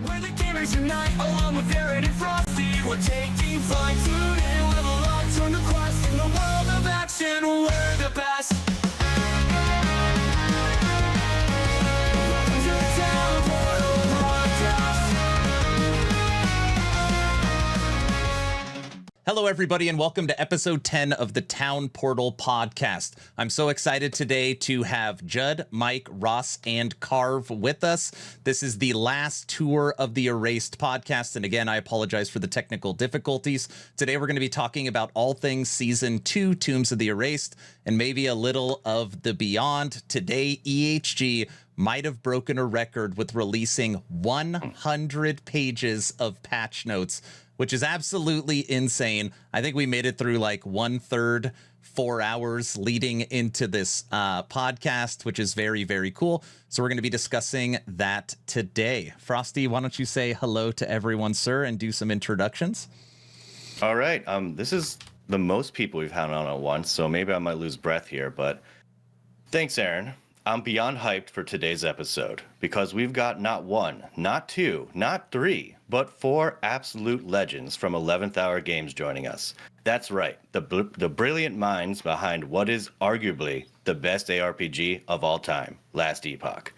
Where the gamers unite, along with Aaron and Frosty. We're taking flight, tune in, level up, turn the quest in the world of action. We're the best. Welcome to the Town Portal Podcast. Hello, everybody, and welcome to episode 10 of the Town Portal Podcast. I'm so excited today to have Judd, Mike, Ross, and Carve with us. This is the last tour of the Erased podcast, and again, I apologize for the technical difficulties. Today, we're going to be talking about all things Season 2, Tombs of the Erased, and maybe a little of the Beyond. Today, EHG might have broken a record with releasing 100 pages of patch notes, which is absolutely insane. I think we made it through like 1/3, 4 hours leading into this podcast, which is very, very cool. So we're going to be discussing that today. Frosty, why don't you say hello to everyone, sir, and do some introductions? All right. This is the most people we've had on at once, so maybe I might lose breath here, but thanks, Aaron. I'm beyond hyped for today's episode because we've got not one, not two, not three, but 4 absolute legends from 11th Hour Games joining us. That's right, the brilliant minds behind what is arguably the best ARPG of all time, Last Epoch.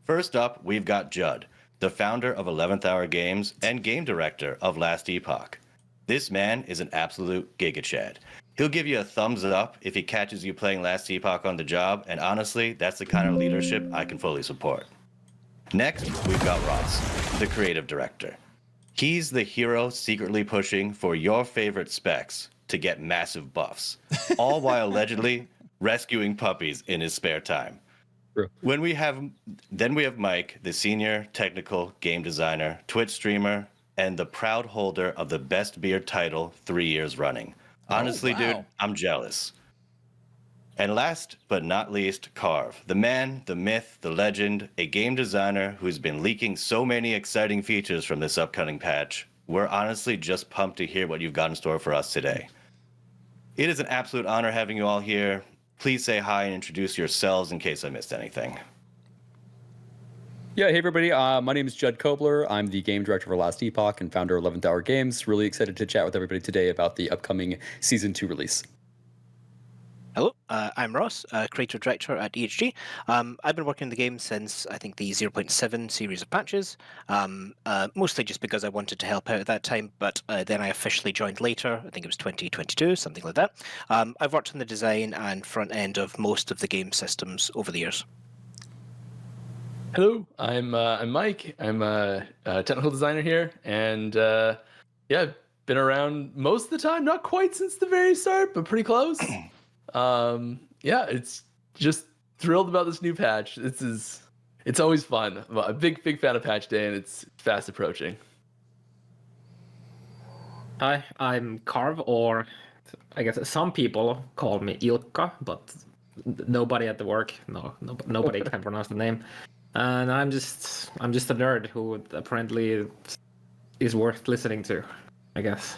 First up, we've got Judd, the founder of 11th Hour Games and game director of Last Epoch. This man is an absolute gigachad. He'll give you a thumbs up if he catches you playing Last Epoch on the job, and honestly, that's the kind of leadership I can fully support. Next, we've got Ross, the creative director. He's the hero secretly pushing for your favorite specs to get massive buffs, all while allegedly rescuing puppies in his spare time. Then we have Mike, the senior technical game designer, Twitch streamer, and the proud holder of the Best Beard title 3 years running. Honestly, dude, I'm jealous. And last but not least, Carve, the man, the myth, the legend, a game designer who's been leaking so many exciting features from this upcoming patch. We're honestly just pumped to hear what you've got in store for us today. It is an absolute honor having you all here. Please say hi and introduce yourselves in case I missed anything. Yeah, hey everybody, my name is Judd Kobler. I'm the game director for Last Epoch and founder of 11th Hour Games. Really excited to chat with everybody today about the upcoming Season 2 release. Hello, I'm Ross, creative director at EHG. I've been working in the game since, I think, the 0.7 series of patches, mostly just because I wanted to help out at that time, but then I officially joined later. I think it was 2022, something like that. I've worked on the design and front end of most of the game systems over the years. Hello, I'm Mike. I'm a technical designer here, and yeah, been around most of the time. Not quite since the very start, but pretty close. Yeah, it's just thrilled about this new patch. It's always fun. I'm a big fan of patch day, and it's fast approaching. Hi, I'm Carve, or I guess some people call me Ilka, but nobody at the work, nobody can pronounce the name. And I'm just a nerd who apparently is worth listening to, I guess.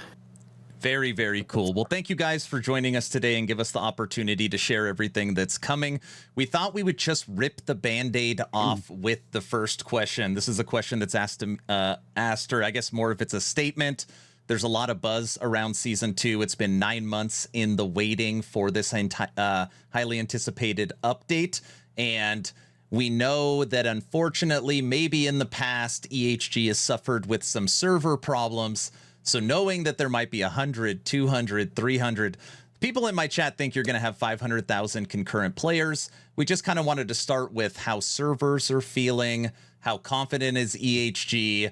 Very, very cool. Well, thank you guys for joining us today and give us the opportunity to share everything that's coming. We thought we would just rip the Band-Aid off with the first question. This is a question that's asked, or I guess more if it's a statement. There's a lot of buzz around Season 2. It's been 9 months in the waiting for this highly anticipated update. And we know that unfortunately, maybe in the past, EHG has suffered with some server problems. So knowing that there might be 100, 200, 300 people in my chat think you're going to have 500,000 concurrent players. We just kind of wanted to start with how servers are feeling, how confident is EHG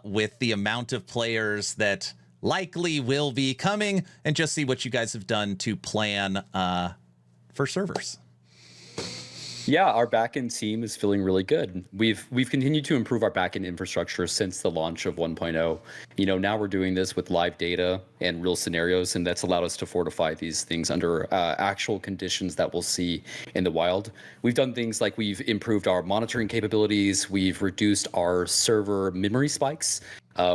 with the amount of players that likely will be coming, and just see what you guys have done to plan for servers. Yeah, our backend team is feeling really good. We've continued to improve our backend infrastructure since the launch of 1.0. You know, now we're doing this with live data and real scenarios, and that's allowed us to fortify these things under actual conditions that we'll see in the wild. We've done things like we've improved our monitoring capabilities, we've reduced our server memory spikes.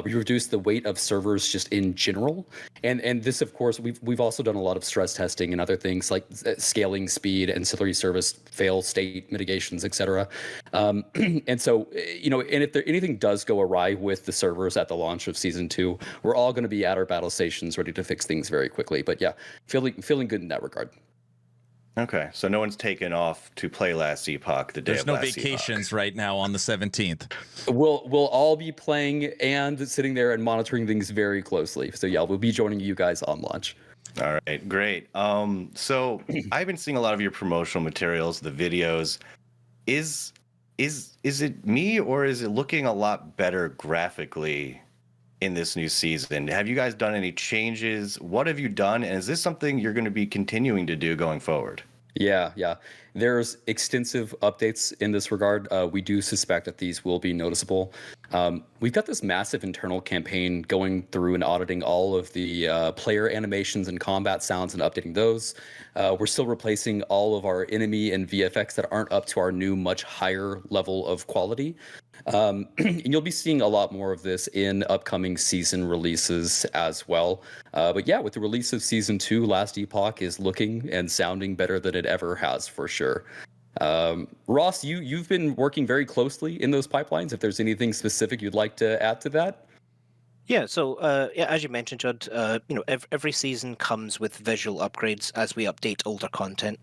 We reduced the weight of servers just in general, and this, of course, we've also done a lot of stress testing and other things like scaling speed, ancillary service fail state mitigations, etc. And so, and if anything does go awry with the servers at the launch of season 2, we're all going to be at our battle stations ready to fix things very quickly. But yeah, feeling good in that regard. Okay, so no one's taken off to play last Epoch the day There's of no last vacations Epoch. right now on the 17th. We'll all be playing and sitting there and monitoring things very closely. So yeah, we'll be joining you guys on launch. All right, great. So I've been seeing a lot of your promotional materials, the videos. Is it me, or is it looking a lot better graphically in this new season? Have you guys done any changes? What have you done? And is this something you're going to be continuing to do going forward? Yeah. There's extensive updates in this regard. We do suspect that these will be noticeable. We've got this massive internal campaign going through and auditing all of the player animations and combat sounds and updating those. We're still replacing all of our enemy and VFX that aren't up to our new, much higher level of quality. And you'll be seeing a lot more of this in upcoming season releases as well. But yeah, with the release of season 2, Last Epoch is looking and sounding better than it ever has, for sure. Ross, you've been working very closely in those pipelines. If there's anything specific you'd like to add to that. Yeah, so as you mentioned, Judd, every season comes with visual upgrades as we update older content.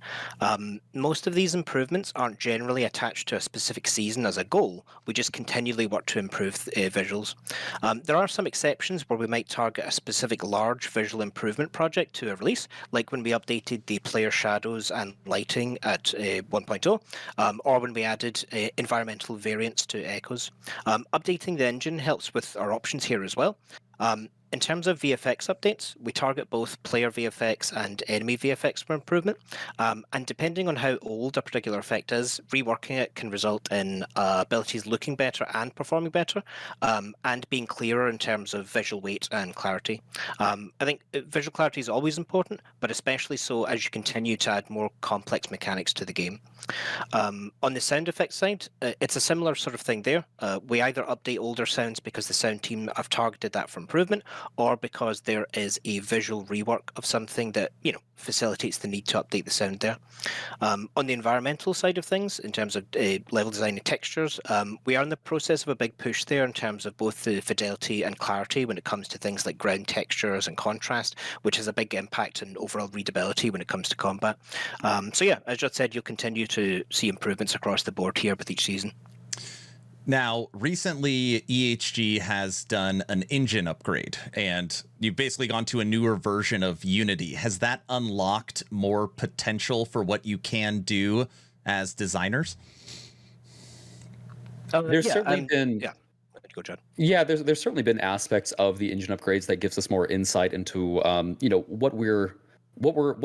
Most of these improvements aren't generally attached to a specific season as a goal. We just continually work to improve visuals. There are some exceptions where we might target a specific large visual improvement project to a release, like when we updated the player shadows and lighting at 1.0, or when we added environmental variants to echoes. Updating the engine helps with our options here as well. In terms of VFX updates, we target both player VFX and enemy VFX for improvement. And depending on how old a particular effect is, reworking it can result in abilities looking better and performing better, and being clearer in terms of visual weight and clarity. I think visual clarity is always important, but especially so as you continue to add more complex mechanics to the game. On the sound effects side, it's a similar sort of thing there. We either update older sounds because the sound team have targeted that for improvement, or because there is a visual rework of something that facilitates the need to update the sound there. On the environmental side of things, in terms of level design and textures, we are in the process of a big push there in terms of both the fidelity and clarity when it comes to things like ground textures and contrast, which has a big impact on overall readability when it comes to combat. So yeah, as Judd said, you'll continue to see improvements across the board here with each season. Now, recently, EHG has done an engine upgrade, and you've basically gone to a newer version of Unity. Has that unlocked more potential for what you can do as designers? There's certainly been... Yeah. Go, John. Yeah, there's certainly been aspects of the engine upgrades that gives us more insight into what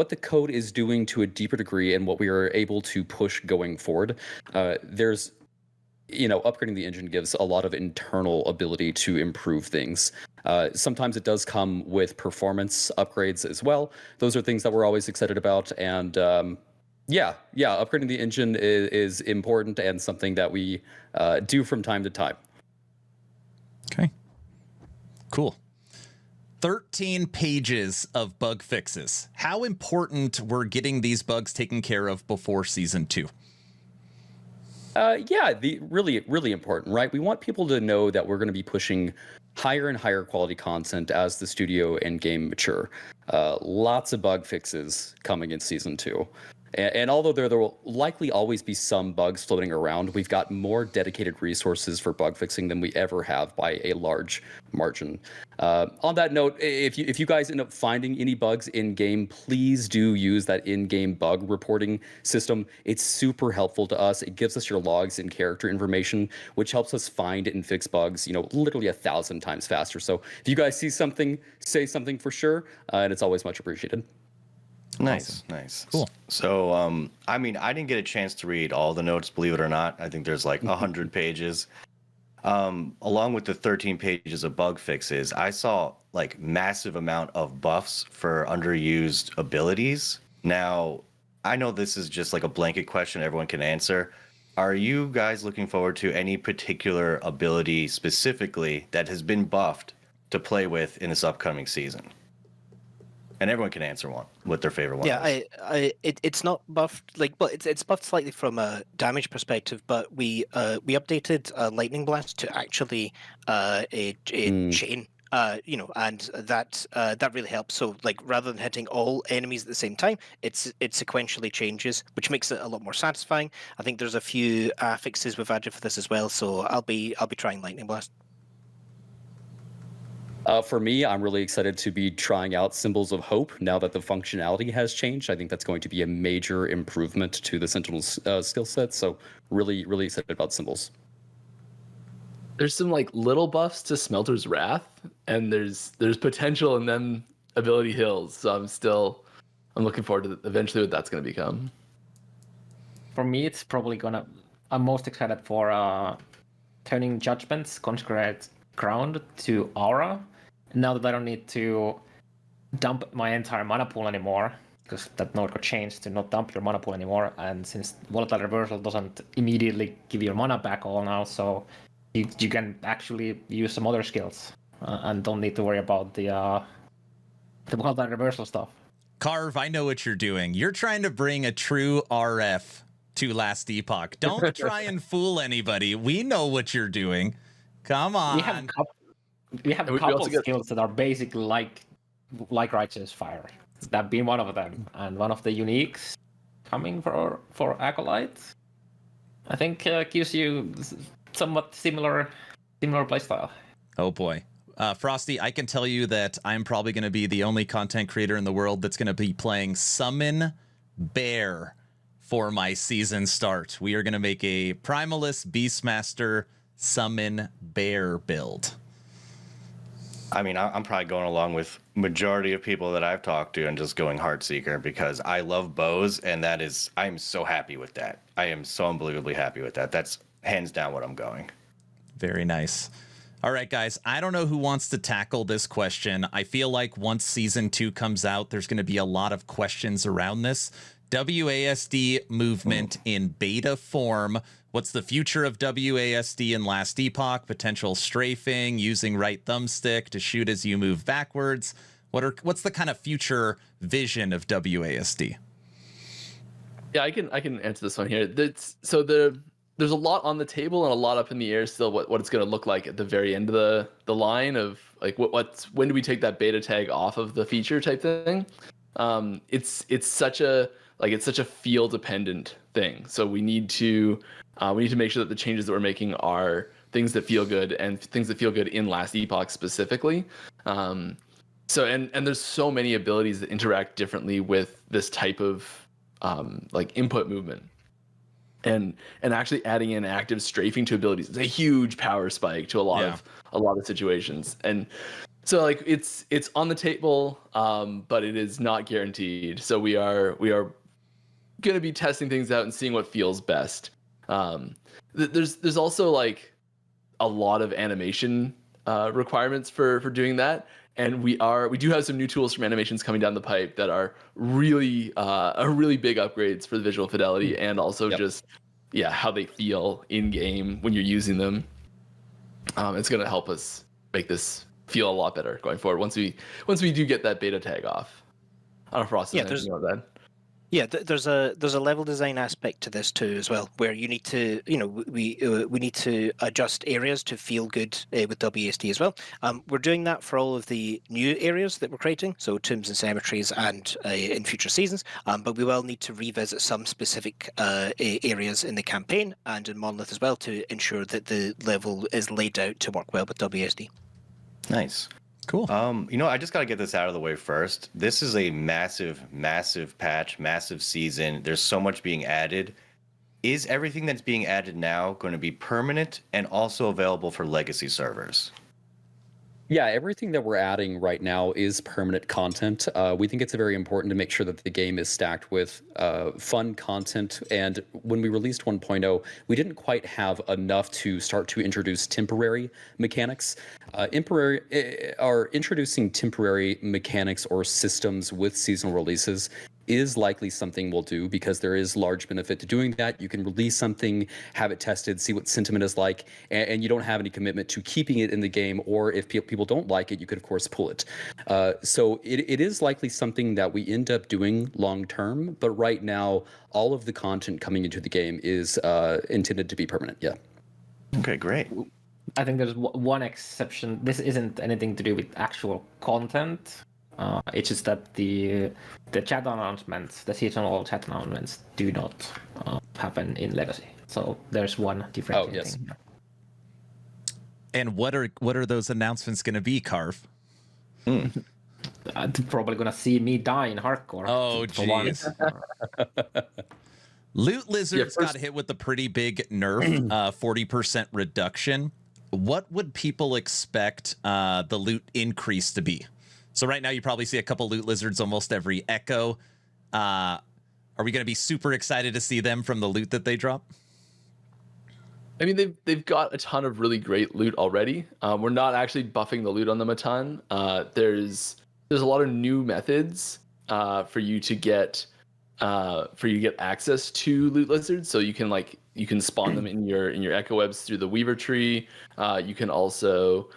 the code is doing to a deeper degree and what we are able to push going forward. There's upgrading the engine gives a lot of internal ability to improve things. Sometimes it does come with performance upgrades as well. Those are things that we're always excited about. And upgrading the engine is important and something that we do from time to time. Okay. Cool. 13 pages of bug fixes. How important were getting these bugs taken care of before season 2? Really important, right? We want people to know that we're going to be pushing higher and higher quality content as the studio and game mature. Lots of bug fixes coming in season 2. And although there will likely always be some bugs floating around, we've got more dedicated resources for bug fixing than we ever have by a large margin. On that note, if you guys end up finding any bugs in game, please do use that in-game bug reporting system. It's super helpful to us. It gives us your logs and character information, which helps us find and fix bugs, literally 1,000 times faster. So if you guys see something, say something for sure, and it's always much appreciated. Nice. Cool. So, I didn't get a chance to read all the notes, believe it or not. I think there's like 100 pages. Along with the 13 pages of bug fixes, I saw like massive amount of buffs for underused abilities. Now, I know this is just like a blanket question everyone can answer, are you guys looking forward to any particular ability specifically that has been buffed to play with in this upcoming season? And everyone can answer one what their favorite one is. It's not buffed but it's buffed slightly from a damage perspective. But we updated Lightning Blast to actually a chain. And that really helps. So like rather than hitting all enemies at the same time, it sequentially changes, which makes it a lot more satisfying. I think there's a few fixes we've added for this as well. So I'll be trying Lightning Blast. For me, I'm really excited to be trying out Symbols of Hope now that the functionality has changed. I think that's going to be a major improvement to the Sentinel's skill set. So really, really excited about Symbols. There's some like little buffs to Smelter's Wrath, and there's potential in them ability hills. So I'm looking forward to eventually what that's going to become. For me, it's probably I'm most excited for turning Judgment's Consecrated Ground to Aura. Now that I don't need to dump my entire mana pool anymore, because that node got changed to not dump your mana pool anymore, and since Volatile Reversal doesn't immediately give your mana back all now, so you can actually use some other skills and don't need to worry about the Volatile Reversal stuff. Carve, I know what you're doing. You're trying to bring a true RF to Last Epoch. Don't try and fool anybody. We know what you're doing. Come on. We have a couple skills that are basically like Righteous Fire. That being one of them, and one of the uniques coming for Acolyte, I think gives you somewhat similar playstyle. Oh boy. Frosty, I can tell you that I'm probably going to be the only content creator in the world that's going to be playing Summon Bear for my season start. We are going to make a Primalist Beastmaster Summon Bear build. I mean, I'm probably going along with majority of people that I've talked to and just going Heartseeker because I love bows, and I'm so happy with that. I am so unbelievably happy with that. That's hands down what I'm going. Very nice. All right, guys, I don't know who wants to tackle this question. I feel like once season 2 comes out, there's going to be a lot of questions around this. WASD movement in beta form. What's the future of WASD in Last Epoch? Potential strafing, using right thumbstick to shoot as you move backwards. What's the kind of future vision of WASD? Yeah, I can answer this one here. There's a lot on the table and a lot up in the air still. What it's going to look like at the very end of the line of like when do we take that beta tag off of the feature type thing? It's such a feel dependent thing. So we need to make sure that the changes that we're making are things that feel good and things that feel good in Last Epoch specifically. So there's so many abilities that interact differently with this type of like input movement. And actually adding in active strafing to abilities is a huge power spike to a lot of situations. And so like it's on the table, but it is not guaranteed. So we are going to be testing things out and seeing what feels best. There's also like a lot of animation requirements for doing that, and we do have some new tools from animations coming down the pipe that are really big upgrades for the visual fidelity and also just how they feel in game when you're using them. It's going to help us make this feel a lot better going forward once we do get that beta tag off. I don't know if Ross has anything about that. Yeah, there's a level design aspect to this too as well, where you need to, we need to adjust areas to feel good with WASD as well. We're doing that for all of the new areas that we're creating, so tombs and cemeteries and in future seasons. But we will need to revisit some specific areas in the campaign and in Monolith as well to ensure that the level is laid out to work well with WASD. Nice. Cool. I just got to get this out of the way first. This is a massive, massive patch, massive season. There's so much being added. Is everything that's being added now going to be permanent and also available for legacy servers? Yeah, everything that we're adding right now is permanent content. We think it's very important to make sure that the game is stacked with fun content. And when we released 1.0, we didn't quite have enough to start to introduce temporary mechanics. Introducing temporary mechanics or systems with seasonal releases is likely something we'll do because there is large benefit to doing that. You can release something, have it tested, see what sentiment is like, and you don't have any commitment to keeping it in the game, or if people don't like it, you could of course pull it. So it is likely something that we end up doing long term, but right now all of the content coming into the game is intended to be permanent. Yeah. Okay, great. I think there's one exception. This isn't anything to do with actual content. It's just that the chat announcements, the seasonal chat announcements, do not happen in Legacy. So there's one different thing. Yes. And what are those announcements going to be, Carve? Probably gonna see me die in hardcore. Oh, jeez. Loot Lizards got hit with a pretty big nerf, 40% reduction. What would people expect the loot increase to be? So right now you probably see a couple Loot Lizards almost every echo. Are we going to be super excited to see them from the loot that they drop? I mean, they've got a ton of really great loot already. We're not actually buffing the loot on them a ton. There's a lot of new methods for you to get access to Loot Lizards. So you can spawn them in your echo webs through the Weaver tree. You can also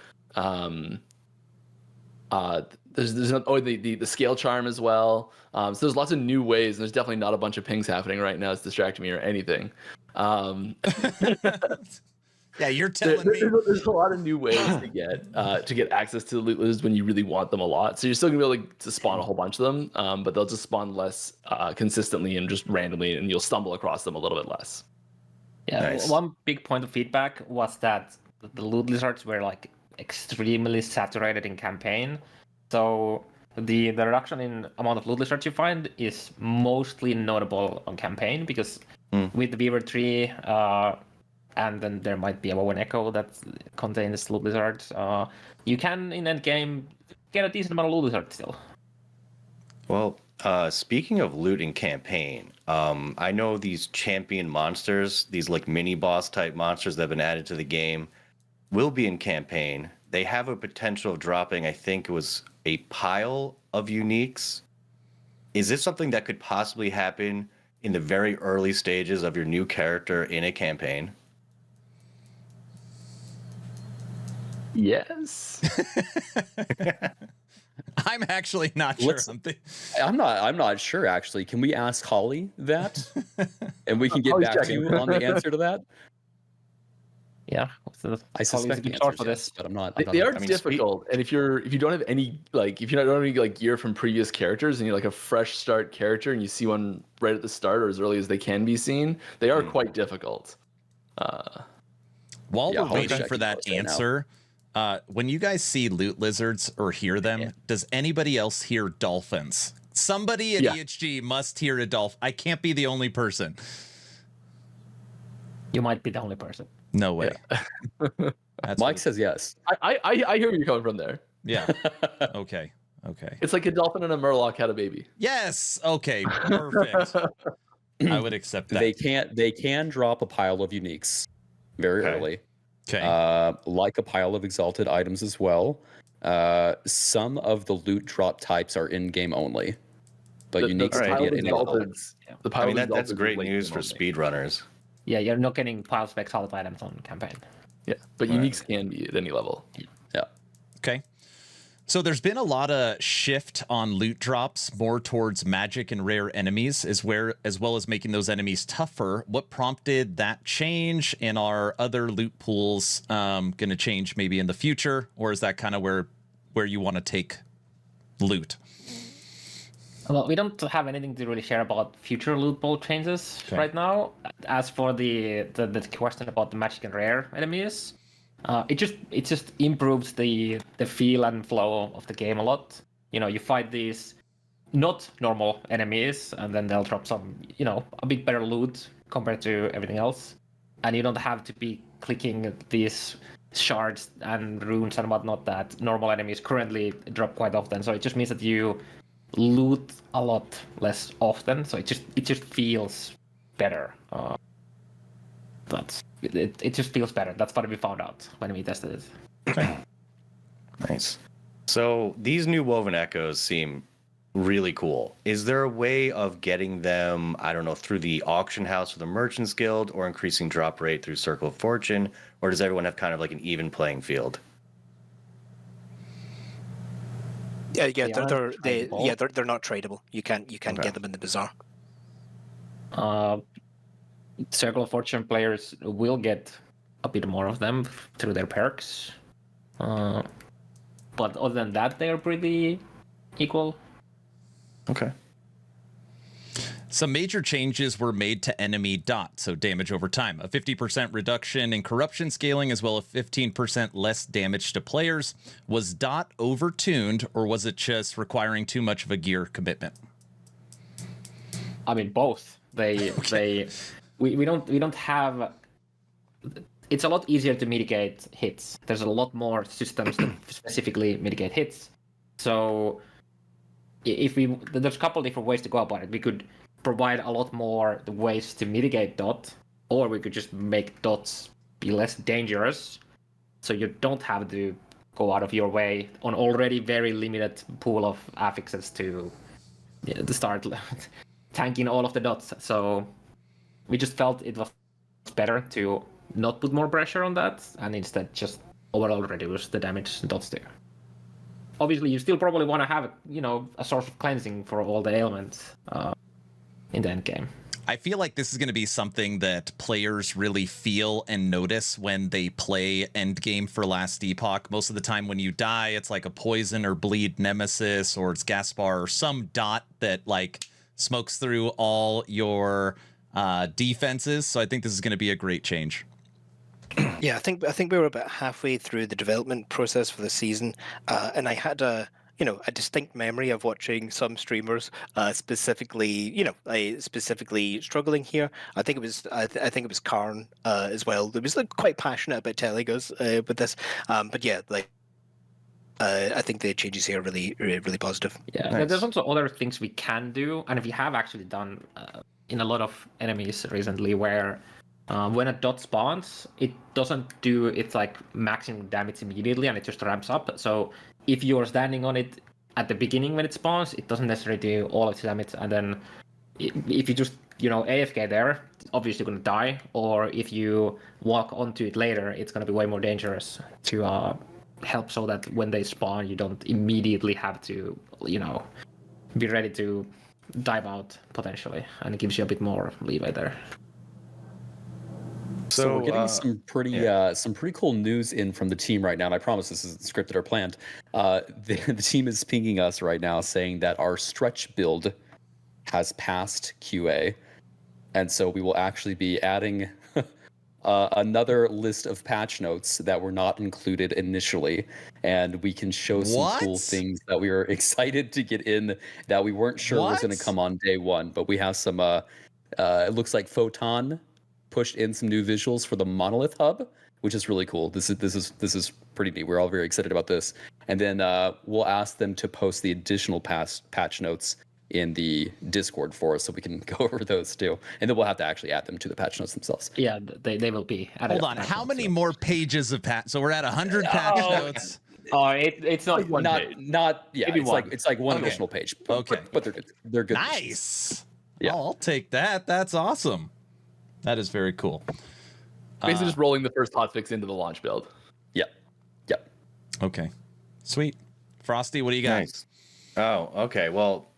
there's the scale charm as well. So there's lots of new ways, and there's definitely not a bunch of pings happening right now that's distracting me or anything. Yeah, you're telling me. There's a lot of new ways to get access to the Loot Lizards when you really want them a lot. So you're still gonna be able to spawn a whole bunch of them, but they'll just spawn less consistently and just randomly, and you'll stumble across them a little bit less. Yeah, Nice. one big point of feedback was that the Loot Lizards were like extremely saturated in campaign. So the reduction in amount of Loot Lizards you find is mostly notable on campaign because with the Beaver tree, and then there might be a WoW and Echo that contains Loot Lizards, you can in end game get a decent amount of Loot Lizards still. Well, speaking of loot in campaign, I know these champion monsters, these like mini boss type monsters that have been added to the game, will be in campaign. They have a potential of dropping, I think it was a pile of uniques. Is this something that could possibly happen in the very early stages of your new character in a campaign? Yes. I'm actually not sure. I'm not sure actually. Can we ask Holly that, and we can get back to you on the answer to that? Yeah, I suspect the answer is yes, but I'm not. They are difficult, and if you don't have any gear from previous characters, and you're like a fresh start character, and you see one right at the start or as early as they can be seen, they are quite difficult. While we're waiting for that answer, when you guys see Loot Lizards or hear them, does anybody else hear dolphins? Somebody at EHG must hear a dolphin. I can't be the only person. You might be the only person. No way. Mike says yes. I hear where you're coming from there. Yeah. Okay. It's like a dolphin and a murloc had a baby. Yes. Okay. Perfect. I would accept that. They can drop a pile of uniques very early. Okay. Like a pile of exalted items as well. Some of the loot drop types are in game only, but uniques can get any level. I mean, that's great news for speedrunners. Yeah, you're not getting piles of exalted items on campaign. Yeah, but uniques can be at any level. Yeah. Okay. So there's been a lot of shift on loot drops more towards magic and rare enemies as well as making those enemies tougher. What prompted that change, and are other loot pools going to change maybe in the future, or is that kind of where you want to take loot? Well, we don't have anything to really share about future loot pool changes right now. As for the question about the magic and rare enemies, it just improves the feel and flow of the game a lot. You know, you fight these not normal enemies, and then they'll drop some, a bit better loot compared to everything else, and you don't have to be clicking these shards and runes and whatnot that normal enemies currently drop quite often. So it just means that you loot a lot less often, so it just feels better. It just feels better. That's what we found out when we tested it. Okay. Nice. So these new woven echoes seem really cool. Is there a way of getting them, I don't know, through the auction house or the Merchants Guild, or increasing drop rate through Circle of Fortune, or does everyone have kind of like an even playing field? Yeah, They aren't tradable. they're not tradable. You can't Okay. get them in the Bazaar. Circle of Fortune players will get a bit more of them through their perks. But other than that, they're pretty equal. Okay. Some major changes were made to enemy dot, so damage over time. A 50% reduction in corruption scaling, as well as 15% less damage to players. Was dot overtuned, or was it just requiring too much of a gear commitment? I mean, both. We don't have. It's a lot easier to mitigate hits. There's a lot more systems that specifically mitigate hits. So there's a couple different ways to go about it. We could provide a lot more ways to mitigate dot, or we could just make dots be less dangerous, so you don't have to go out of your way on already very limited pool of affixes to start tanking all of the dots. So we just felt it was better to not put more pressure on that and instead just overall reduce the damage dots do. Obviously, you still probably want to have, a source of cleansing for all the ailments in the end game. I feel like this is going to be something that players really feel and notice when they play endgame for Last Epoch. Most of the time when you die, it's like a poison or bleed nemesis, or it's Gaspar or some dot that like smokes through all your defenses. So I think this is going to be a great change. Yeah, I think we were about halfway through the development process for the season, and I had a distinct memory of watching some streamers specifically struggling here. I think it was Karn as well. It was like quite passionate about telling us with this, but yeah, like I think the changes here are really, really positive. Yeah, Nice. There's also other things we can do, and we have actually done in a lot of enemies recently, where when a dot spawns, it doesn't do its like maximum damage immediately, and it just ramps up. So if you're standing on it at the beginning when it spawns, it doesn't necessarily do all of its damage, and then if you just AFK there, obviously you're gonna die. Or if you walk onto it later, it's gonna be way more dangerous to help, so that when they spawn, you don't immediately have to be ready to dive out potentially, and it gives you a bit more leeway there. So we're getting some pretty cool news in from the team right now, and I promise this isn't scripted or planned. The team is pinging us right now saying that our stretch build has passed QA, and so we will actually be adding another list of patch notes that were not included initially, and we can show some cool things that we were excited to get in that we weren't sure was going to come on day one. But we have some. It looks like Photon pushed in some new visuals for the Monolith hub, which is really cool. This is pretty neat. We're all very excited about this. And then we'll ask them to post the additional patch notes in the Discord for us, so we can go over those too. And then we'll have to actually add them to the patch notes themselves. Yeah, they will be added. Hold on, how many more pages of patch? So we're at 100 patch notes. Oh, it's not one page. It's like one additional page. Okay, but they're good. They're good. Nice. Yeah, I'll take that. That's awesome. That is very cool. Basically, just rolling the first hotfix into the launch build. Yep. Okay, sweet. Frosty, what do you got? Nice. Oh, okay. Well,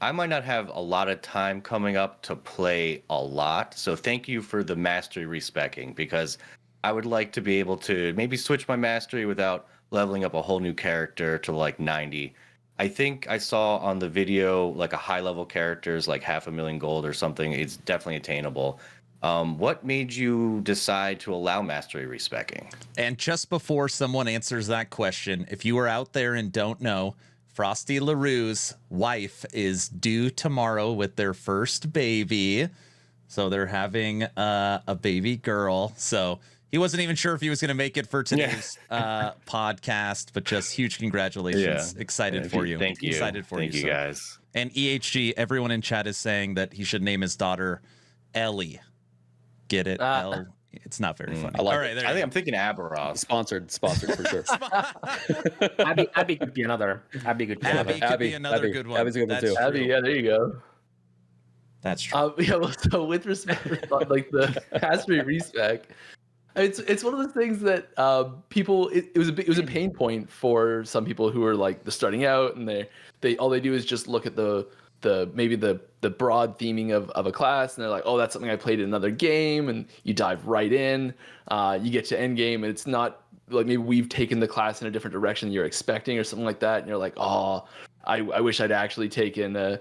I might not have a lot of time coming up to play a lot, so thank you for the mastery respecking, because I would like to be able to maybe switch my mastery without leveling up a whole new character to like 90. I think I saw on the video like a high level character is like 500,000 gold or something. It's definitely attainable. What made you decide to allow mastery respecking? And just before someone answers that question, if you are out there and don't know, Frostylaroo's wife is due tomorrow with their first baby. So they're having a baby girl. So he wasn't even sure if he was going to make it for today's podcast, but just huge congratulations. Yeah. Excited for you. Thank you. Excited for Thank you, sir. guys. And EHG, everyone in chat is saying that he should name his daughter Ellie. Get it? It's not very funny. I like All right, it. there I you think go. I'm thinking Aberoth. Sponsored for sure. Abby could be another. Abby could be another. Abby could be another Abby. good one. Abby's a good one That's too. Abby, true. yeah, there you go. That's true. Yeah, well, so with respect to like the mastery respec, it's one of those things that people it was a pain point for some people who are like the starting out, and they all they do is just look at the maybe the broad theming of a class, and they're like, oh, that's something I played in another game, and you dive right in, you get to end game, and it's not like maybe we've taken the class in a different direction than you're expecting or something like that, and you're like, oh, I wish I'd actually taken a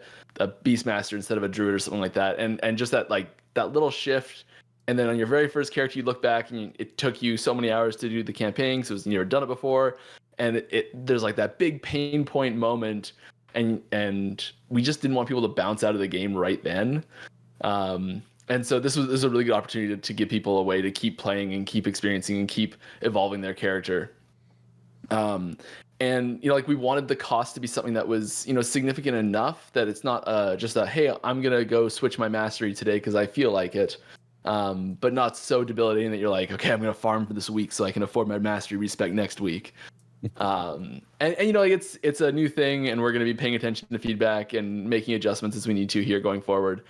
Beastmaster instead of a Druid or something like that, and just that little shift. And then on your very first character, you look back and it took you so many hours to do the campaign because you never done it before, and there's like that big pain point moment, and we just didn't want people to bounce out of the game right then. And so this was a really good opportunity to give people a way to keep playing and keep experiencing and keep evolving their character. And like we wanted the cost to be something that was significant enough that it's not just a hey, I'm gonna go switch my mastery today because I feel like it. But not so debilitating that you're like, okay, I'm gonna farm for this week so I can afford my mastery respec next week. And like it's a new thing, and we're gonna be paying attention to feedback and making adjustments as we need to here going forward.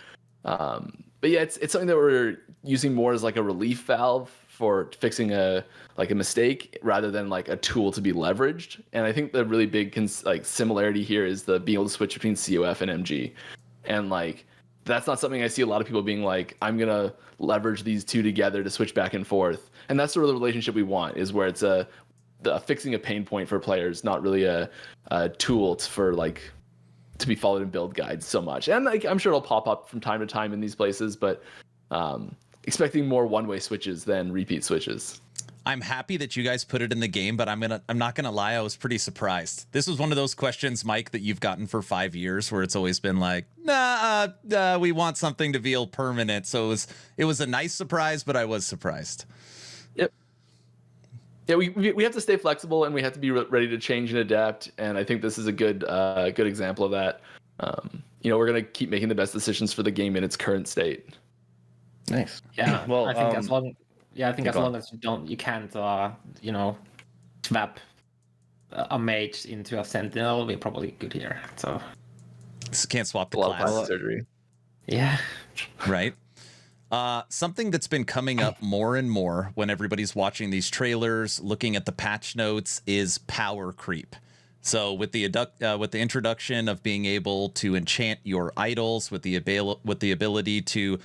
But yeah, it's something that we're using more as like a relief valve for fixing a mistake rather than like a tool to be leveraged. And I think the really big similarity here is the being able to switch between COF and MG, and like. That's not something I see a lot of people being like, I'm going to leverage these two together to switch back and forth. And that's sort of the relationship we want, is where it's fixing a pain point for players, not really a tool to be followed in build guides so much. And like, I'm sure it'll pop up from time to time in these places, but expecting more one-way switches than repeat switches. I'm happy that you guys put it in the game, but I'm not gonna lie, I was pretty surprised. This was one of those questions, Mike, that you've gotten for 5 years, where it's always been like, we want something to feel permanent. So it was a nice surprise, but I was surprised. Yep. Yeah, we have to stay flexible, and we have to be ready to change and adapt. And I think this is a good example of that. We're gonna keep making the best decisions for the game in its current state. Nice. Yeah, Well, I think as long as you can't swap a mage into a sentinel, we're probably good here. So can't swap the A lot of class, plastic surgery. yeah, right? Something that's been coming up more and more when everybody's watching these trailers, looking at the patch notes, is power creep. So with the introduction of being able to enchant your idols, with the ability to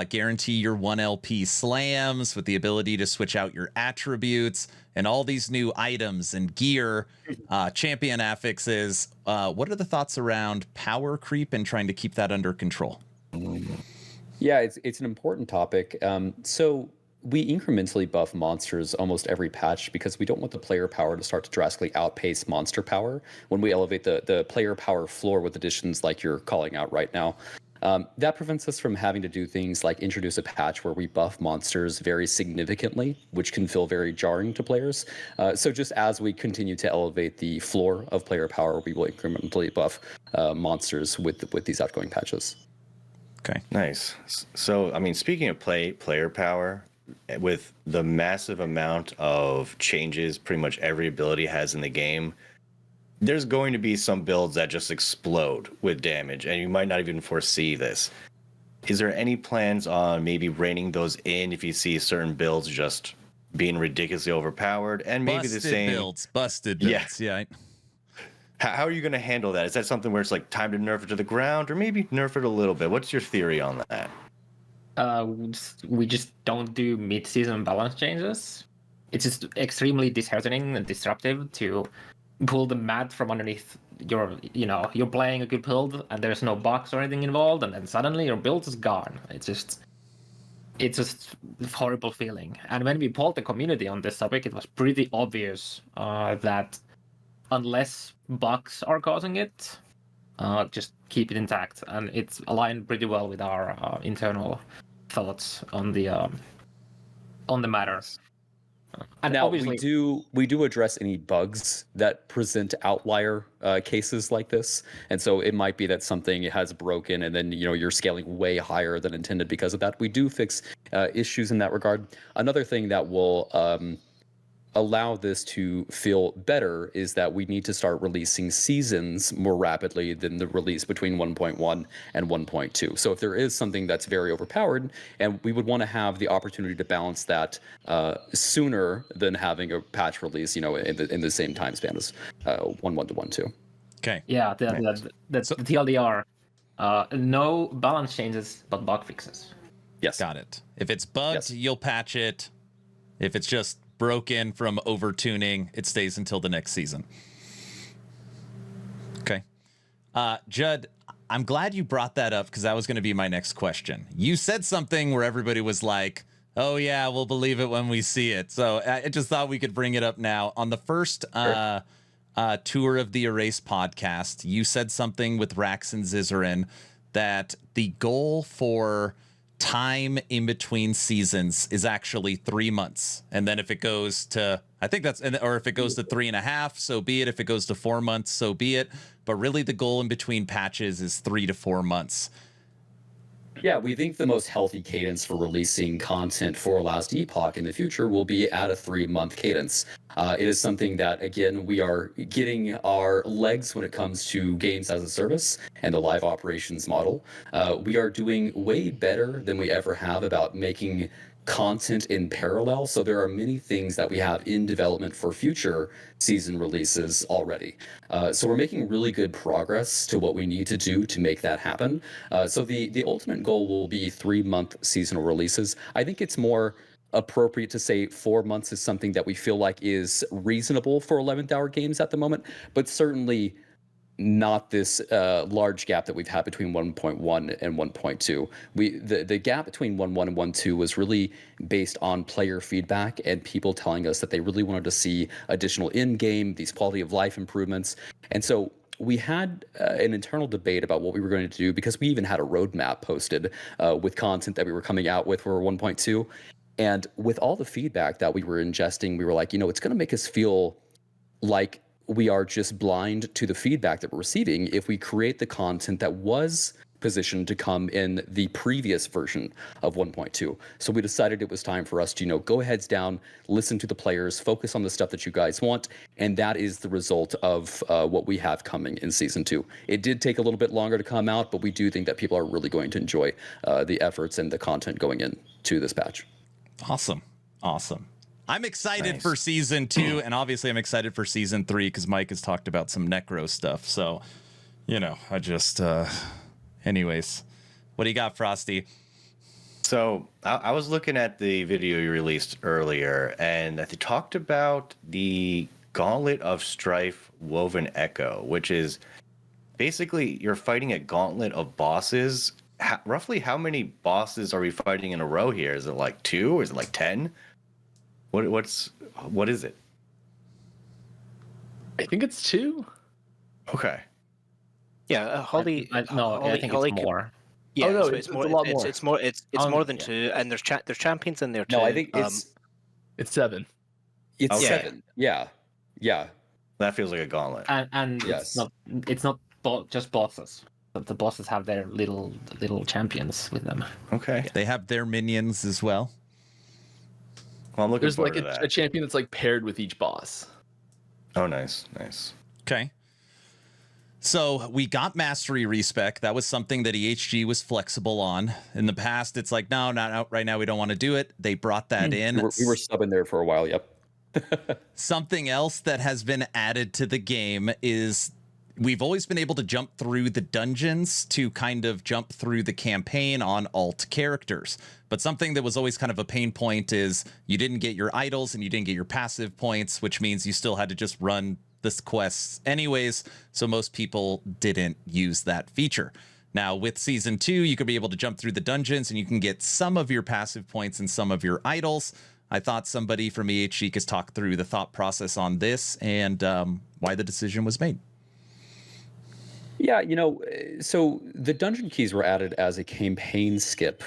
guarantee your 1 LP slams, with the ability to switch out your attributes, and all these new items and gear, champion affixes. What are the thoughts around power creep and trying to keep that under control? Yeah, it's an important topic. So we incrementally buff monsters almost every patch because we don't want the player power to start to drastically outpace monster power when we elevate the player power floor with additions like you're calling out right now. That prevents us from having to do things like introduce a patch where we buff monsters very significantly, which can feel very jarring to players. So just as we continue to elevate the floor of player power, we will incrementally buff monsters with these outgoing patches. Okay. Nice. So, I mean, speaking of player power, with the massive amount of changes pretty much every ability has in the game, there's going to be some builds that just explode with damage, and you might not even foresee this. Is there any plans on maybe reining those in if you see certain builds just being ridiculously overpowered? And maybe the same busted builds. Yeah. How are you going to handle that? Is that something where it's like time to nerf it to the ground, or maybe nerf it a little bit? What's your theory on that? we just don't do mid-season balance changes. It's just extremely disheartening and disruptive to pull the mat from underneath you're playing a good build and there's no box or anything involved, and then suddenly your build is gone. It's just a horrible feeling. And when we polled the community on this topic, it was pretty obvious that unless bugs are causing it, just keep it intact. And it's aligned pretty well with our internal thoughts on the matter. And Now obviously, we do address any bugs that present outlier cases like this, and so it might be that something has broken, and then you're scaling way higher than intended because of that. We do fix issues in that regard. Another thing that will allow this to feel better is that we need to start releasing seasons more rapidly than the release between 1.1 and 1.2. So if there is something that's very overpowered, and we would want to have the opportunity to balance that sooner than having a patch release, in the same time span as 1.1 to 1.2. Okay. yeah, the TLDR, no balance changes, but bug fixes. Yes. Got it. If it's bugged, Yes. you'll patch it. If it's just broken from over-tuning, it stays until the next season. Okay. Judd, I'm glad you brought that up because that was going to be my next question. You said something where everybody was like, oh, yeah, we'll believe it when we see it. So I just thought we could bring it up now. On the first tour of the Erase podcast, you said something with Rax and Zizarin that the goal for time in between seasons is actually 3 months, and then if it goes to, I think that's, or if it goes to 3.5, so be it. If it goes to 4 months, so be it. But really, the goal in between patches is 3 to 4 months. Yeah, we think the most healthy cadence for releasing content for Last Epoch in the future will be at a 3-month cadence. It is something that, again, we are getting our legs when it comes to games as a service and the live operations model. We are doing way better than we ever have about making content in parallel. So there are many things that we have in development for future season releases already. So we're making really good progress to what we need to do to make that happen. So the ultimate goal will be 3-month seasonal releases. I think it's more appropriate to say 4 months is something that we feel like is reasonable for 11th hour games at the moment, but certainly not this large gap that we've had between 1.1 and 1.2. The gap between 1.1 and 1.2 was really based on player feedback and people telling us that they really wanted to see additional in-game, these quality of life improvements. And so we had an internal debate about what we were going to do, because we even had a roadmap posted with content that we were coming out with for 1.2. And with all the feedback that we were ingesting, we were like, it's going to make us feel like we are just blind to the feedback that we're receiving if we create the content that was positioned to come in the previous version of 1.2. So we decided it was time for us to, go heads down, listen to the players, focus on the stuff that you guys want, and that is the result of what we have coming in Season 2. It did take a little bit longer to come out, but we do think that people are really going to enjoy the efforts and the content going into this patch. Awesome. I'm excited Nice. for Season 2, and obviously I'm excited for Season 3 because Mike has talked about some Necro stuff. So, I just... Anyways, what do you got, Frosty? So I was looking at the video you released earlier, and they talked about the Gauntlet of Strife Woven Echo, which is basically you're fighting a gauntlet of bosses. Roughly how many bosses are we fighting in a row here? Is it like 2 or is it like 10? What is it? I think it's 2. Okay. Yeah, Holly. I think Holly it's more. Yeah, Oh, no, so it's a lot more. It's more. It's more than 2, and there's champions in there too. No, I think it's It's 7. it's Okay. 7. Yeah. That feels like a gauntlet. And Yes. it's not just bosses. But the bosses have their little champions with them. Okay. They have their minions as well. Well, I'm looking There's forward like to a that. champion that's like paired with each boss. Oh, nice. Okay. So we got mastery respec. That was something that EHG was flexible on. In the past, it's like, no, not out right now. We don't want to do it. They brought that in. We were subbing there for a while. Yep. Something else that has been added to the game is we've always been able to jump through the dungeons to kind of jump through the campaign on alt characters. But something that was always kind of a pain point is you didn't get your idols and you didn't get your passive points, which means you still had to just run this quests anyways. So most people didn't use that feature. Now with Season 2, you could be able to jump through the dungeons and you can get some of your passive points and some of your idols. I thought somebody from EHG could talk through the thought process on this and why the decision was made. Yeah, so the dungeon keys were added as a campaign skip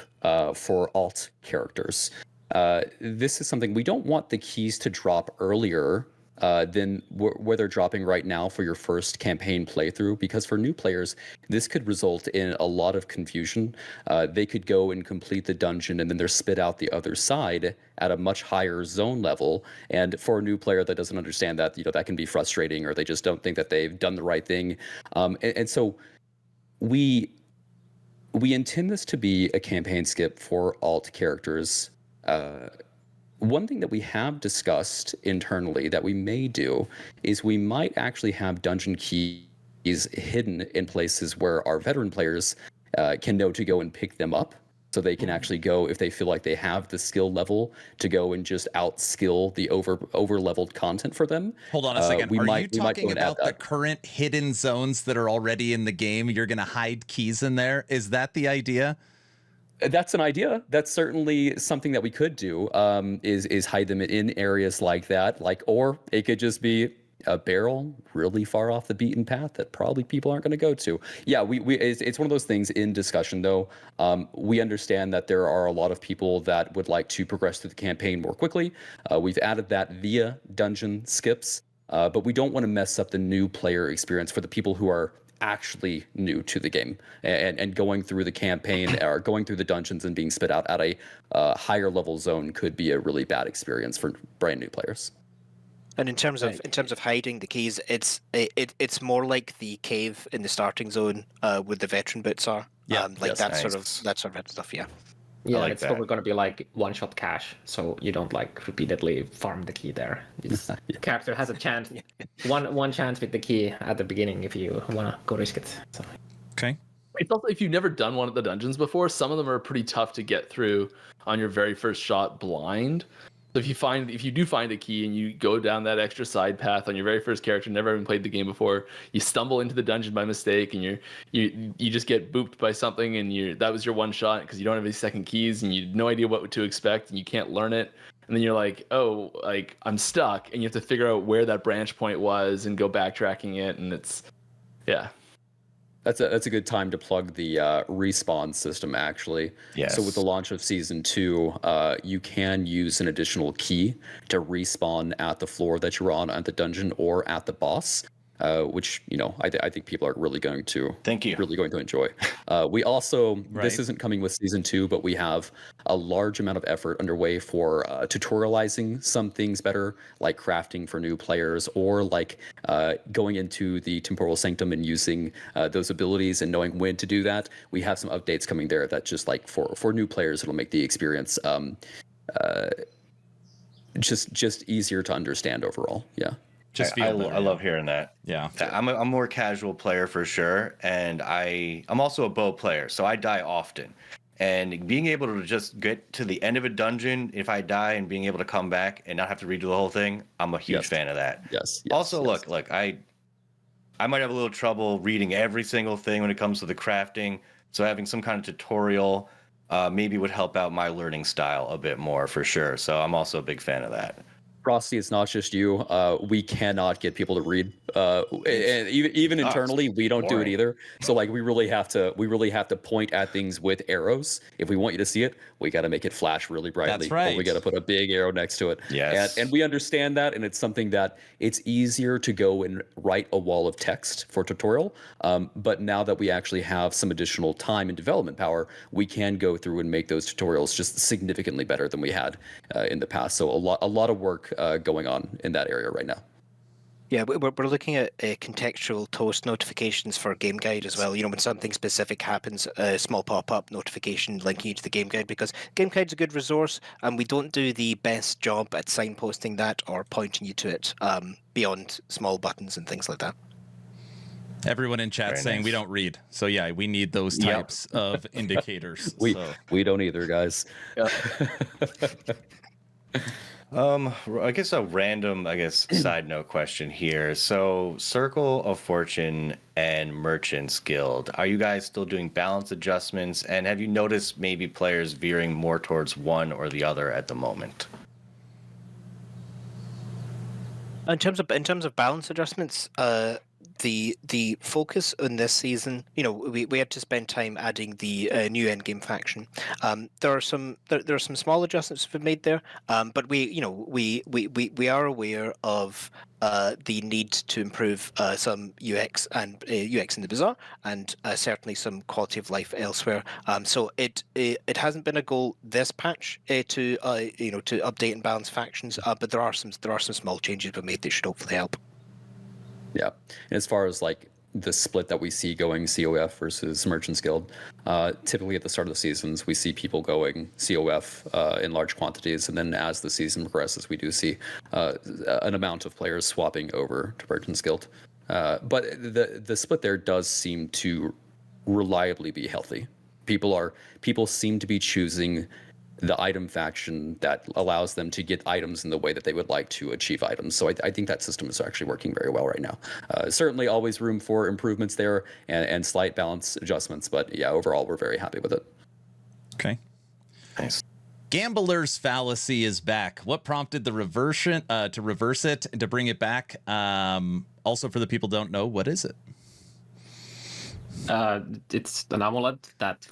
for alt characters. this is something we don't want the keys to drop earlier than where they're dropping right now for your first campaign playthrough, because for new players, this could result in a lot of confusion. They could go and complete the dungeon and then they're spit out the other side at a much higher zone level. And for a new player that doesn't understand that, that can be frustrating, or they just don't think that they've done the right thing. And so we intend this to be a campaign skip for alt characters. One thing that we have discussed internally that we may do is we might actually have dungeon keys hidden in places where our veteran players can know to go and pick them up. So they can actually go, if they feel like they have the skill level, to go and just outskill the over-leveled content for them. Hold on a second. Are you talking about the current hidden zones that are already in the game? You're going to hide keys in there? Is that the idea? That's an idea. That's certainly something that we could do, is hide them in areas like that. Or it could just be a barrel really far off the beaten path that probably people aren't going to go to. Yeah, it's one of those things in discussion, though. We understand that there are a lot of people that would like to progress through the campaign more quickly. We've added that via dungeon skips, but we don't want to mess up the new player experience for the people who are actually new to the game and going through the campaign or going through the dungeons and being spit out at a higher level zone could be a really bad experience for brand new players. And in terms of hiding the keys, it's more like the cave in the starting zone where the veteran bits are. Yeah, that sort of stuff. Yeah. Yeah, like it's that. probably going to be like one-shot cash, so you don't repeatedly farm the key there. The character has a chance, one chance with the key at the beginning if you want to go risk it. So. Okay. It's also, if you've never done one of the dungeons before, some of them are pretty tough to get through on your very first shot blind. So if you do find a key and you go down that extra side path on your very first character, never even played the game before, you stumble into the dungeon by mistake and you just get booped by something and that was your one shot because you don't have any second keys and you have no idea what to expect and you can't learn it. And then you're like, oh, I'm stuck, and you have to figure out where that branch point was and go backtracking it, and yeah. That's a good time to plug the respawn system, actually. Yes. So with the launch of Season 2, you can use an additional key to respawn at the floor that you're on at the dungeon or at the boss, which, I think people are really going to enjoy. We also, this isn't coming with Season 2, but we have a large amount of effort underway for tutorializing some things better, like crafting for new players, or going into the Temporal Sanctum and using those abilities and knowing when to do that. We have some updates coming there that just for new players, it'll make the experience just easier to understand overall. Yeah. I love hearing that. Yeah. I'm a more casual player for sure, and I'm also a bow player, so I die often. And being able to just get to the end of a dungeon if I die and being able to come back and not have to redo the whole thing, I'm a huge fan of that. Yes. Also, look, I might have a little trouble reading every single thing when it comes to the crafting, so having some kind of tutorial maybe would help out my learning style a bit more for sure. So I'm also a big fan of that. Frosty, it's not just you. We cannot get people to read, and even internally, we don't do it either. So we really have to point at things with arrows. If we want you to see it, we got to make it flash really brightly. That's right. Or we got to put a big arrow next to it. Yes. And we understand that, and it's something that it's easier to go and write a wall of text for tutorial. But now that we actually have some additional time and development power, we can go through and make those tutorials just significantly better than we had in the past. So a lot of work going on in that area right now. Yeah, we're looking at contextual toast notifications for Game Guide as well. When something specific happens, a small pop-up notification linking you to the Game Guide, because Game Guide's a good resource, and we don't do the best job at signposting that or pointing you to it beyond small buttons and things like that. Everyone in chat saying we don't read. So yeah, we need those types of indicators. We don't either, guys. I guess a random, side note question here. So Circle of Fortune and Merchants Guild, are you guys still doing balance adjustments? And have you noticed maybe players veering more towards one or the other at the moment? In terms of balance adjustments, the focus on this season, you know, we had to spend time adding the new endgame faction. There are some small adjustments we've made there, but we are aware of the need to improve some UX and UX in the Bazaar, and certainly some quality of life elsewhere. So it hasn't been a goal this patch to to update and balance factions, but there are some small changes we've made that should hopefully help. Yeah, and as far as like the split that we see going COF versus Merchants Guild, typically at the start of the seasons we see people going COF in large quantities, and then as the season progresses we do see an amount of players swapping over to Merchants Guild. But the split there does seem to reliably be healthy. People seem to be choosing the item faction that allows them to get items in the way that they would like to achieve items. So I think that system is actually working very well right now. Certainly always room for improvements there and slight balance adjustments, but yeah, overall we're very happy with it. Okay. Nice. Gambler's Fallacy is back. What prompted the reversion to reverse it and to bring it back? Also, for the people who don't know, what is it? It's an amulet that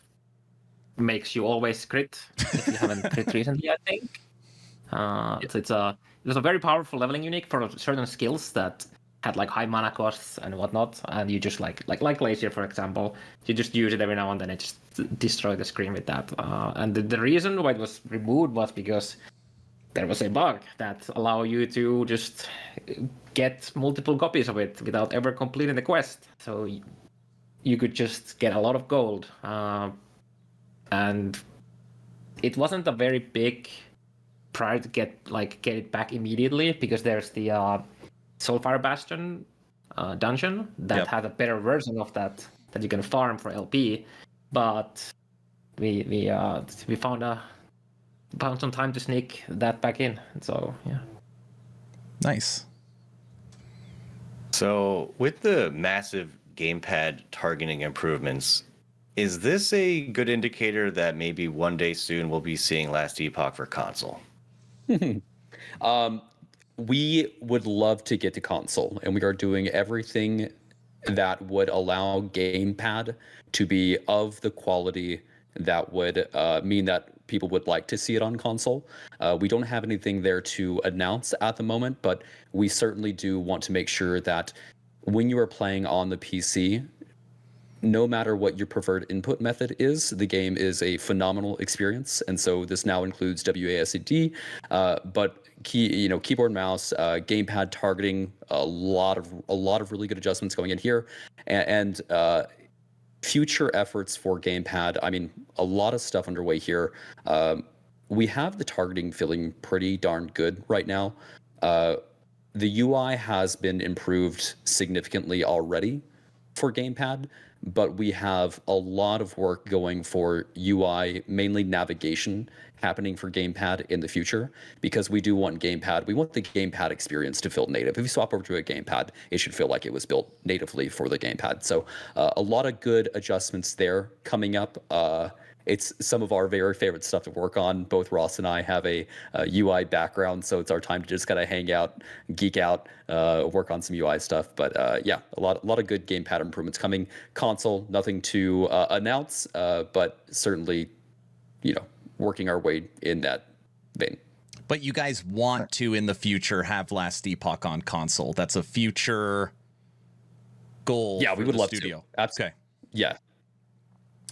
makes you always crit if you haven't crit recently, I think. It was a very powerful leveling unique for certain skills that had like high mana costs and whatnot, and you just like Glacier, for example, you just use it every now and then and just destroy the screen with that. And the reason why it was removed was because there was a bug that allowed you to just get multiple copies of it without ever completing the quest. So you could just get a lot of gold. And it wasn't a very big priority to get it back immediately, because there's the Soulfire Bastion dungeon that has a better version of that you can farm for LP. But we found some time to sneak that back in. So yeah. Nice. So with the massive gamepad targeting improvements, is this a good indicator that maybe one day soon we'll be seeing Last Epoch for console? We would love to get to console, and we are doing everything that would allow Gamepad to be of the quality that would mean that people would like to see it on console. We don't have anything there to announce at the moment, but we certainly do want to make sure that when you are playing on the PC, no matter what your preferred input method is, the game is a phenomenal experience. And so this now includes WASD, but keyboard, mouse, gamepad targeting, a lot of really good adjustments going in here, and future efforts for gamepad. I mean, a lot of stuff underway here. We have the targeting feeling pretty darn good right now. The UI has been improved significantly already for gamepad, but we have a lot of work going for UI, mainly navigation, happening for gamepad in the future, because we do want gamepad. We want the gamepad experience to feel native. If you swap over to a gamepad, it should feel like it was built natively for the gamepad. So a lot of good adjustments there coming up. It's some of our very favorite stuff to work on. Both Ross and I have a UI background, so it's our time to just kind of hang out, geek out, work on some UI stuff. But yeah, a lot of good gamepad improvements coming. Console, nothing to announce, but certainly, working our way in that vein. But you guys want to, in the future, have Last Epoch on console. That's a future goal. Yeah, we would love studio. to. Absolutely. Okay. Yeah.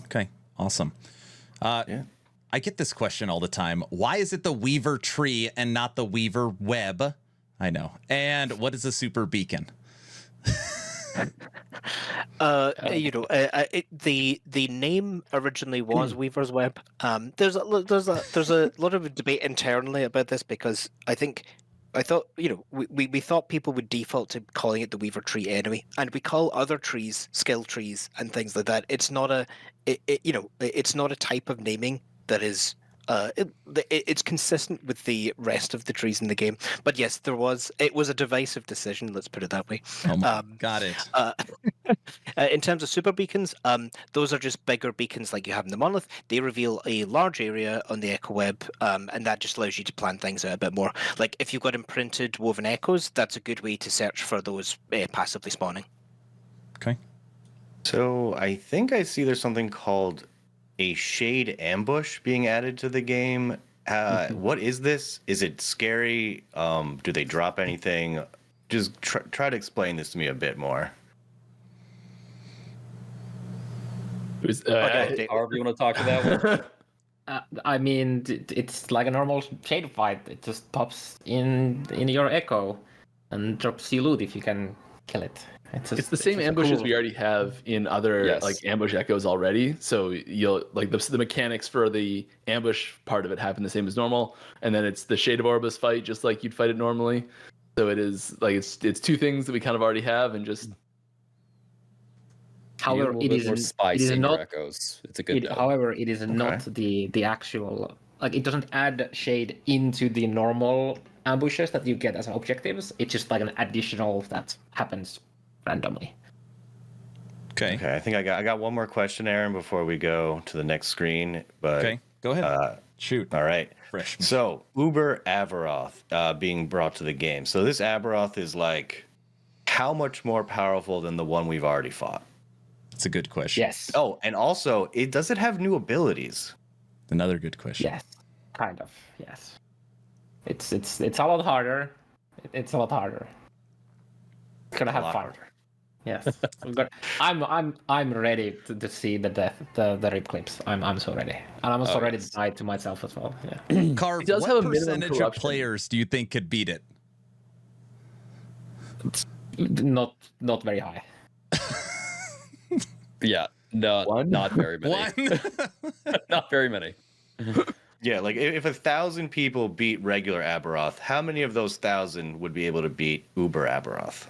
Okay. Awesome. I get this question all the time. Why is it the Weaver tree and not the Weaver web? I know. And what is a super beacon? The name originally was Weaver's Web. There's a lot of debate internally about this, because I thought we thought people would default to calling it the Weaver tree anyway, and we call other trees skill trees and things like that. It's not it's not a type of naming that is it's consistent with the rest of the trees in the game. But yes, it was a divisive decision, let's put it that way. Got it. In terms of super beacons, those are just bigger beacons like you have in the Monolith. They reveal a large area on the echo web, and that just allows you to plan things out a bit more. Like if you've got imprinted woven echoes, that's a good way to search for those passively spawning. Okay. So I think I see there's something called a shade ambush being added to the game. What is this? Is it scary? Do they drop anything? Just try to explain this to me a bit more. Okay, however you want to talk to that one. I mean, it's like a normal shade fight. It just pops in your echo and drops you loot if you can kill it. It's the same ambushes we already have in other like ambush echoes already. So you'll like the mechanics for the ambush part of it happen the same as normal, and then it's the Shade of Orbis fight just like you'd fight it normally. So it is like it's two things that we kind of already have, and just. However, it is not echoes. It's a good. However, it is not the actual it doesn't add shade into the normal ambushes that you get as objectives. It's just like an additional that happens randomly. Okay. I think I got one more question, Aaron, before we go to the next screen. But okay, go ahead. Shoot. All right. Freshman. So Uber Aberoth being brought to the game. So this Aberoth is like how much more powerful than the one we've already fought? It's a good question. Yes. Oh, and also, does it have new abilities? Another good question. Yes, kind of. Yes. It's a lot harder. It's a lot harder. It's gonna have fire. Yes. I'm ready to see the rip clips. I'm so ready, and I'm also ready to die to myself as well. Yeah. Carve, does what have a minimum percentage of corruption. players do you think could beat it? Not very high. Yeah, no, not very many. One. Not very many. Yeah, like if 1,000 people beat regular Aberoth, how many of those 1,000 would be able to beat Uber Aberoth?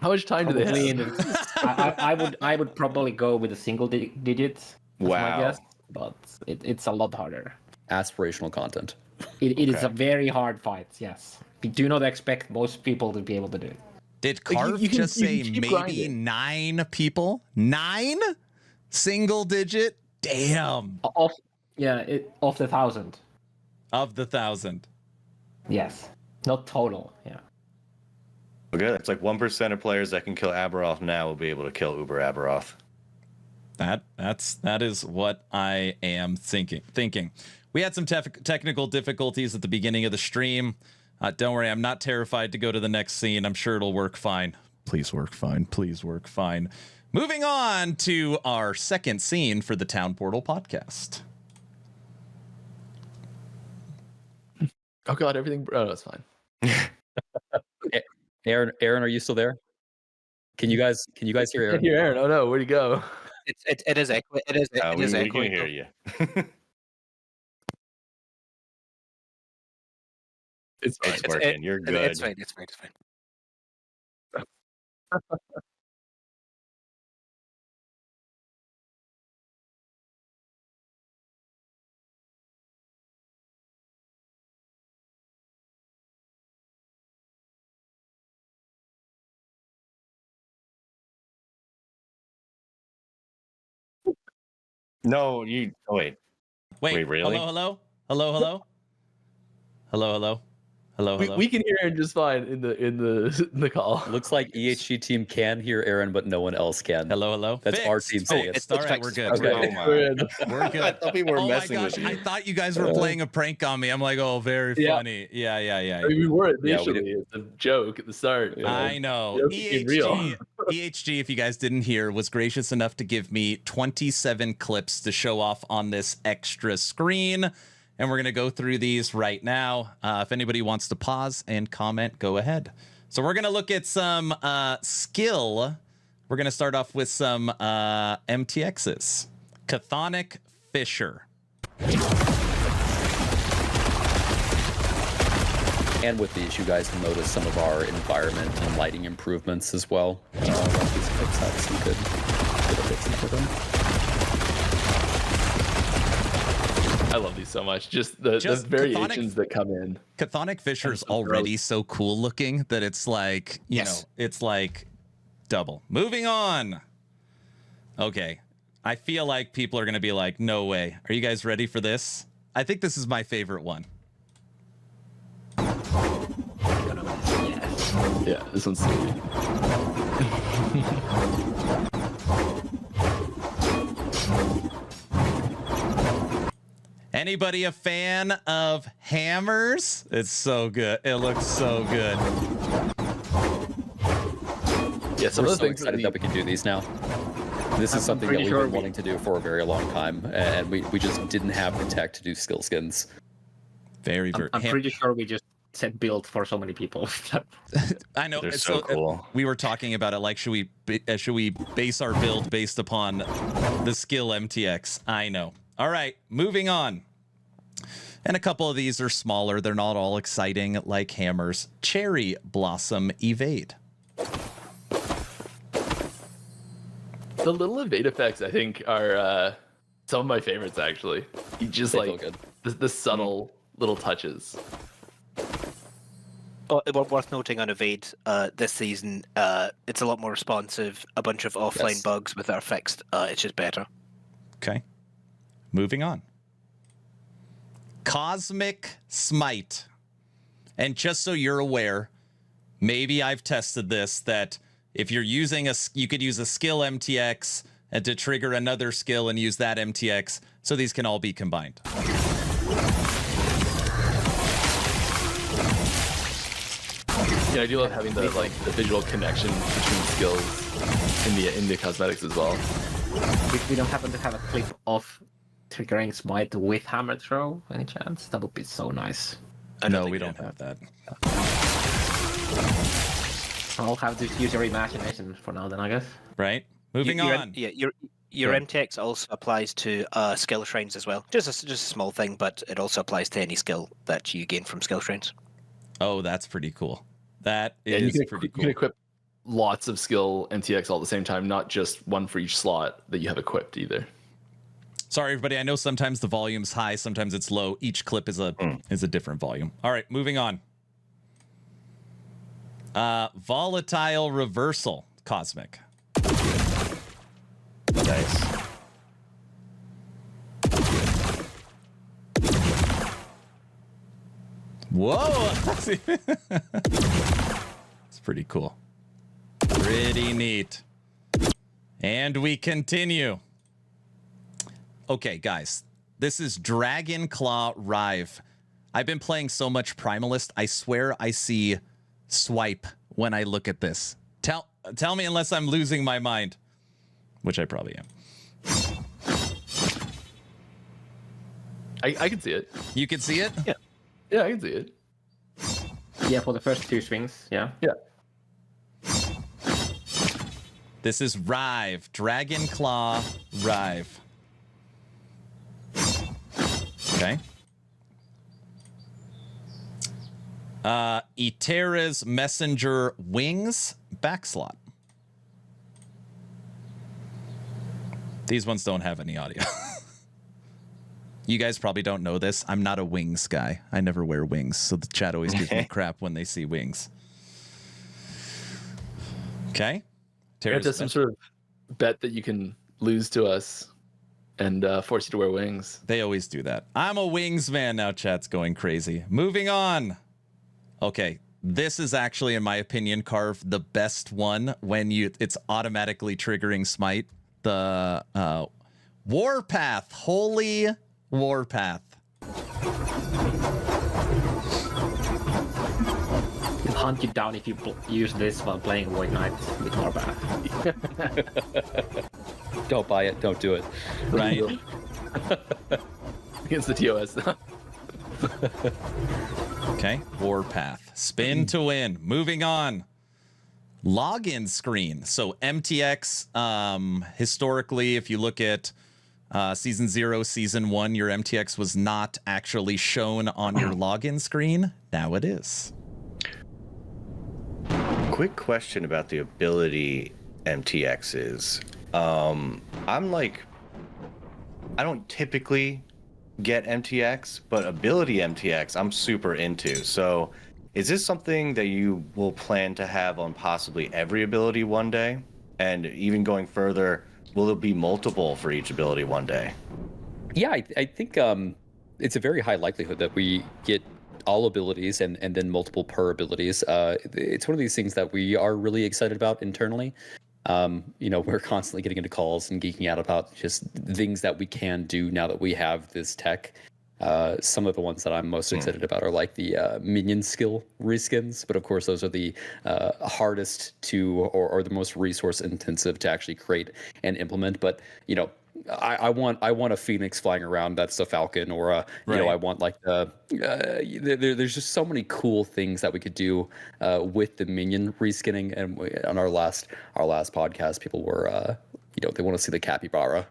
How much time do they have? I would probably go with a single digit. That's Wow. my guess, but it's a lot harder. Aspirational content. It is a very hard fight. Yes, we do not expect most people to be able to do it. Did Carve you can- just you say can keep maybe grinding. 9 people? 9? Single digit? Damn. Of the 1,000. Of the 1,000. Yes, not total. Yeah. Okay, it's like 1% of players that can kill Aberoth now will be able to kill Uber Aberoth. That is what I am thinking. We had some technical difficulties at the beginning of the stream. Don't worry, I'm not terrified to go to the next scene. I'm sure it'll work fine. Please work fine. Please work fine. Moving on to our second scene for the Town Portal podcast. Oh god, everything. Oh, that's fine. Aaron, are you still there? Can you guys hear I Aaron? can't hear Aaron. Oh no, where'd he go? It is echoing. It is we echoing. can hear you. It's fine. It's working. You're good. It's fine. It's fine. It's fine. No, you. Oh, wait. Wait, really? Hello. We can hear Aaron just fine in the call. Looks like EHG team can hear Aaron, but no one else can. Hello. That's our Fixed. team saying it. It's all right. We're good. Okay, Oh my. we're in. We're good. I thought people were Oh my messing gosh, with you. I thought you guys were playing a prank on me. I'm like, oh, very funny. Yeah. I mean, we were Yeah, we initially. It's a joke at the start. you know. I know. Joke became real. EHG, if you guys didn't hear, was gracious enough to give me 27 clips to show off on this extra screen. And we're going to go through these right now. If anybody wants to pause and comment, go ahead. So we're going to look at some skill. We're going to start off with some MTXs. Chthonic Fisher. And with these, you guys will notice some of our environment and lighting improvements as well. These clips have some good effects into them. Mm-hmm. I love these so much. Just the variations that come in. Chthonic Fisher's so already gross. so cool looking that it's like, you know, it's like double. Moving on. Okay. I feel like people are going to be like, no way. Are you guys ready for this? I think this is my favorite one. Yeah, this one's sweet. Anybody a fan of hammers? It's so good. It looks so good. Yeah, some We're of the so things excited that we can do these now. This is something that pretty we've sure been wanting to do for a very long time, and we just didn't have the tech to do skill skins. Very, very. I'm pretty sure we just said build for so many people. I know. They're it's so cool. We were talking about it. Like, should we base our build based upon the skill MTX? I know. All right, moving on. And a couple of these are smaller. They're not all exciting like hammers. Cherry Blossom Evade. The little evade effects, I think, are some of my favorites, actually. You just They feel like good. the subtle little touches. Oh, worth noting on Evade this season, it's a lot more responsive. A bunch of offline Yes. bugs with are fixed. It's just better. Okay. Moving on. Cosmic Smite. And just so you're aware, maybe I've tested this, that if you're using you could use a skill MTX and to trigger another skill and use that MTX, so these can all be combined. Yeah, I do love having the visual connection between skills in the cosmetics as well. We don't happen to have a clip of triggering smite with hammer throw, any chance? That would be so nice. No, we don't have that. I'll have to use your imagination for now then, I guess. Right? Moving Your- on. Your Go. MTX also applies to skill shrines as well. Just a small thing, but it also applies to any skill that you gain from skill shrines. Oh, that's pretty cool. That Yeah, is you pretty can cool. equip lots of skill MTX all at the same time, not just one for each slot that you have equipped either. Sorry, everybody. I know sometimes the volume's high, sometimes it's low. Each clip is a different volume. All right, moving on. Volatile Reversal Cosmic. Nice. Whoa! It's pretty cool. Pretty neat. And we continue. Okay, guys. This is Dragon Claw Rive. I've been playing so much Primalist, I swear I see swipe when I look at this. Tell me unless I'm losing my mind, which I probably am. I can see it. You can see it? Yeah. Yeah, I can see it. Yeah, for the first two swings, yeah. Yeah. This is Rive. Dragon Claw Rive. Okay. Itera's Messenger Wings Backslot. These ones don't have any audio. You guys probably don't know this. I'm not a wings guy. I never wear wings, so the chat always gives me crap when they see wings. Okay. It does some sort of bet that you can lose to us and force you to wear wings. They always do that. I'm a wings man now. Chat's going crazy. Moving on. Okay. This is actually, in my opinion, Carve, the best one when it's automatically triggering smite. The Warpath. Holy Warpath. It'll hunt you down if you use this while playing Void Knight with Warpath. Don't buy it. Don't do it. Right. Against the TOS. Okay. Warpath. Spin to win. Moving on. Login screen. So MTX, historically, if you look at Season 0, Season 1, your MTX was not actually shown on your login screen. Now it is. Quick question about the ability MTXs. I don't typically get MTX, but ability MTX I'm super into. So is this something that you will plan to have on possibly every ability one day? And even going further, will there be multiple for each ability one day? Yeah, I think it's a very high likelihood that we get all abilities and then multiple per abilities. It's one of these things that we are really excited about internally. We're constantly getting into calls and geeking out about just things that we can do now that we have this tech. Some of the ones that I'm most excited about are like the minion skill reskins, but of course those are the hardest to or the most resource intensive to actually create and implement. But I want a phoenix flying around that's a falcon, or I want like there's just so many cool things that we could do with the minion reskinning. And on our last podcast, people were they want to see the capybara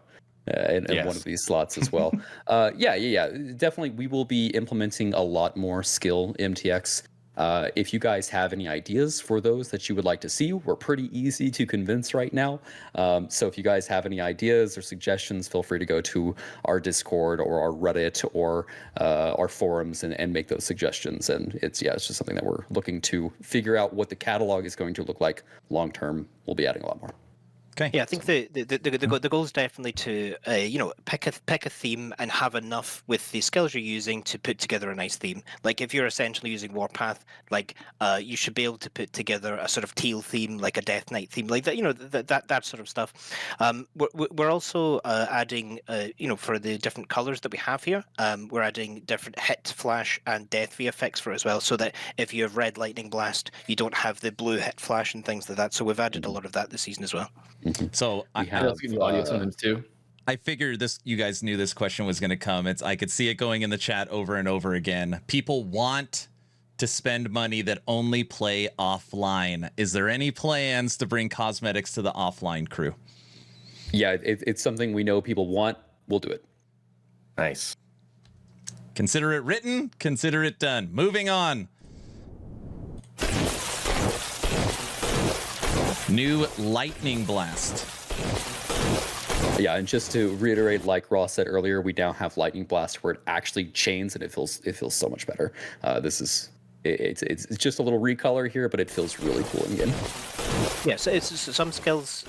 in one of these slots as well. Definitely we will be implementing a lot more skill MTX. If you guys have any ideas for those that you would like to see, we're pretty easy to convince right now. So if you guys have any ideas or suggestions, feel free to go to our Discord or our Reddit or our forums and make those suggestions. And it's just something that we're looking to figure out what the catalog is going to look like long term. We'll be adding a lot more. Okay. Yeah, I think the goal is definitely to pick a theme and have enough with the skills you're using to put together a nice theme. Like if you're essentially using Warpath, you should be able to put together a sort of teal theme, like a Death Knight theme, like that, that sort of stuff. We're also adding for the different colors that we have here, we're adding different hit, flash, and death V effects for it as well, so that if you have red lightning blast, you don't have the blue hit flash and things like that. So we've added a lot of that this season as well. So I have audio sometimes too. I figured you guys knew this question was going to come. I could see it going in the chat over and over again. People want to spend money that only play offline. Is there any plans to bring cosmetics to the offline crew? Yeah, it's something we know people want. We'll do it. Nice. Consider it written. Consider it done. Moving on. New lightning blast. Yeah, and just to reiterate, like Ross said earlier, we now have lightning blast where it actually chains, and it feels so much better. It's just a little recolor here, but it feels really cool in game. Yeah, so some skills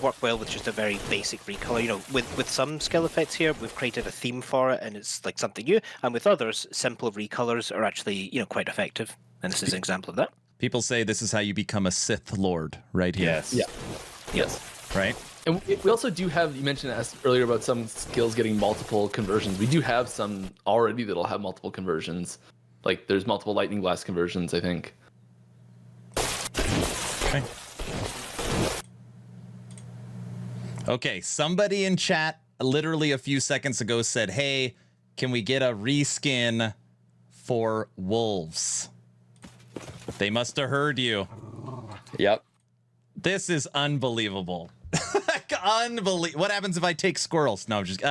work well with just a very basic recolor. With some skill effects here, we've created a theme for it, and it's like something new. And with others, simple recolors are actually quite effective, and this is an example of that. People say this is how you become a Sith Lord, right here. Yes. Yeah. Yes. Right? And we also do have, you mentioned earlier about some skills getting multiple conversions. We do have some already that'll have multiple conversions. Like there's multiple lightning blast conversions, I think. Okay, somebody in chat literally a few seconds ago said, hey, can we get a reskin for wolves? They must have heard you. Yep. This is unbelievable. Unbelievable. What happens if I take squirrels? No, just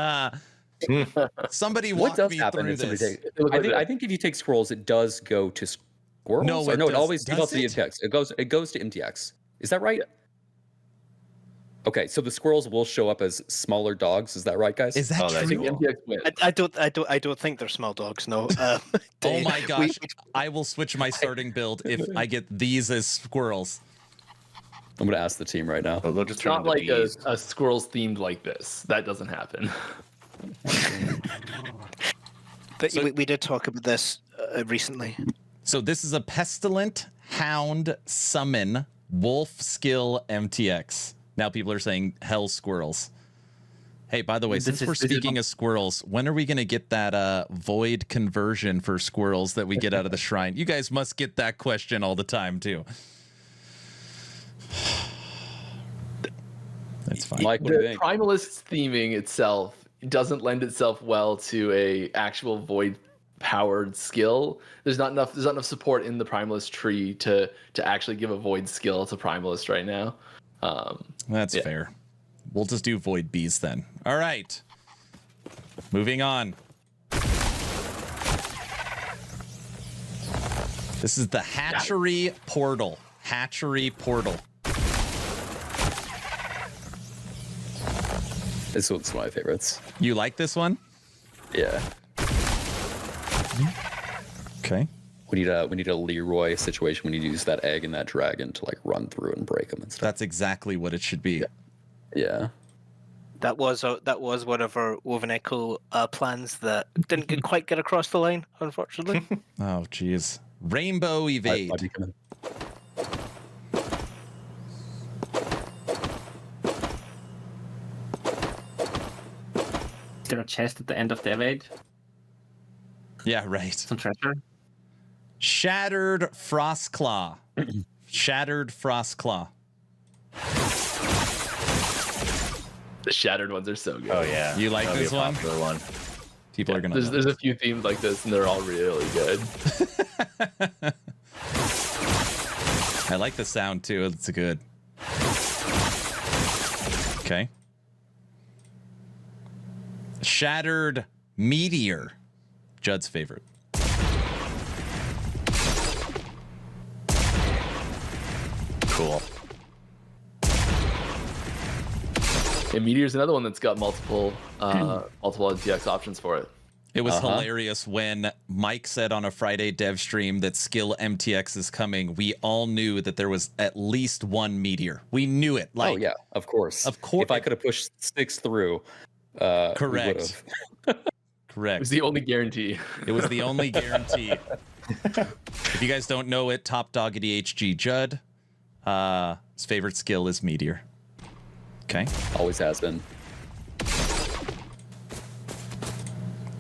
somebody walk me through this. I think if you take squirrels, it does go to squirrels. No, it always does defaults to the MTX. It goes to MTX. Is that right? Yeah. Okay, so the squirrels will show up as smaller dogs. Is that right, guys? Is that true? I don't think they're small dogs. No. Oh my gosh! I will switch my starting build if I get these as squirrels. I'm gonna ask the team right now. They'll just It's not like a squirrels themed like this. That doesn't happen. We did talk about this recently. So this is a pestilent hound summon wolf skill MTX. Now people are saying hell squirrels. Hey, by the way, since we're speaking of squirrels, when are we going to get that void conversion for squirrels that we get out of the shrine? You guys must get that question all the time, too. That's fine. Mike, what do you The think? Primalist theming itself doesn't lend itself well to a actual void powered skill. There's not enough support in the Primalist tree to actually give a void skill to Primalist right now. That's fair. We'll just do void bees then. All right. Moving on. This is the hatchery portal. Hatchery portal. This one's one of my favorites. You like this one? Yeah. Okay. We need a Leroy situation. We need to use that egg and that dragon to like run through and break them and stuff. That's exactly what it should be. Yeah. That was one of our Woven Echo plans that didn't quite get across the line, unfortunately. Oh, geez. Rainbow Evade. Might be coming. Is there a chest at the end of the evade? Yeah, right. Some treasure? Shattered Frostclaw. Shattered Frostclaw. The shattered ones are so good. Oh yeah. You like That'll be this a one? popular one. People are gonna. There's a few themes like this, and they're all really good. I like the sound too. It's good. Okay. Shattered Meteor. Judd's favorite. Cool. And Meteor's another one that's got multiple MTX options for it. It was hilarious when Mike said on a Friday dev stream that Skill MTX is coming. We all knew that there was at least one Meteor. We knew it. Like, Oh yeah, of course. Of course. If I could have pushed 6 through, we correct. would've. It Correct. was the only guarantee. It was the only guarantee. If you guys don't know it, top dog at EHG Judd. His favorite skill is Meteor. Okay. Always has been.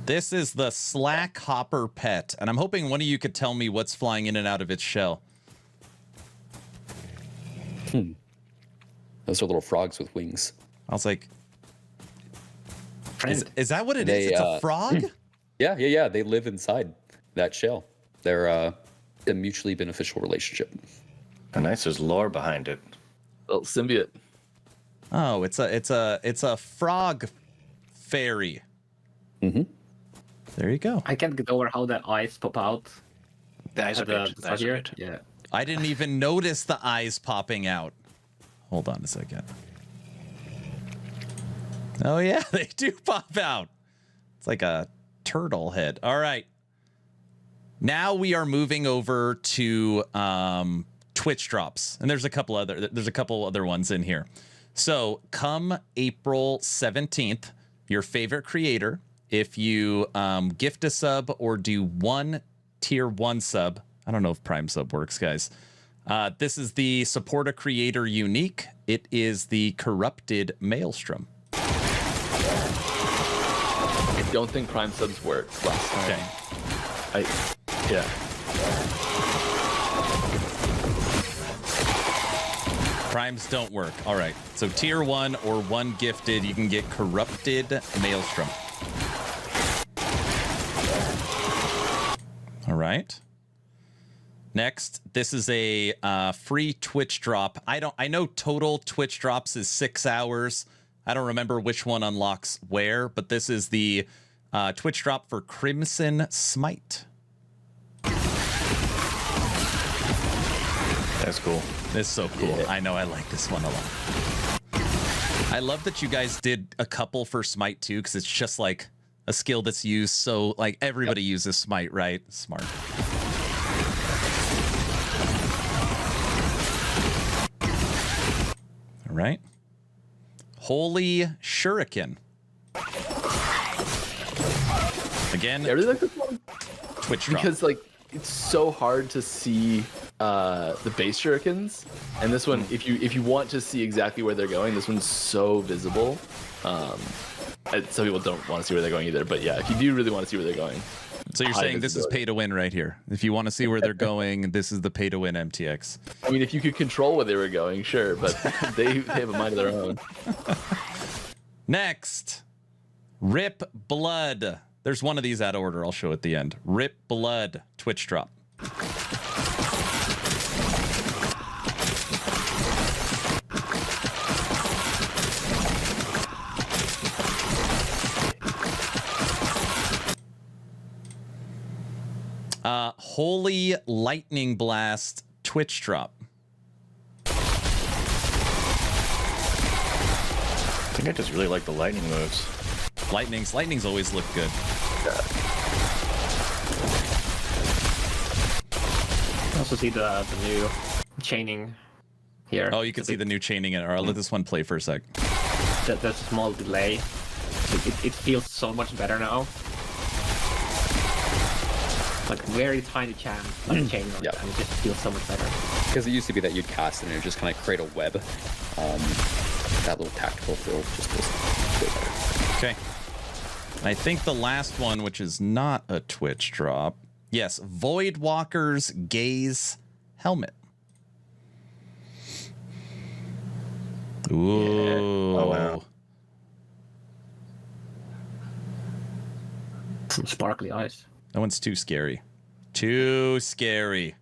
This is the Slack Hopper Pet, and I'm hoping one of you could tell me what's flying in and out of its shell. Those are little frogs with wings. I was like, Friend. is that what it is? They, It's a frog? Yeah. They live inside that shell. They're a mutually beneficial relationship. Oh, nice. There's lore behind it. Little symbiote. Oh, it's a frog fairy. Mm-hmm. There you go. I can't get over how the eyes pop out. The eyes are at the good. The eyes start are here. good. Yeah. I didn't even notice the eyes popping out. Hold on a second. Oh yeah, they do pop out. It's like a turtle head. All right. Now we are moving over to Twitch drops, and there's a couple other ones in here. So come April 17th, your favorite creator, if you gift a sub or do one tier 1 sub, I don't know if Prime sub works, guys. This is the support a creator unique. It is the Corrupted Maelstrom. I don't think Prime subs worked last time. Okay. Yeah. Primes don't work. All right. So tier 1 or 1 gifted, you can get Corrupted Maelstrom. All right. Next, this is a free Twitch drop. I know total Twitch drops is 6 hours. I don't remember which one unlocks where, but this is the Twitch drop for Crimson Smite. That's cool. It's so cool. Yeah. I know I like this one a lot. I love that you guys did a couple for Smite too, because it's just like a skill that's used. So like everybody uses Smite, right? Smart. All right. Holy Shuriken. Again, I really like this one Twitch drop. because like it's so hard to see the base shurikens, and this one, if you want to see exactly where they're going, this one's so visible. Some people don't want to see where they're going either, but yeah, if you do really want to see where they're going. So you're saying this is pay to win right here. If you want to see where they're going, this is the pay to win MTX. I mean, if you could control where they were going, sure, but they have a mind of their own. Next, Rip Blood. There's one of these out of order. I'll show at the end. Rip Blood Twitch drop. Holy Lightning Blast Twitch drop. I think I just really like the lightning moves. Lightnings always look good. I also see the new chaining here. Oh, you can see the new chaining in it. All right, let this one play for a sec. there's a small delay. It feels so much better now. Like very tiny chain on it, and it just feels so much better. Because it used to be that you'd cast it and it would just kind of create a web. That little tactical feel just feels way better. Okay. I think the last one, which is not a Twitch drop. Yes, Voidwalker's Gaze Helmet. Ooh. Oh, wow. Some sparkly eyes. That one's too scary. Too scary.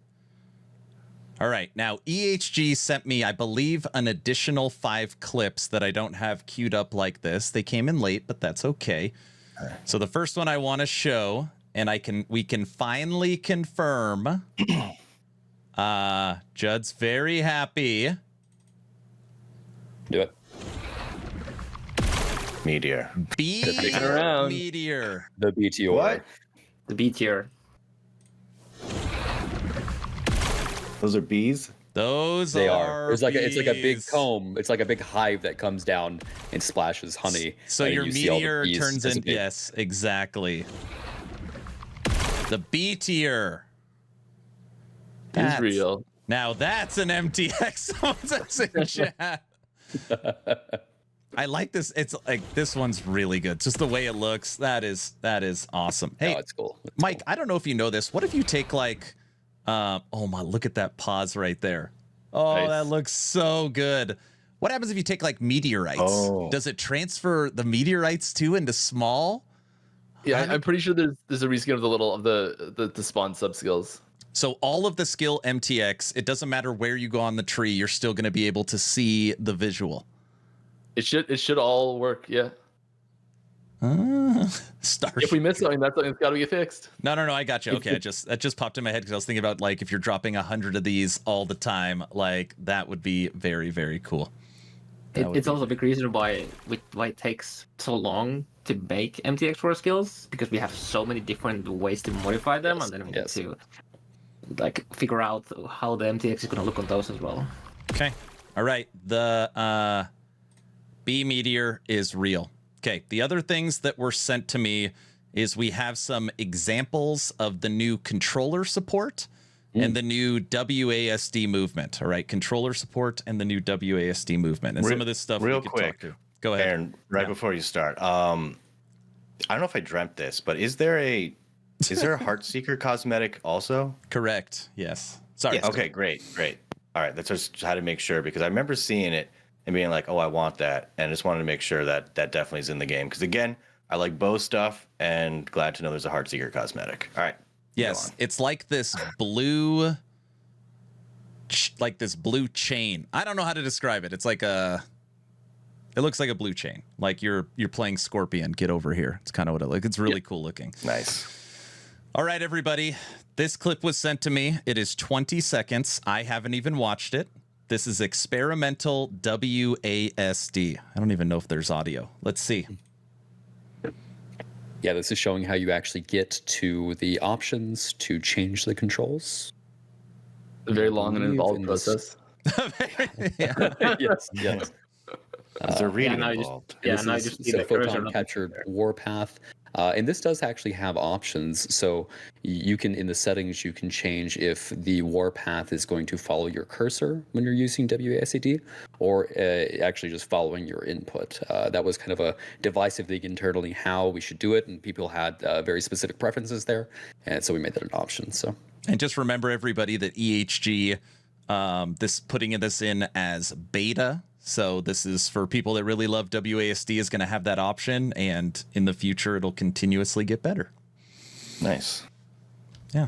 All right. Now, EHG sent me, I believe, an additional 5 clips that I don't have queued up like this. They came in late, but that's okay. So the first one I want to show, and we can finally confirm. Judd's very happy. Do it. Meteor. around. Meteor. The BTO. What? The B tier. Those are bees? They are. It's like a big bees. comb. It's like a big hive that comes down and splashes honey. So and your you see all the meteor bees turns in. dissipate. Yes, exactly. The B tier. Is real. Now that's an MTX. Someone's in chat. I like this. It's like this one's really good. Just the way it looks. That is awesome. Hey, Oh, it's cool. It's Mike, cool. I don't know if you know this. What if you take like, oh my, look at that pause right there. Oh, Nice. that looks so good. What happens if you take like meteorites? Oh. Does it transfer the meteorites too into small? Yeah, I'm pretty sure there's a reskin of the spawn sub skills. So all of the skill MTX, it doesn't matter where you go on the tree, you're still going to be able to see the visual. It should all work. Yeah. Star. If we miss something, that's something that's got to get fixed. No, I got you. Okay, that just popped in my head because I was thinking about like if you're dropping 100 of these all the time, like that would be very, very cool. It's also a big reason why it takes so long to make MTX4 skills, because we have so many different ways to modify them, and then we need to like figure out how the MTX is going to look on those as well. Okay. All right. The B meteor is real. Okay. The other things that were sent to me is we have some examples of the new controller support and the new WASD movement. All right. Controller support and the new WASD movement. And some of this stuff real we could quick. talk to. Go ahead. Aaron, right before you start, I don't know if I dreamt this, but is there a Heartseeker cosmetic also? Correct. Yes. Sorry. Yes. Okay, great. All right, that's just how to make sure, because I remember seeing it and being like, oh, I want that. And I just wanted to make sure that definitely is in the game. Because again, I like bow stuff and glad to know there's a Heartseeker cosmetic. All right. Yes. It's like this blue chain. I don't know how to describe it. It's like it looks like a blue chain. Like you're playing Scorpion. Get over here. It's kind of what it looks. It's really cool looking. Nice. All right, everybody. This clip was sent to me. It is 20 seconds. I haven't even watched it. This is experimental WASD. I don't even know if there's audio. Let's see. Yeah, this is showing how you actually get to the options to change the controls. A very long and involved in this- process. yes. Is there reading now involved? This now is you just see so the cursor photon on- captured warpath. And this does actually have options. So you can, in the settings, you can change if the warpath is going to follow your cursor when you're using WASD, or actually just following your input. That was kind of a divisive thing internally how we should do it, and people had very specific preferences there, and so we made that an option. So. And just remember, everybody, that EHG, putting this in as beta. So this is for people that really love WASD, is going to have that option, and in the future it'll continuously get better. Nice.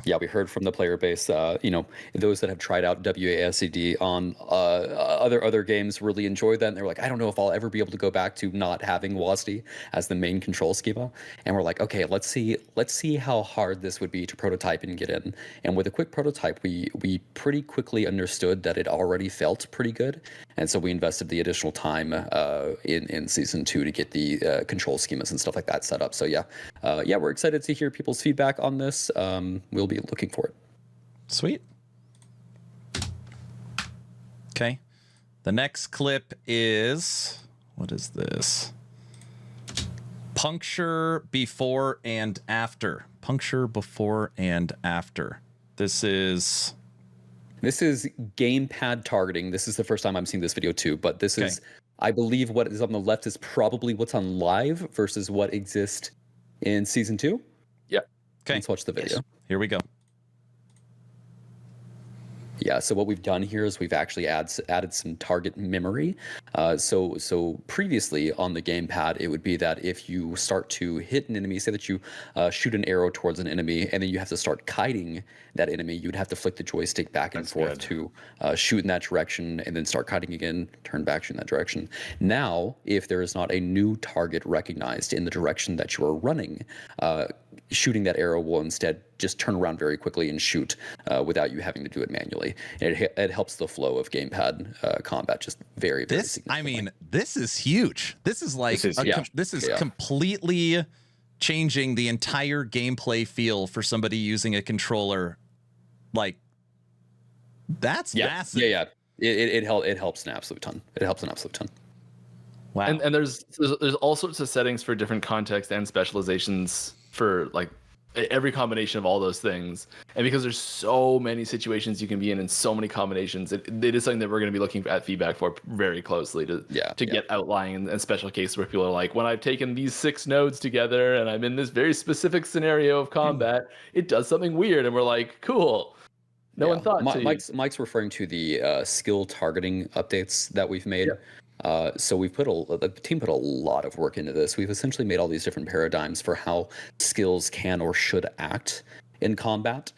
Yeah, we heard from the player base. Those that have tried out WASD on other games really enjoyed that. And they're like, I don't know if I'll ever be able to go back to not having WASD as the main control schema. And we're like, okay, let's see how hard this would be to prototype and get in. And with a quick prototype, we pretty quickly understood that it already felt pretty good. And so we invested the additional time in season 2 to get the control schemas and stuff like that set up. So we're excited to hear people's feedback on this. We'll be looking for it. Sweet. Okay. The next clip is What is this? Puncture before and after. Puncture before and after. This is gamepad targeting. This is the first time I'm seeing this video too, but this is, I believe what is on the left is probably what's on live versus what exists in season 2. Yeah. Okay. Let's watch the video. Yes. Here we go. Yeah, so what we've done here is we've actually added some target memory. So previously on the gamepad, it would be that if you start to hit an enemy, say that you shoot an arrow towards an enemy, and then you have to start kiting that enemy, you'd have to flick the joystick back and forth to shoot in that direction, and then start kiting again, turn back, shoot in that direction. Now, if there is not a new target recognized in the direction that you are running, shooting that arrow will instead just turn around very quickly and shoot without you having to do it manually. And it helps the flow of gamepad combat just very, very significantly. I mean, this is huge. This is like this is completely changing the entire gameplay feel for somebody using a controller. Like, that's massive. Yeah. It helps an absolute ton. It helps an absolute ton. Wow. And there's all sorts of settings for different context and specializations for like every combination of all those things. And because there's so many situations you can be in and so many combinations, it is something that we're going to be looking at feedback for very closely to get outlying and special cases where people are like, when I've taken these 6 nodes together and I'm in this very specific scenario of combat, it does something weird. And we're like, cool. No one thought to. Mike's referring to the skill targeting updates that we've made. So we've the team put a lot of work into this. We've essentially made all these different paradigms for how skills can or should act in combat.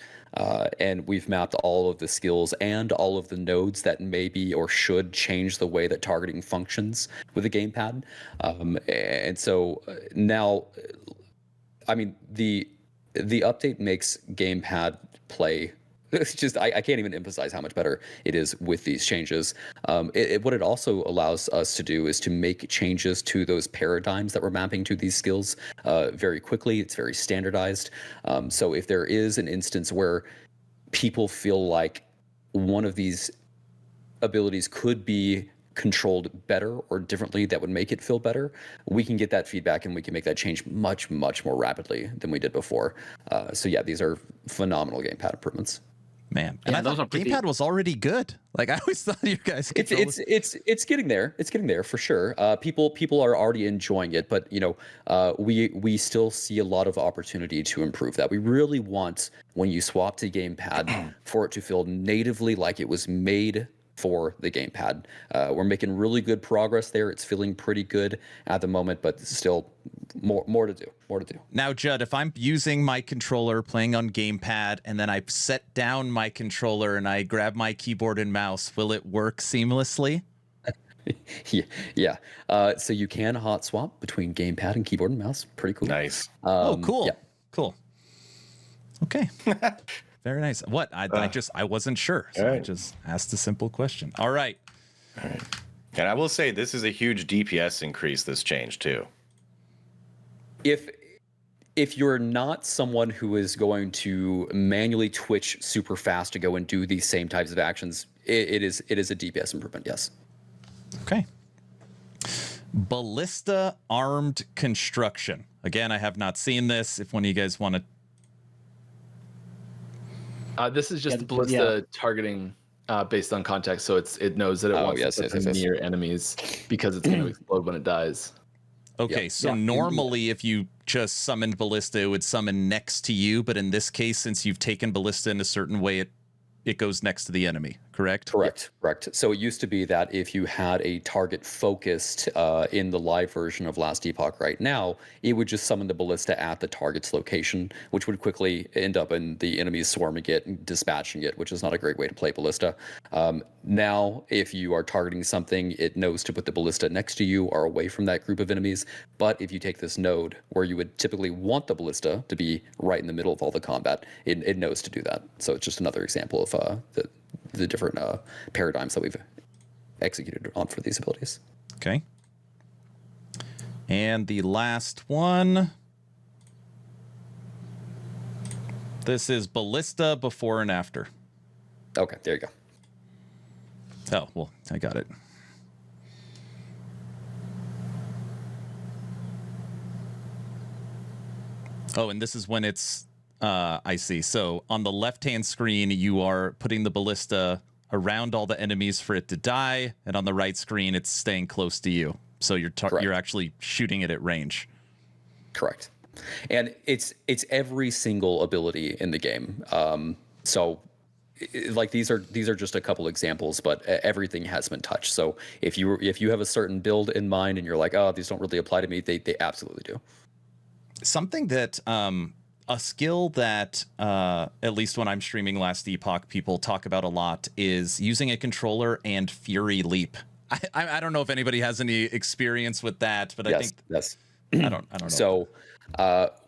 And we've mapped all of the skills and all of the nodes that maybe or should change the way that targeting functions with a gamepad. And so now, I mean, the update makes gamepad play. It's just, I can't even emphasize how much better it is with these changes. What it also allows us to do is to make changes to those paradigms that we're mapping to these skills very quickly. It's very standardized. So if there is an instance where people feel like one of these abilities could be controlled better or differently that would make it feel better, we can get that feedback and we can make that change much, much more rapidly than we did before. So yeah, these are phenomenal gamepad improvements. Man, and I thought gamepad was already good. Like, I always thought you guys. It's getting there. It's getting there for sure. People are already enjoying it, but you know, we still see a lot of opportunity to improve that. We really want, when you swap to gamepad, for it to feel natively like it was made for the gamepad. We're making really good progress there. It's feeling pretty good at the moment, but still more to do. Now, Judd, if I'm using my controller playing on gamepad and then I set down my controller and I grab my keyboard and mouse, will it work seamlessly? Yeah. So you can hot swap between gamepad and keyboard and mouse. Pretty cool. Nice. Cool. Yeah. Cool. Okay. Very nice. What? I wasn't sure. So I just asked a simple question. All right. And I will say this is a huge DPS increase, this change too. If you're not someone who is going to manually twitch super fast to go and do these same types of actions, it is a DPS improvement, yes. Okay. Ballista armed construction. Again, I have not seen this. If one of you guys want to. This is just Ballista targeting based on context, so it knows that it wants to put near enemies because it's going to explode when it dies. Okay, so normally if you just summoned Ballista, it would summon next to you, but in this case, since you've taken Ballista in a certain way, it goes next to the enemy, correct? Correct. So it used to be that if you had a target focused in the live version of Last Epoch right now, it would just summon the Ballista at the target's location, which would quickly end up in the enemies swarming it and dispatching it, which is not a great way to play Ballista. Now, if you are targeting something, it knows to put the Ballista next to you or away from that group of enemies. But if you take this node where you would typically want the Ballista to be right in the middle of all the combat, it knows to do that. So it's just another example of the different paradigms that we've executed on for these abilities. Okay. And the last one. This is Ballista before and after. Okay, there you go. Oh, well, I got it. Oh, and this is when it's, I see. So on the left-hand screen, you are putting the ballista around all the enemies for it to die. And on the right screen, it's staying close to you. So you're actually shooting it at range. Correct. And it's every single ability in the game. So like these are just a couple examples, but everything has been touched. So if you have a certain build in mind and you're like, oh, these don't really apply to me, they absolutely do. Something that a skill that at least when I'm streaming Last Epoch, people talk about a lot is using a controller and Fury Leap. I don't know if anybody has any experience with that, but I think I don't know. So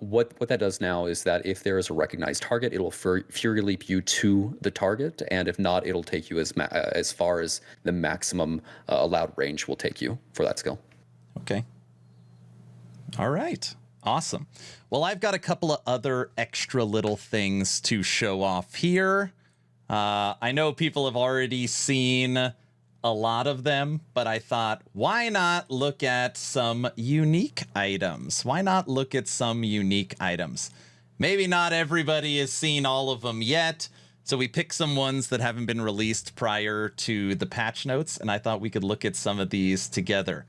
what that does now is that if there is a recognized target, it will Fury Leap you to the target, and if not, it'll take you as far as the maximum allowed range will take you for that skill. Okay. All right. Awesome. Well, I've got a couple of other extra little things to show off here. I know people have already seen a lot of them, but I thought, why not look at some unique items? Why not look at some unique items? Maybe not everybody has seen all of them yet, so we picked some ones that haven't been released prior to the patch notes, and I thought we could look at some of these together.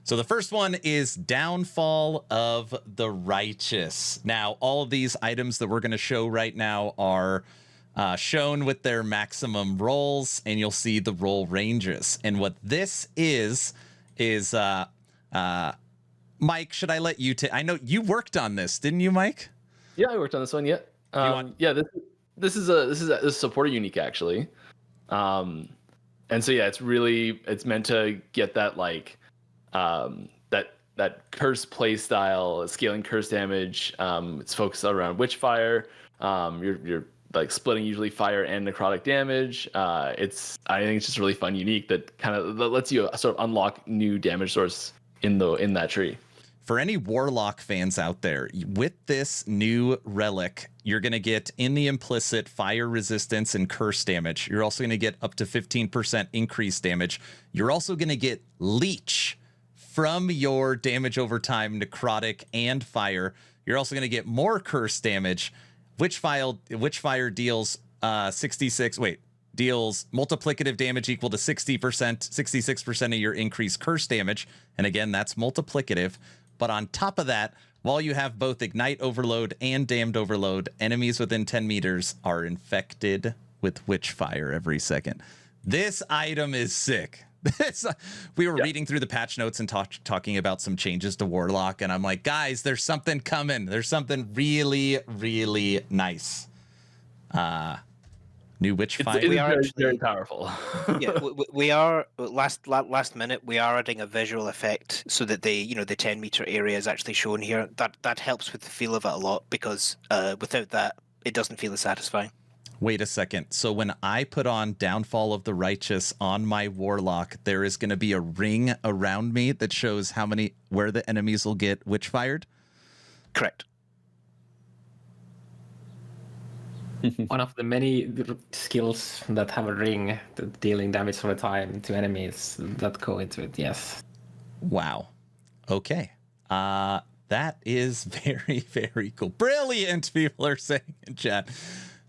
So the first one is Downfall of the Righteous. Now, all of these items that we're going to show right now are shown with their maximum rolls, and you'll see the roll ranges. And what this is Mike, should I let you take? I know you worked on this, didn't you, Mike? Yeah, I worked on this one. Yeah. This is a supporter unique actually. And so yeah, it's meant to get that like that curse play style, scaling curse damage. It's focused around Witchfire. You're like splitting usually fire and necrotic damage. I think it's just really fun, unique that lets you sort of unlock new damage source in that tree. For any Warlock fans out there, with this new relic, you're going to get in the implicit fire resistance and curse damage. You're also going to get up to 15% increased damage. You're also going to get leech from your damage over time, necrotic and fire. You're also going to get more curse damage. Witchfire deals deals multiplicative damage equal to 66% of your increased curse damage. And again, that's multiplicative. But on top of that, while you have both Ignite Overload and Damned Overload, enemies within 10 meters are infected with Witchfire every second. This item is sick. We were reading through the patch notes and talking about some changes to Warlock, and I'm like, guys, there's something coming. There's something really, really nice. New Witchfire. We are very powerful. Yeah, we are last minute. We are adding a visual effect so that the 10 meter area is actually shown here. That helps with the feel of it a lot, because without that, it doesn't feel as satisfying. Wait a second. So when I put on Downfall of the Righteous on my Warlock, there is going to be a ring around me that shows where the enemies will get Witchfired? Correct. One of the many skills that have a ring dealing damage all the time to enemies that go into it, yes. Wow. Okay. That is very, very cool. Brilliant, people are saying in chat.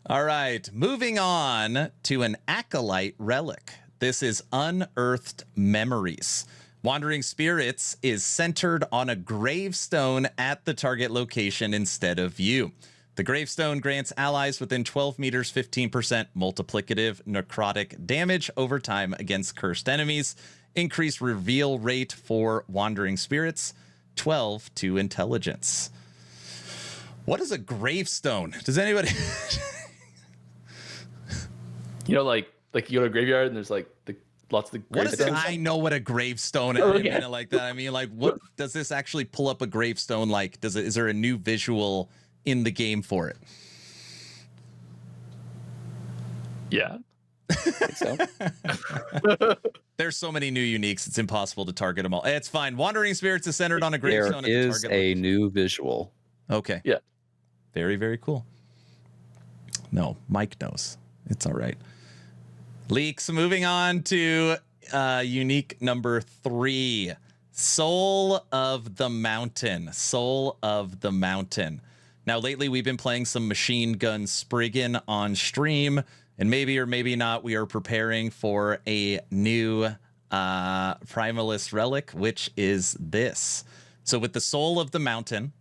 All right, moving on to an Acolyte relic. This is Unearthed Memories. Wandering Spirits is centered on a gravestone at the target location instead of you. The gravestone grants allies within 12 meters 15% multiplicative necrotic damage over time against cursed enemies. Increased reveal rate for Wandering Spirits, 12 to intelligence. What is a gravestone? Does anybody... like you go to a graveyard and there's like lots of the gravestones. I know what a gravestone is. I mean, like that. I mean, like, what does this actually pull up a gravestone like? Is there a new visual in the game for it? Yeah. I think so. There's so many new uniques, it's impossible to target them all. It's fine. Wandering Spirits is centered on a gravestone. There is a new visual. Okay. Yeah. Very, very cool. No, Mike knows. It's all right. Leaks. Moving on to unique number 3. Soul of the Mountain. Soul of the Mountain. Now, lately, we've been playing some Machine Gun Spriggan on stream, and maybe or maybe not, we are preparing for a new Primalist Relic, which is this. So with the Soul of the Mountain,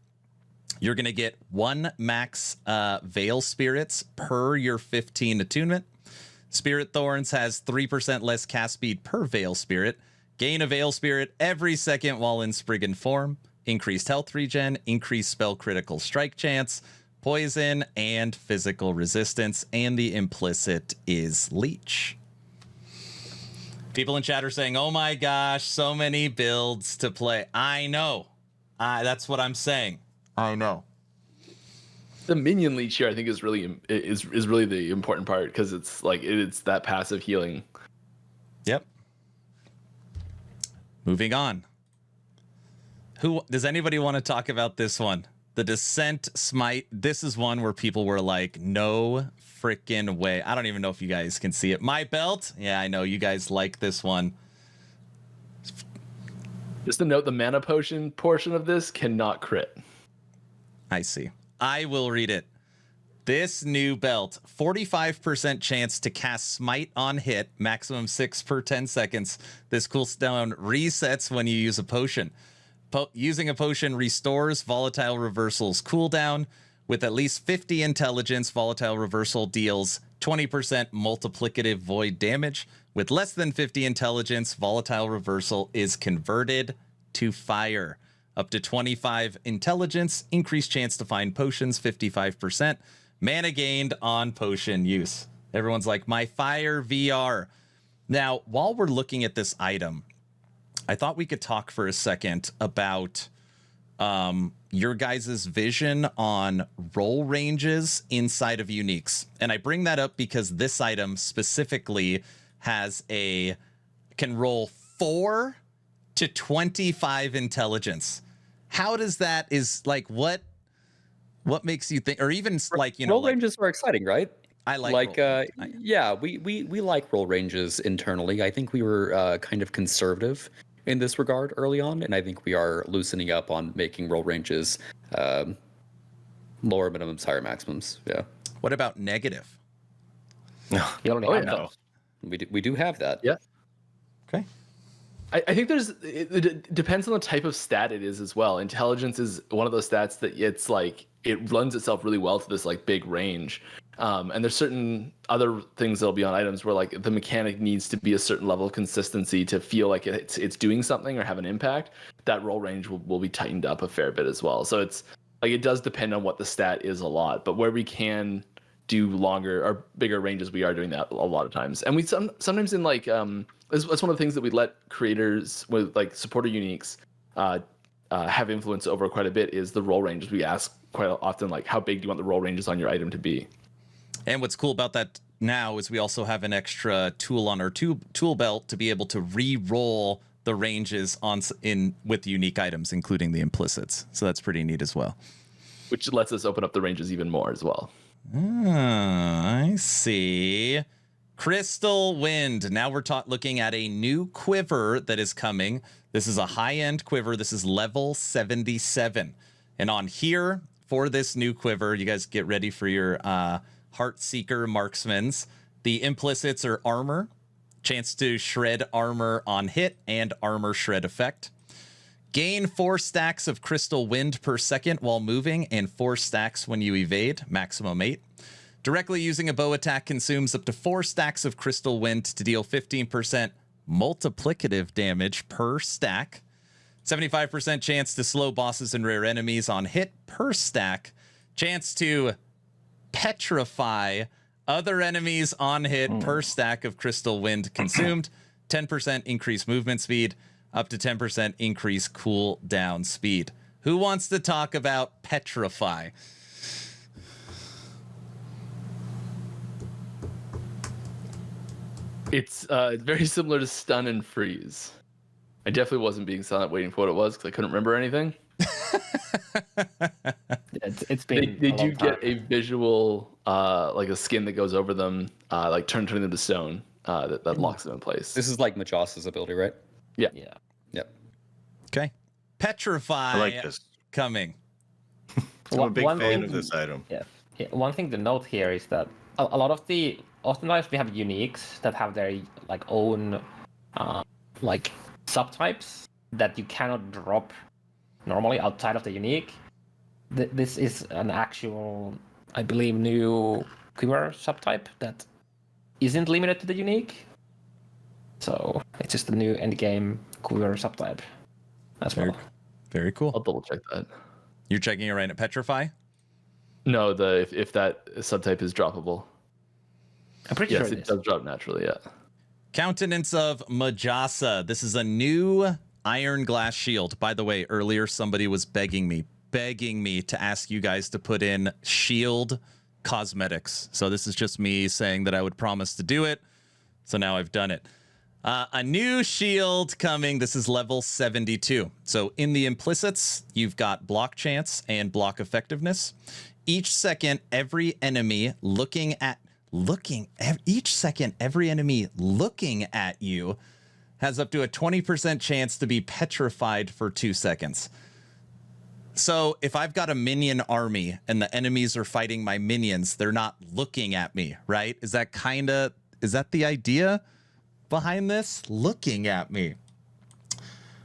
you're going to get 1 max Veil Spirits per your 15 attunement. Spirit Thorns has 3% less cast speed per Veil Spirit. Gain a Veil Spirit every second while in Spriggan form. Increased health regen, increased spell critical strike chance, poison, and physical resistance. And the implicit is Leech. People in chat are saying, oh my gosh, so many builds to play. I know. That's what I'm saying. I know. The minion leech here, I think, is really the important part, because it's like it's that passive healing. Yep. Moving on. Who does anybody want to talk about this one? The Descent Smite. This is one where people were like, no freaking way. I don't even know if you guys can see it. My belt. Yeah, I know you guys like this one. Just to note, the mana potion portion of this cannot crit. I see. I will read it. This new belt, 45% chance to cast Smite on hit, maximum 6 per 10 seconds. This cooldown resets when you use a potion. Using a potion restores Volatile Reversal's cooldown. With at least 50 intelligence, Volatile Reversal deals 20% multiplicative void damage. With less than 50 intelligence, Volatile Reversal is converted to fire. Up to 25 intelligence, increased chance to find potions, 55%. Mana gained on potion use. Everyone's like, my fire VR. Now, while we're looking at this item, I thought we could talk for a second about your guys' vision on roll ranges inside of uniques. And I bring that up because this item specifically can roll 4 to 25 intelligence. How does that what makes you think, or even like, roll ranges are exciting, right? I like yeah, we like roll ranges internally. I think we were kind of conservative in this regard early on, and I think we are loosening up on making roll ranges lower minimums, higher maximums. Yeah. What about negative? You don't have those. We do have that. Yeah. Okay. I think it depends on the type of stat it is as well. Intelligence is one of those stats that it's like it lends itself really well to this like big range. And there's certain other things that'll be on items where like the mechanic needs to be a certain level of consistency to feel like it's doing something or have an impact. That roll range will be tightened up a fair bit as well. So it's like it does depend on what the stat is a lot, but where we can do longer or bigger ranges, we are doing that a lot of times. And we sometimes in like that's one of the things that we let creators with like supporter uniques have influence over quite a bit is the roll ranges. We ask quite often like, how big do you want the roll ranges on your item to be? And what's cool about that now is we also have an extra tool on our tool belt to be able to re-roll the ranges with unique items, including the implicits. So that's pretty neat as well. Which lets us open up the ranges even more as well. I see. Crystal Wind. Now we're looking at a new quiver that is coming. This is a high-end quiver. This is level 77. And on here, for this new quiver, you guys get ready for your Heartseeker marksmans. The implicits are armor, chance to shred armor on hit, and armor shred effect. Gain 4 stacks of Crystal Wind per second while moving, and 4 stacks when you evade, maximum 8. Directly using a bow attack consumes up to 4 stacks of Crystal Wind to deal 15% multiplicative damage per stack. 75% chance to slow bosses and rare enemies on hit per stack. Chance to petrify other enemies on hit per stack of Crystal Wind consumed. 10% increased movement speed. Up to 10% increase cooldown speed. Who wants to talk about petrify? It's very similar to stun and freeze. I definitely wasn't being silent waiting for what it was because I couldn't remember anything. It's been they do get a visual like a skin that goes over them, like turning them to stone that locks them in place. This is like Majos's ability, right? Yeah. Yep. Okay. Petrify I like this. coming. I'm a big fan thing- of this item. Yeah. One thing to note here is that a lot of the oftentimes we have uniques that have their like own like subtypes that you cannot drop normally outside of the unique. This is an actual, I believe, new quiver subtype that isn't limited to the unique. So it's just a new endgame quiver subtype as well. Very cool. I'll double check that. You're checking it right at Petrify? No, if that subtype is droppable. I'm pretty Yes, sure it does drop naturally. Yeah. Countenance of Majasa. This is a new iron glass shield. By the way, earlier somebody was begging me to ask you guys to put in shield cosmetics. So this is just me saying that I would promise to do it. So now I've done it. A new shield coming. This is level 72. So in the implicits, you've got block chance and block effectiveness. Each second, every enemy looking at you has up to a 20% chance to be petrified for 2 seconds. So if I've got a minion army and the enemies are fighting my minions, they're not looking at me, right? Is that the idea behind this? Looking at me.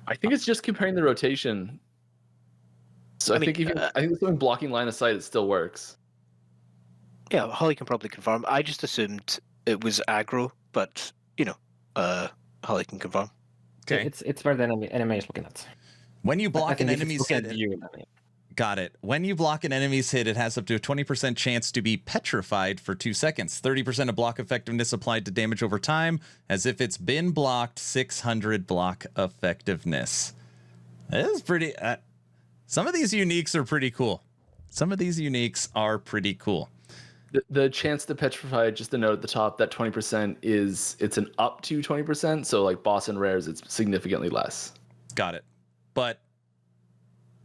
I think it's just comparing the rotation. So I think if someone blocking line of sight, it still works. Yeah, Holly can probably confirm. I just assumed it was aggro, but Holly can confirm. Okay. It's where the enemy is looking at. When you block an enemy's hit, you, got it. When you block an enemy's hit, it has up to a 20% chance to be petrified for 2 seconds. 30% of block effectiveness applied to damage over time, as if it's been blocked. 600 block effectiveness. That is pretty. Some of these uniques are pretty cool. The chance to petrify, just to note at the top, that 20% it's an up to 20%. So like boss and rares, it's significantly less. Got it. But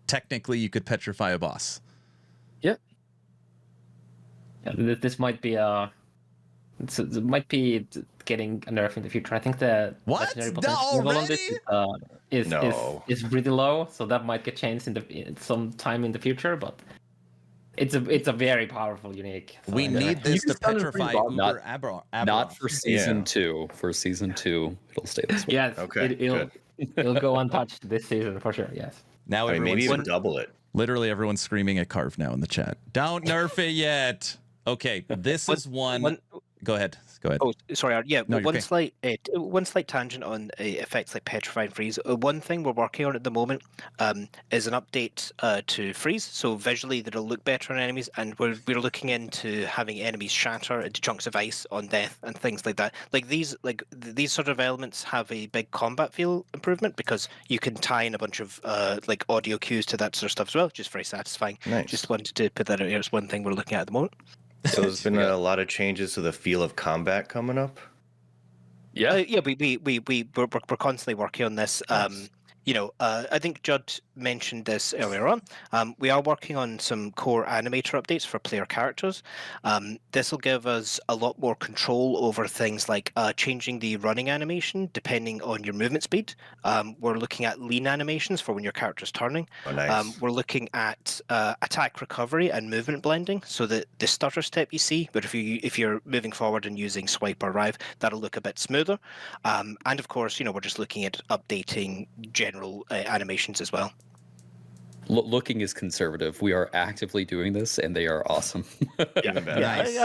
technically, you could petrify a boss. Yep. Yeah, this might be it might be getting a nerf in the future. I think the What? legendary No, potential level on this No. is pretty low, so that might get changed in some time in the future. But it's a very powerful unique. So We anyway. need this You to can sound petrify pretty bomb. Uber Aberoth. Not for season Yeah. 2. For season 2, it'll stay this way. Yes, Okay, it'll go untouched this season for sure. Yes. Now I mean, maybe everyone's even double it. literally everyone's screaming at Carve now in the chat. Don't nerf it yet. Okay, this is one. Go ahead. Oh, sorry. Yeah, No, you're one slight tangent on effects like Petrify and Freeze. One thing we're working on at the moment is an update to Freeze. So visually, that'll look better on enemies, and we're looking into having enemies shatter into chunks of ice on death and things like that. These sort of elements have a big combat feel improvement because you can tie in a bunch of audio cues to that sort of stuff as well, which is very satisfying. Nice. Just wanted to put that out here. It's one thing we're looking at the moment. So there's been a lot of changes to the feel of combat coming up. Yeah. We're constantly working on this. Nice. I think Judd mentioned this earlier on. We are working on some core animator updates for player characters. This will give us a lot more control over things like changing the running animation depending on your movement speed. We're looking at lean animations for when your character's turning. Oh, nice. We're looking at attack recovery and movement blending, so that the stutter step you see, but if you're moving forward and using swipe or rive, that'll look a bit smoother. And of course, we're just looking at updating general animations as well. Looking is conservative. We are actively doing this, and they are awesome. Even better. Nice.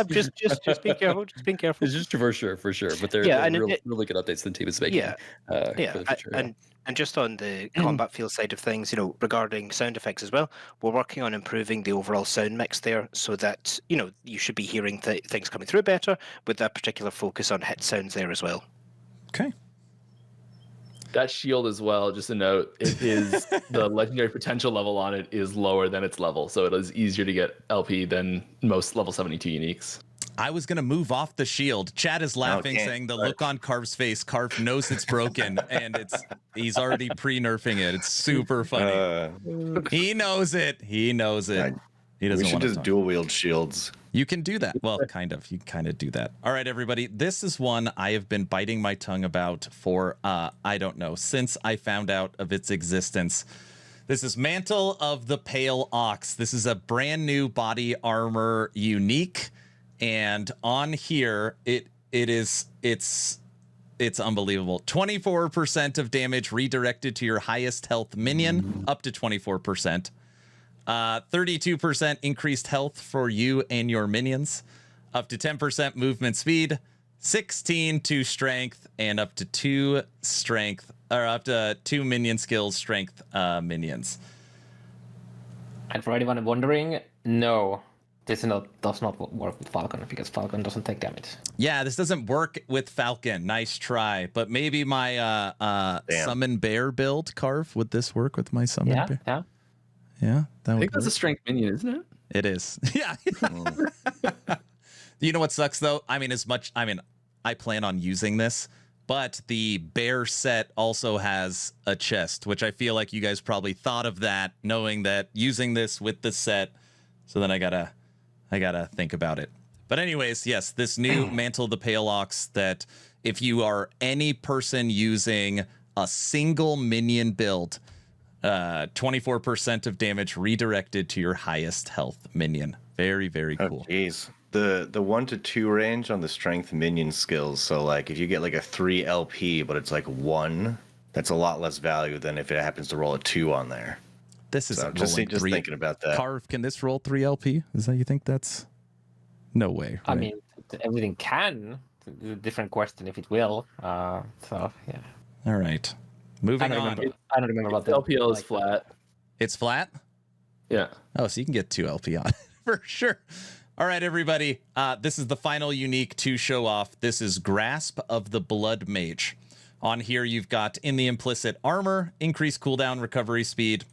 Just be careful. Just being careful. It's just for sure. But they're really good updates the team is making. Yeah, for the future. and just on the combat feel side of things, regarding sound effects as well, we're working on improving the overall sound mix there, so that you should be hearing things coming through better, with that particular focus on hit sounds there as well. Okay. That shield as well, just a note, it is the legendary potential level on it is lower than its level. So it is easier to get LP than most level 72 uniques. I was going to move off the shield. Chad is laughing, Okay. saying the look on Carv's face. Carv knows it's broken, and he's already pre-nerfing it. It's super funny. He knows it. He doesn't We should want just to dual wield shields. You can do that. Well, kind of. You kind of do that. All right, everybody. This is one I have been biting my tongue about for, I don't know, since I found out of its existence. This is Mantle of the Pale Ox. This is a brand new body armor unique, and on here it's unbelievable. 24% of damage redirected to your highest health minion, up to 24%. 32% increased health for you and your minions, up to 10% movement speed, 16 to strength, and up to 2 strength, or up to 2 minion skills strength minions. And for anyone wondering, no, this does not work with Falcon because Falcon doesn't take damage. Yeah, this doesn't work with Falcon. Nice try, but maybe my summon bear build, Carve, would this work with my summon bear? Yeah, that I would think that's work. a strength minion, isn't it? It is. Yeah. You know what sucks though? I plan on using this, but the bear set also has a chest, which I feel like you guys probably thought of that, knowing that using this with the set. So then I gotta think about it. But anyways, yes, this new Mantle of the Pale Ox, that if you are any person using a single minion build, 24% of damage redirected to your highest health minion. Very, very cool. Jeez. The 1 to 2 range on the strength minion skills. So like if you get like a 3 LP, but it's like 1, that's a lot less value than if it happens to roll a 2 on there. This is just thinking about that. Carve, can this roll 3 LP? Is that, you think that's no way? I right? mean, everything can. It's a different question if it will. So yeah. All right. Moving on. I don't remember what the LPL is flat. It's flat? Yeah. Oh, so you can get 2 LP on it for sure. All right, everybody. This is the final unique to show off. This is Grasp of the Blood Mage. On here, you've got in the implicit armor, increased cooldown, recovery speed,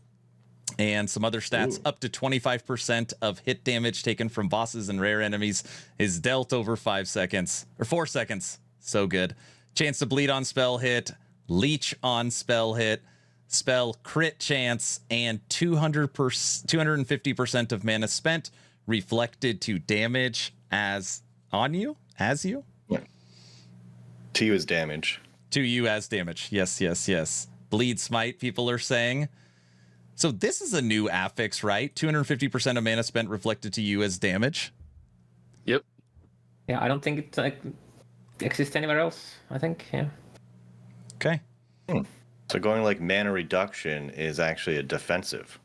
and some other stats. Up to 25% of hit damage taken from bosses and rare enemies is dealt over 5 seconds or 4 seconds. So good. Chance to bleed on spell hit, leech on spell hit, spell crit chance, and 250% of mana spent reflected to damage as you. Yeah. To you as damage. To you as damage. Yes. Bleed smite, people are saying. So this is a new affix, right? 250% of mana spent reflected to you as damage. Yep. Yeah, I don't think it exists anywhere else. I think, yeah. Okay. So going like mana reduction is actually a defensive.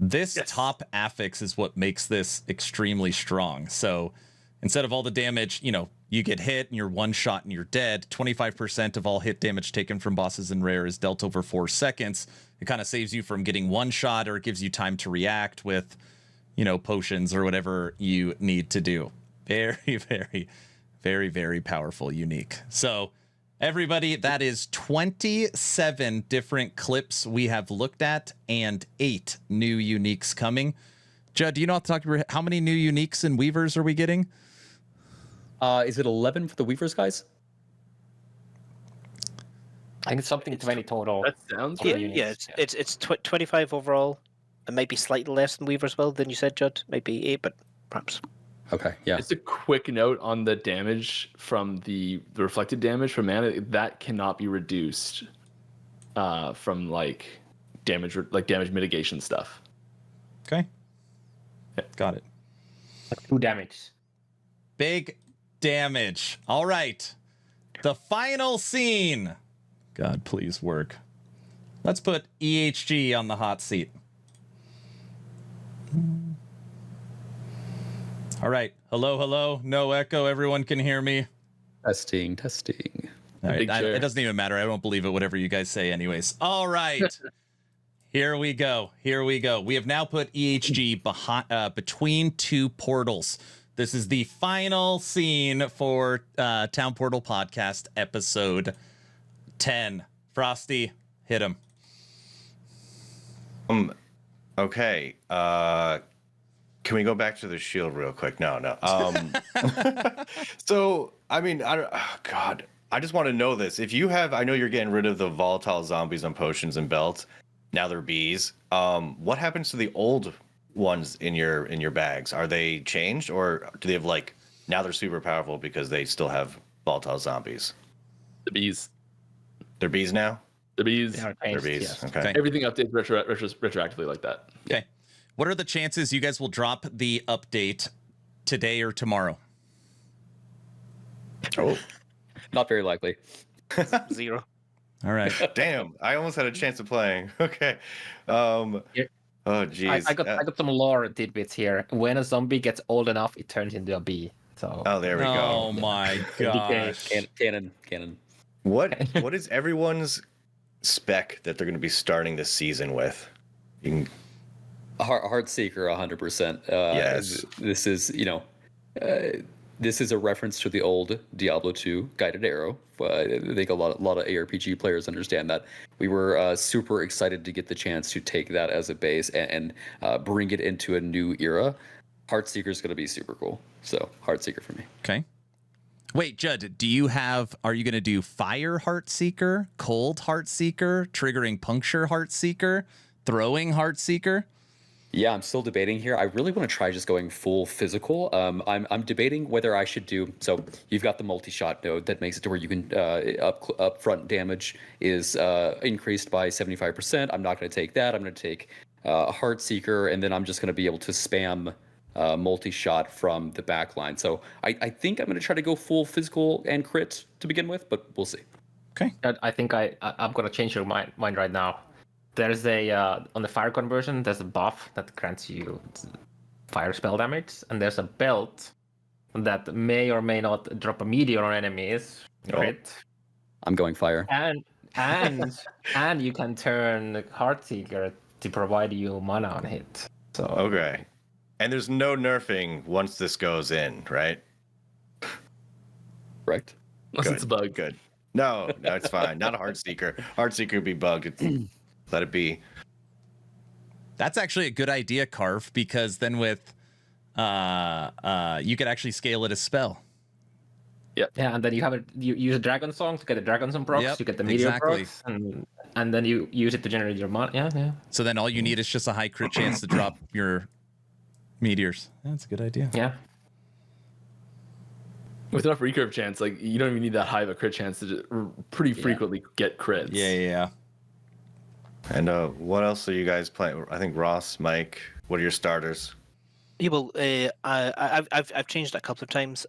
This top affix is what makes this extremely strong. So instead of all the damage, you get hit and you're one shot and you're dead. 25% of all hit damage taken from bosses and rare is dealt over 4 seconds. It kind of saves you from getting one shot, or it gives you time to react with, potions or whatever you need to do. Very, very, very, very powerful unique. So everybody, that is 27 different clips we have looked at and 8 new uniques coming. Judd, do you know off the top of your head, how many new uniques and weavers are we getting? Is it 11 for the Weavers, guys? I think it's something 20 total. That sounds Yeah, right. yeah, it's 25 overall, and maybe slightly less than Weaver as well than you said, Judd. Maybe 8, but perhaps. Okay, yeah. Just a quick note on the damage from the reflected damage from mana that cannot be reduced from damage mitigation stuff. Okay. Got it. 2 damage. Big damage. All right. The final scene. God, please work. Let's put EHG on the hot seat. All right. Hello. No echo. Everyone can hear me. Testing. All right. Big chair. It doesn't even matter. I won't believe it, whatever you guys say anyways. All right. Here we go. We have now put EHG between 2 portals. This is the final scene for Town Portal Podcast, episode 10. Frosty, hit him. Okay. Can we go back to the shield real quick? No. So, I mean, God, I just want to know this. If you have, I know you're getting rid of the volatile zombies on potions and belts. Now they're bees. What happens to the old ones in your bags? Are they changed, or do they have now they're super powerful because they still have volatile zombies? The bees. They're bees now? The bees. They are They're changed, bees. yes. Okay. Okay. Everything updates retroactively like that. Okay. What are the chances you guys will drop the update today or tomorrow? Oh, Not very likely. 0. All right. damn! I almost had a chance of playing. Okay. Yeah. Oh, geez. I got some lore tidbits here. When a zombie gets old enough, it turns into a bee. So Oh, there we Oh go. my gosh. Canon. What is everyone's spec that they're going to be starting this season with? You can, Heartseeker 100%. Yes. This is, this is a reference to the old Diablo 2 guided arrow. I think a lot of ARPG players understand that. We were super excited to get the chance to take that as a base and bring it into a new era. Heartseeker is going to be super cool. So Heartseeker for me. Okay. Wait, Judd, are you going to do Fire Heartseeker, Cold Heartseeker, Triggering Puncture Heartseeker, Throwing Heartseeker? Yeah, I'm still debating here. I really want to try just going full physical. I'm debating whether I should do. So you've got the multi-shot node that makes it to where you can upfront damage is increased by 75%. I'm not going to take that. I'm going to take Heartseeker, and then I'm just going to be able to spam multi-shot from the back line. So I think I'm going to try to go full physical and crit to begin with, but we'll see. Okay. I think I'm gonna change your mind right now. There's a on the fire conversion, there's a buff that grants you fire spell damage, and there's a belt that may or may not drop a meteor on enemies. Crit. I'm going fire. And you can turn Heartseeker to provide you mana on hit. So okay. And there's no nerfing once this goes in, right? Correct. Unless Good. it's a bug. Good. No, it's fine. Not a Heartseeker. Heartseeker would be bugged. Let it be. That's actually a good idea, Carve, because then with you could actually scale it as spell. yeah, and then you use a dragon song to get the dragon song procs. Yep, You get the meteor exactly. procs, and then you use it to generate your mana. Yeah. So then all you need is just a high crit chance to drop your meteors. That's a good idea. Yeah. With enough recurve chance, like you don't even need that high of a crit chance to just pretty frequently get crits. Yeah. And what else are you guys playing? I think Ross, Mike, what are your starters? Yeah, well, I've changed it a couple of times.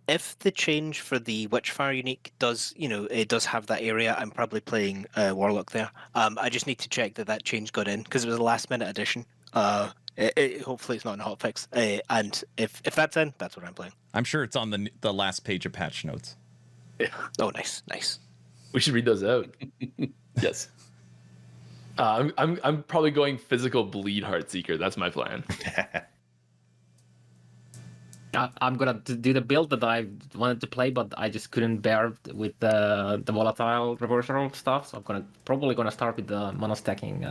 If the change for the Witchfire unique does, it does have that area, I'm probably playing Warlock there. I just need to check that change got in because it was a last minute addition. Hopefully it's not in hotfix. And if that's in, that's what I'm playing. I'm sure it's on the last page of patch notes. Oh, nice. We should read those out. Yes. I'm probably going physical bleed Heartseeker. That's my plan. I'm gonna do the build that I wanted to play, but I just couldn't bear with the volatile reversal stuff. So I'm probably gonna start with the mono-stacking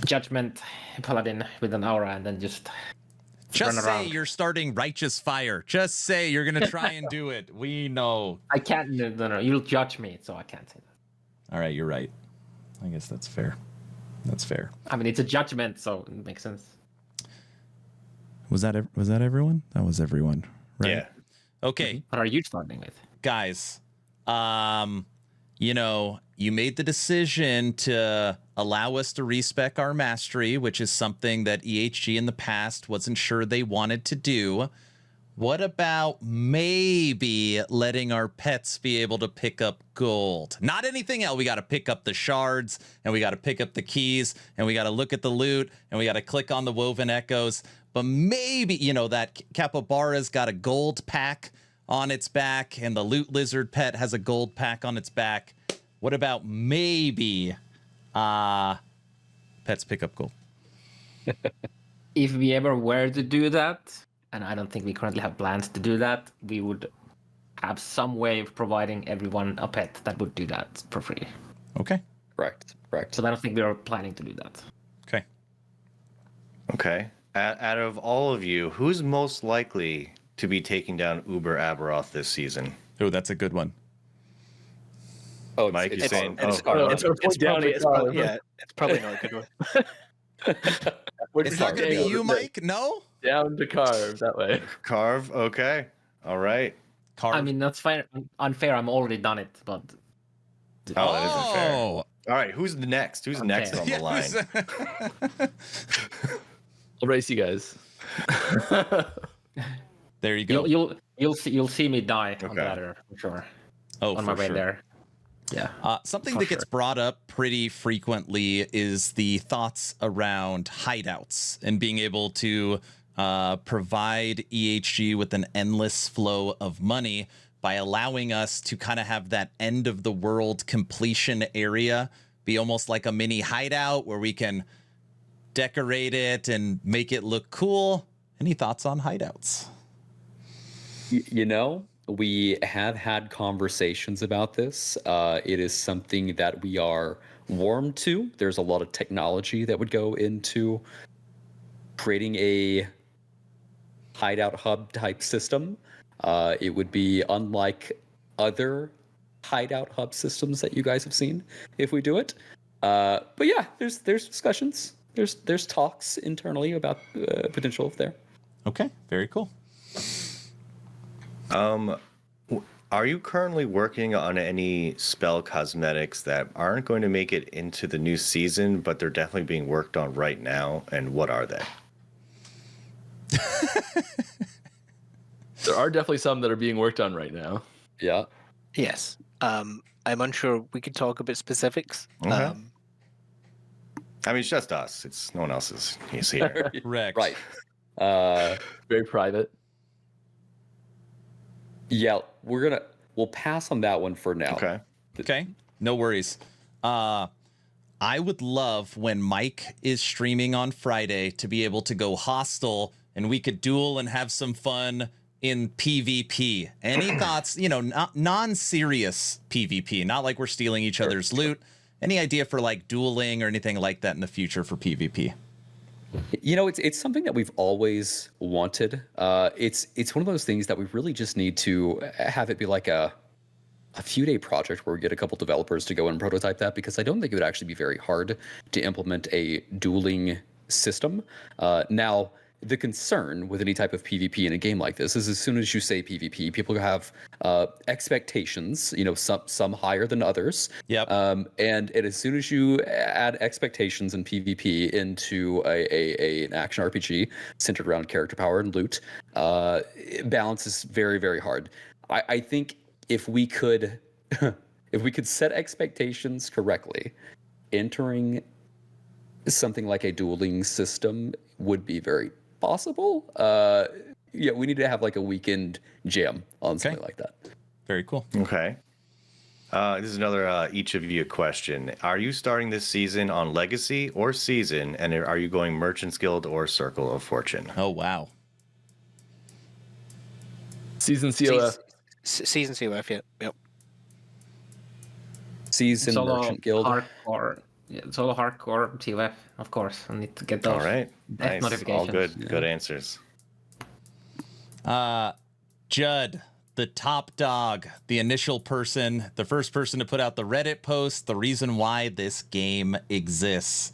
Judgment Paladin with an aura, and then just Just run say around. you're starting Righteous Fire. Just say you're gonna try and do it. We know. I can't. No. You'll judge me, so I can't say that. All right, you're right. I guess that's fair. That's fair. I mean, it's a judgment, so it makes sense. Was that everyone? That was everyone, right? Yeah. Okay, What are you starting with? guys. You made the decision to allow us to respec our mastery, which is something that EHG in the past wasn't sure they wanted to do. What about maybe letting our pets be able to pick up gold? Not anything else. We got to pick up the shards, and we got to pick up the keys, and we got to look at the loot, and we got to click on the woven echoes. But maybe, that capybara's got a gold pack on its back, and the loot lizard pet has a gold pack on its back. What about maybe pets pick up gold? If we ever were to do that, and I don't think we currently have plans to do that, we would have some way of providing everyone a pet that would do that for free. Okay. Correct. So I don't think we are planning to do that. Okay. Okay. Out of all of you, who's most likely to be taking down Uber Aberoth this season? Oh, that's a good one. Oh, Mike is saying, it's Carl. probably not a good one. It's not going to be you, Mike? No? Down to carve that way. Carve. Okay. All right. Carve. I mean, that's unfair. I'm already done it, but Oh, that isn't fair. Oh. All right, who's the next? Who's next on the line? I'll race you guys. There you go. You'll see me die on Okay. the ladder for sure. Oh, On my for way sure. there. Yeah. Something For that gets sure. brought up pretty frequently is the thoughts around hideouts and being able to provide EHG with an endless flow of money by allowing us to kind of have that end of the world completion area be almost like a mini hideout where we can decorate it and make it look cool. Any thoughts on hideouts? You know, we have had conversations about this. It is something that we are warm to. There's a lot of technology that would go into creating a hideout hub type system. It would be unlike other hideout hub systems that you guys have seen if we do it. But yeah, there's discussions. There's talks internally about potential there. Okay, very cool. Are you currently working on any spell cosmetics that aren't going to make it into the new season, but they're definitely being worked on right now? And what are they? There are definitely some that are being worked on right now. Yeah. Yes. I'm unsure we could talk about specifics. Okay. I mean, it's just us. It's no one else's. He's here. Correct. Right. Very private. Yeah, we'll pass on that one for now. Okay. Okay, no worries. I would love when Mike is streaming on Friday to be able to go hostile and we could duel and have some fun in PvP. Any thoughts, non-serious PvP, not like we're stealing each other's loot. Any idea for like dueling or anything like that in the future for PvP? You know, it's something that we've always wanted. It's one of those things that we really just need to have it be like a few day project where we get a couple developers to go and prototype that, because I don't think it would actually be very hard to implement a dueling system. Now, the concern with any type of PvP in a game like this is as soon as you say PvP, people have expectations, some higher than others. Yep. And as soon as you add expectations in PvP into an action RPG centered around character power and loot, balance is very, very hard. I think if we could set expectations correctly, entering something like a dueling system would be very possible. Yeah, we need to have like a weekend jam on something like that. Very cool. Okay. This is another each of you question. Are you starting this season on Legacy or Season? And are you going Merchant's Guild or Circle of Fortune? Oh, wow. Season COF. Season COF, yeah. Yep. Season Solo Merchant Guild. hardcore. Yeah, solo hardcore TLF, of course. I need to get those. All right. Death Nice. notifications. All good. Yeah. Good answers. Judd, the top dog, the initial person, the first person to put out the Reddit post, the reason why this game exists.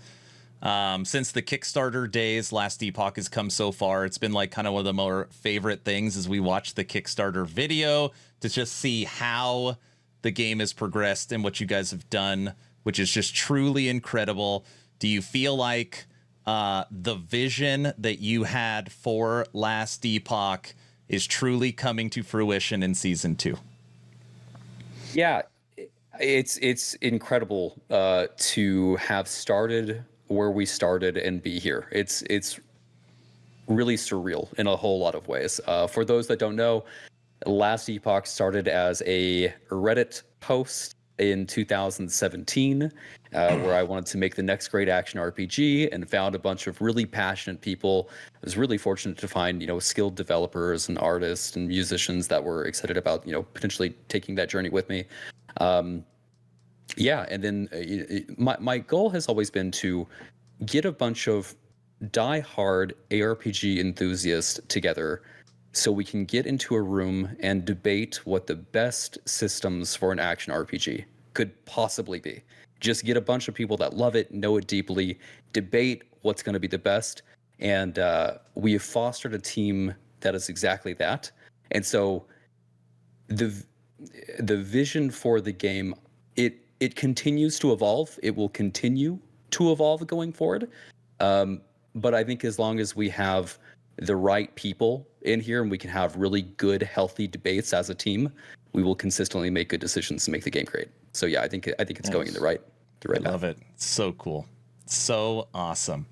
Since the Kickstarter days, Last Epoch has come so far. It's been like kind of one of the more favorite things as we watch the Kickstarter video to just see how the game has progressed and what you guys have done, which is just truly incredible. Do you feel like the vision that you had for Last Epoch is truly coming to fruition in season 2? Yeah, it's incredible to have started where we started and be here. It's really surreal in a whole lot of ways. For those that don't know, Last Epoch started as a Reddit post in 2017, where I wanted to make the next great action RPG and found a bunch of really passionate people. I was really fortunate to find, skilled developers and artists and musicians that were excited about, potentially taking that journey with me. Yeah, and then my goal has always been to get a bunch of die-hard ARPG enthusiasts together so we can get into a room and debate what the best systems for an action RPG could possibly be. Just get a bunch of people that love it, know it deeply, debate what's going to be the best, and we have fostered a team that is exactly that. And so the vision for the game, it continues to evolve. It will continue to evolve going forward. But I think as long as we have the right people in here and we can have really good, healthy debates as a team, we will consistently make good decisions to make the game great. So yeah, I think it's going in the right path. Love it. So cool. So awesome.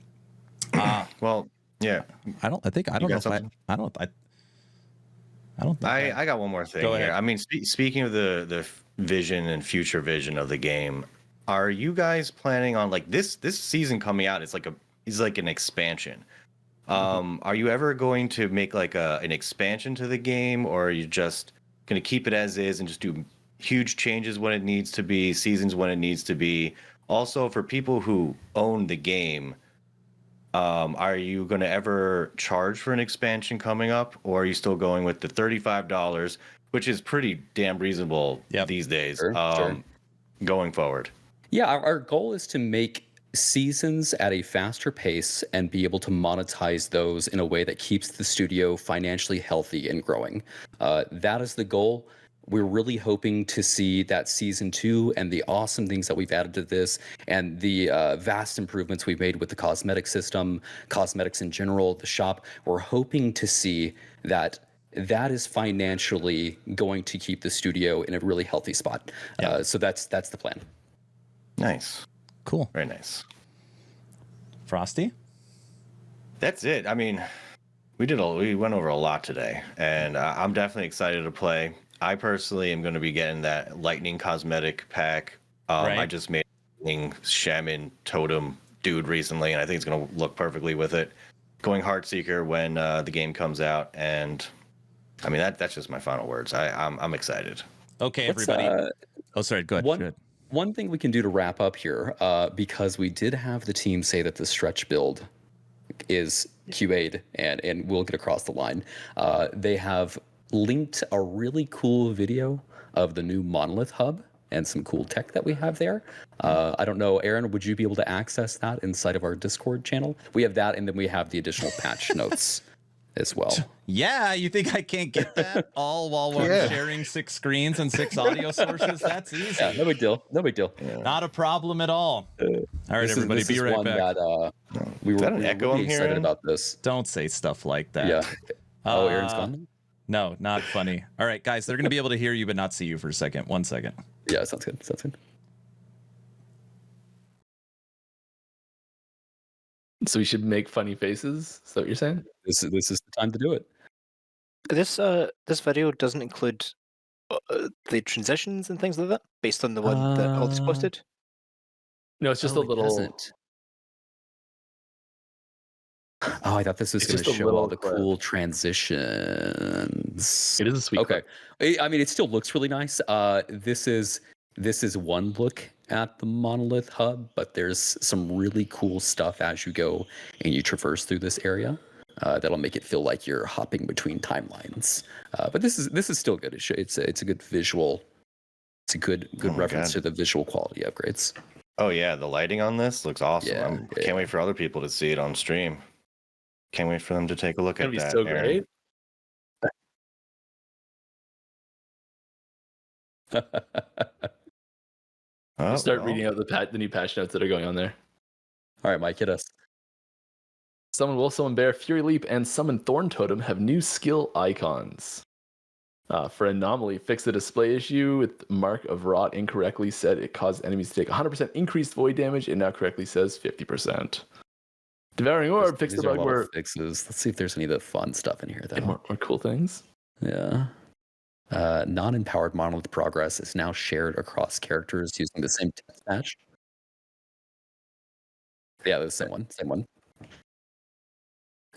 Well, yeah. I don't know something? I I got one more thing Go here. ahead. I mean, speaking of the vision and future vision of the game, are you guys planning on like this season coming out? It's like an expansion. Are you ever going to make like an expansion to the game, or are you just going to keep it as is and just do huge changes when it needs to be, seasons when it needs to be? Also, for people who own the game, are you going to ever charge for an expansion coming up, or are you still going with the $35, which is pretty damn reasonable these days, Sure. going forward? Yeah, our goal is to make seasons at a faster pace and be able to monetize those in a way that keeps the studio financially healthy and growing. That is the goal. We're really hoping to see that season 2 and the awesome things that we've added to this and the vast improvements we've made with the cosmetic system, cosmetics in general, the shop. We're hoping to see that is financially going to keep the studio in a really healthy spot. So that's the plan. Nice. Cool. Very nice. Frosty? That's it. I mean, we went over a lot today, and I'm definitely excited to play. I personally am going to be getting that lightning cosmetic pack. Right. I just made a shaman totem dude recently, and I think it's going to look perfectly with it. Going Heartseeker when the game comes out, and I mean that's just my final words. I'm excited. Okay, everybody. Sorry. Go ahead. One thing we can do to wrap up here, because we did have the team say that the stretch build is QA'd and will get across the line. They have linked a really cool video of the new Monolith hub and some cool tech that we have there. I don't know, Aaron, would you be able to access that inside of our Discord channel? We have that, and then we have the additional patch notes as well. Yeah, you think I can't get that all while we're sharing 6 screens and 6 audio sources? That's easy. Yeah, no big deal. No big deal. Not a problem at all. All right, everybody, be right back. That, we were an echo really I'm excited hearing? about this. Don't say stuff like that. Yeah. Oh, Aaron's gone? No, not funny. All right, guys, they're going to be able to hear you but not see you for a second. 1 second. Yeah, sounds good. Sounds good. So we should make funny faces? Is that what you're saying? This is the time to do it. This video doesn't include the transitions and things like that, based on the one that Aldous posted. No, it's just a little. Doesn't. Oh, I thought this was It's going to just a show little all the clip. cool transitions. It is a sweet. Okay. clip. I mean, it still looks really nice. This is one look at the Monolith hub, but there's some really cool stuff as you go and you traverse through this area. That'll make it feel like you're hopping between timelines. But this is still good. It's a good visual. It's a good reference to the visual quality upgrades. Oh yeah, the lighting on this looks awesome. Yeah, Can't wait for other people to see it on stream. Can't wait for them to take a look at It's that. gonna be so Aaron. great. Oh, Start well. reading out the new patch notes that are going on there. All right, Mike, hit us. Summon Wolf, Summon Bear, Fury Leap, and Summon Thorn Totem have new skill icons. For Anomaly, fix the display issue with Mark of Rot incorrectly said it caused enemies to take 100% increased void damage. It now correctly says 50%. Devouring Orb, fix the These are a bug lot of where... fixes. Let's see if there's any of the fun stuff in here, though. And more cool things. Yeah. Non-empowered monolith progress is now shared across characters using the same text match. Yeah, the same one. Same one.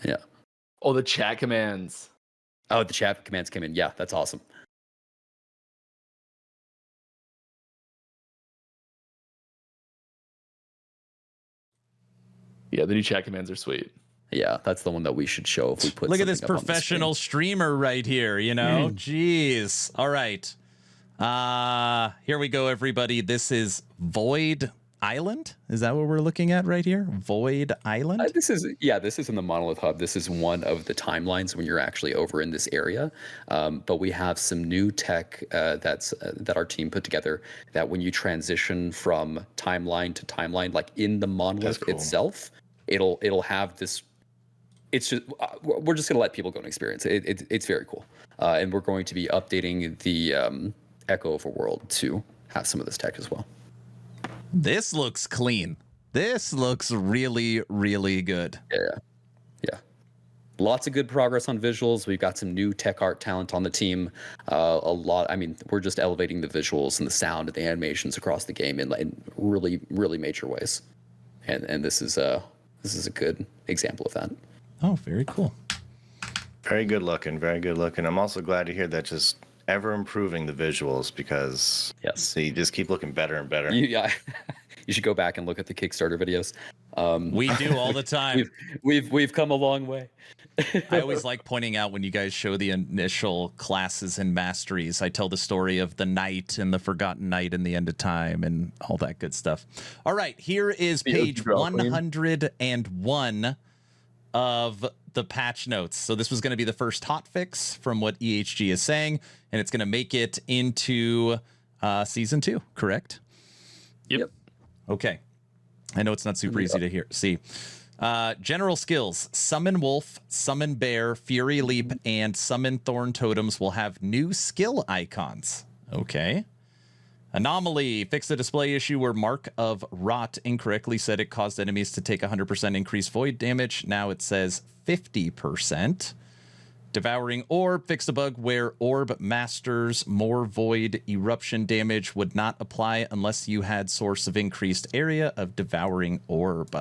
Yeah. Oh, the chat commands. Oh, the chat commands came in. Yeah, that's awesome. Yeah, the new chat commands are sweet. Yeah, that's the one that we should show if we put. Look at this something up on the professional screen. streamer right here, you know? Jeez. All right. Here we go, everybody. This is Void Island? Is that what we're looking at right here? Void Island? This is in the Monolith Hub. This is one of the timelines when you're actually over in this area. But we have some new tech that our team put together that when you transition from timeline to timeline, like in the Monolith itself, it'll have this. It's just we're just gonna let people go and experience it. It's very cool, and we're going to be updating the Echo of a World to have some of this tech as well. This looks clean. This looks really, really good. Yeah. Lots of good progress on visuals. We've got some new tech art talent on the team. We're just elevating the visuals and the sound and the animations across the game in really, really major ways. And this is a good example of that. Oh, very cool. Very good looking. Very good looking. I'm also glad to hear that just ever improving the visuals because you just keep looking better and better. You should go back and look at the Kickstarter videos. We do all the time. We've come a long way. I always like pointing out when you guys show the initial classes and masteries. I tell the story of the knight and the forgotten knight and the end of time and all that good stuff. All right, here is page 101 of the patch notes. So this was going to be the first hotfix from what EHG is saying, and it's going to make it into season 2, correct? Yep. Okay. I know it's not super easy to see. General skills: Summon Wolf, Summon Bear, Fury Leap, and Summon Thorn Totems will have new skill icons. Okay. Anomaly: fix the display issue where Mark of Rot incorrectly said it caused enemies to take 100% increased void damage. Now it says 50%. Devouring Orb: fix the bug where Orb Masters more void eruption damage would not apply unless you had source of increased area of Devouring Orb.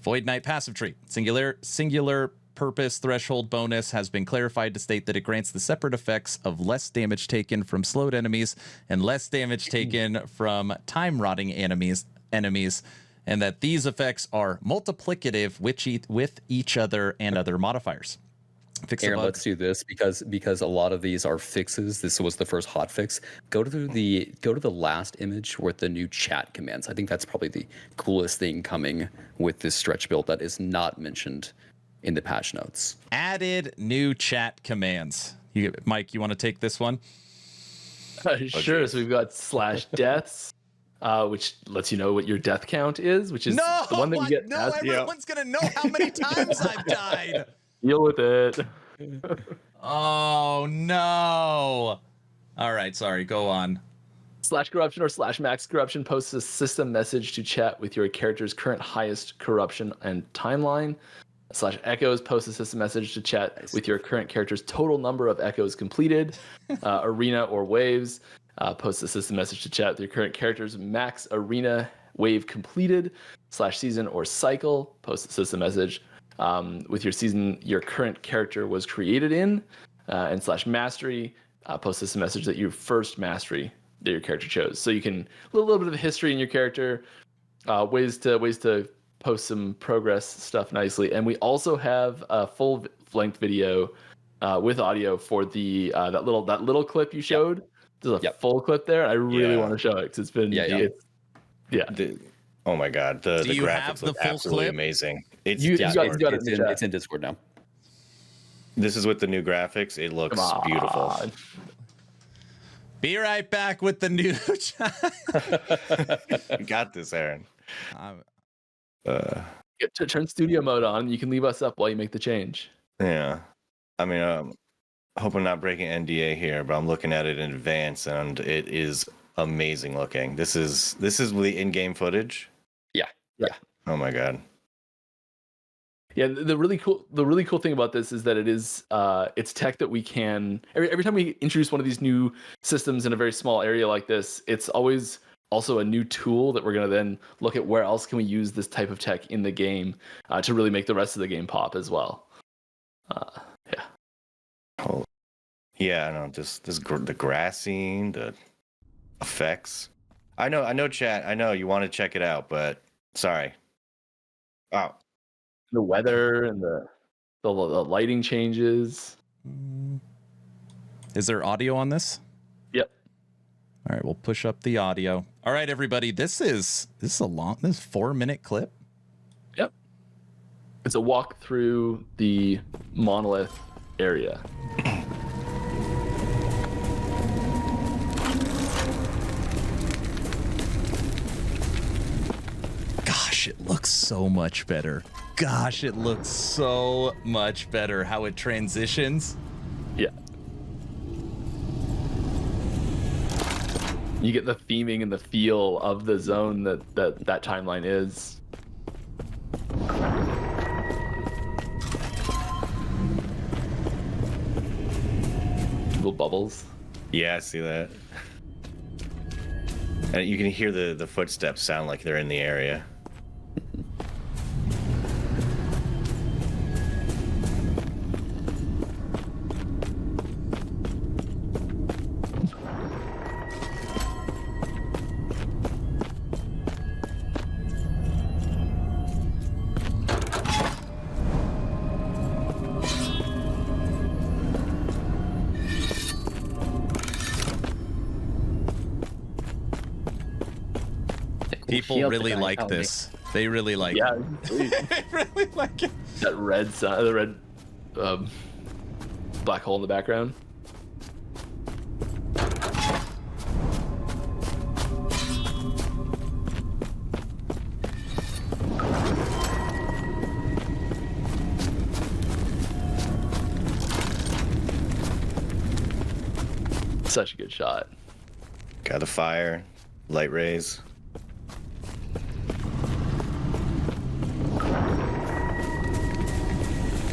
Void Knight passive tree: singular purpose threshold bonus has been clarified to state that it grants the separate effects of less damage taken from slowed enemies and less damage taken from time rotting enemies, and that these effects are multiplicative with each other and other modifiers. Aaron, let's do this because a lot of these are fixes. This was the first hot fix. Go to the last image with the new chat commands. I think that's probably the coolest thing coming with this stretch build that is not mentioned in the patch notes. Added new chat commands. Mike, you want to take this one? Sure. So we've got /deaths, which lets you know what your death count is, which is the one that we get. No, everyone's gonna know how many times I've died. Deal with it. Oh no. All right, sorry, go on. /corruption or /max corruption posts a system message to chat with your character's current highest corruption and timeline. /echoes posts a system message to chat with your current character's total number of echoes completed. Arena or waves posts a system message to chat with your current character's max arena wave completed. /season or cycle posts a system message with your season your current character was created in. And /mastery posts a message that your first mastery that your character chose. So you can a little bit of history in your character, ways to post some progress stuff nicely. And we also have a full length video with audio for the that little clip you showed. There's a full clip there. I really want to show it because it's been oh my god, the you graphics have the look full absolutely clip? amazing. It's It's in Discord now. This is with the new graphics. It looks beautiful. Be right back with the new You got this, Aaron. Turn studio mode on. You can leave us up while you make the change. Yeah. I mean, I hope I'm not breaking NDA here, but I'm looking at it in advance and it is amazing looking. This is the in-game footage. Yeah. Oh my god. Yeah, the really cool thing about this is that it's tech that we can every time we introduce one of these new systems in a very small area like this, it's always also a new tool that we're going to then look at where else can we use this type of tech in the game to really make the rest of the game pop as well. Oh, yeah, I know. Just the grassing, the effects. I know, chat. I know you want to check it out, but sorry. Wow. The weather and the lighting changes. Is there audio on this? Yep. All right, we'll push up the audio. All right, everybody, this is a 4-minute clip. Yep. It's a walk through the Monolith area. Gosh, it looks so much better. Gosh, it looks so much better how it transitions. Yeah. You get the theming and the feel of the zone that timeline is. Little bubbles. Yeah, I see that. And you can hear the footsteps sound like they're in the area. People really like this. They really like Yeah, it. They really like it. that red sign, the red black hole in the background. Such a good shot. Got the fire, light rays.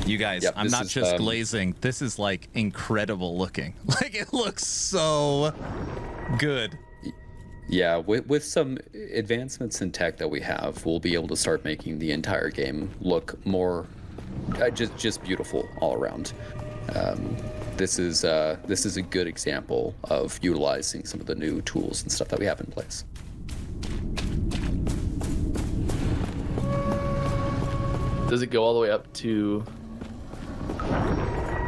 You guys, Yep, I'm this not is, just glazing. This is like incredible looking. Like it looks so good. Yeah, with some advancements in tech that we have, we'll be able to start making the entire game look more just beautiful all around. This is a good example of utilizing some of the new tools and stuff that we have in place. Does it go all the way up to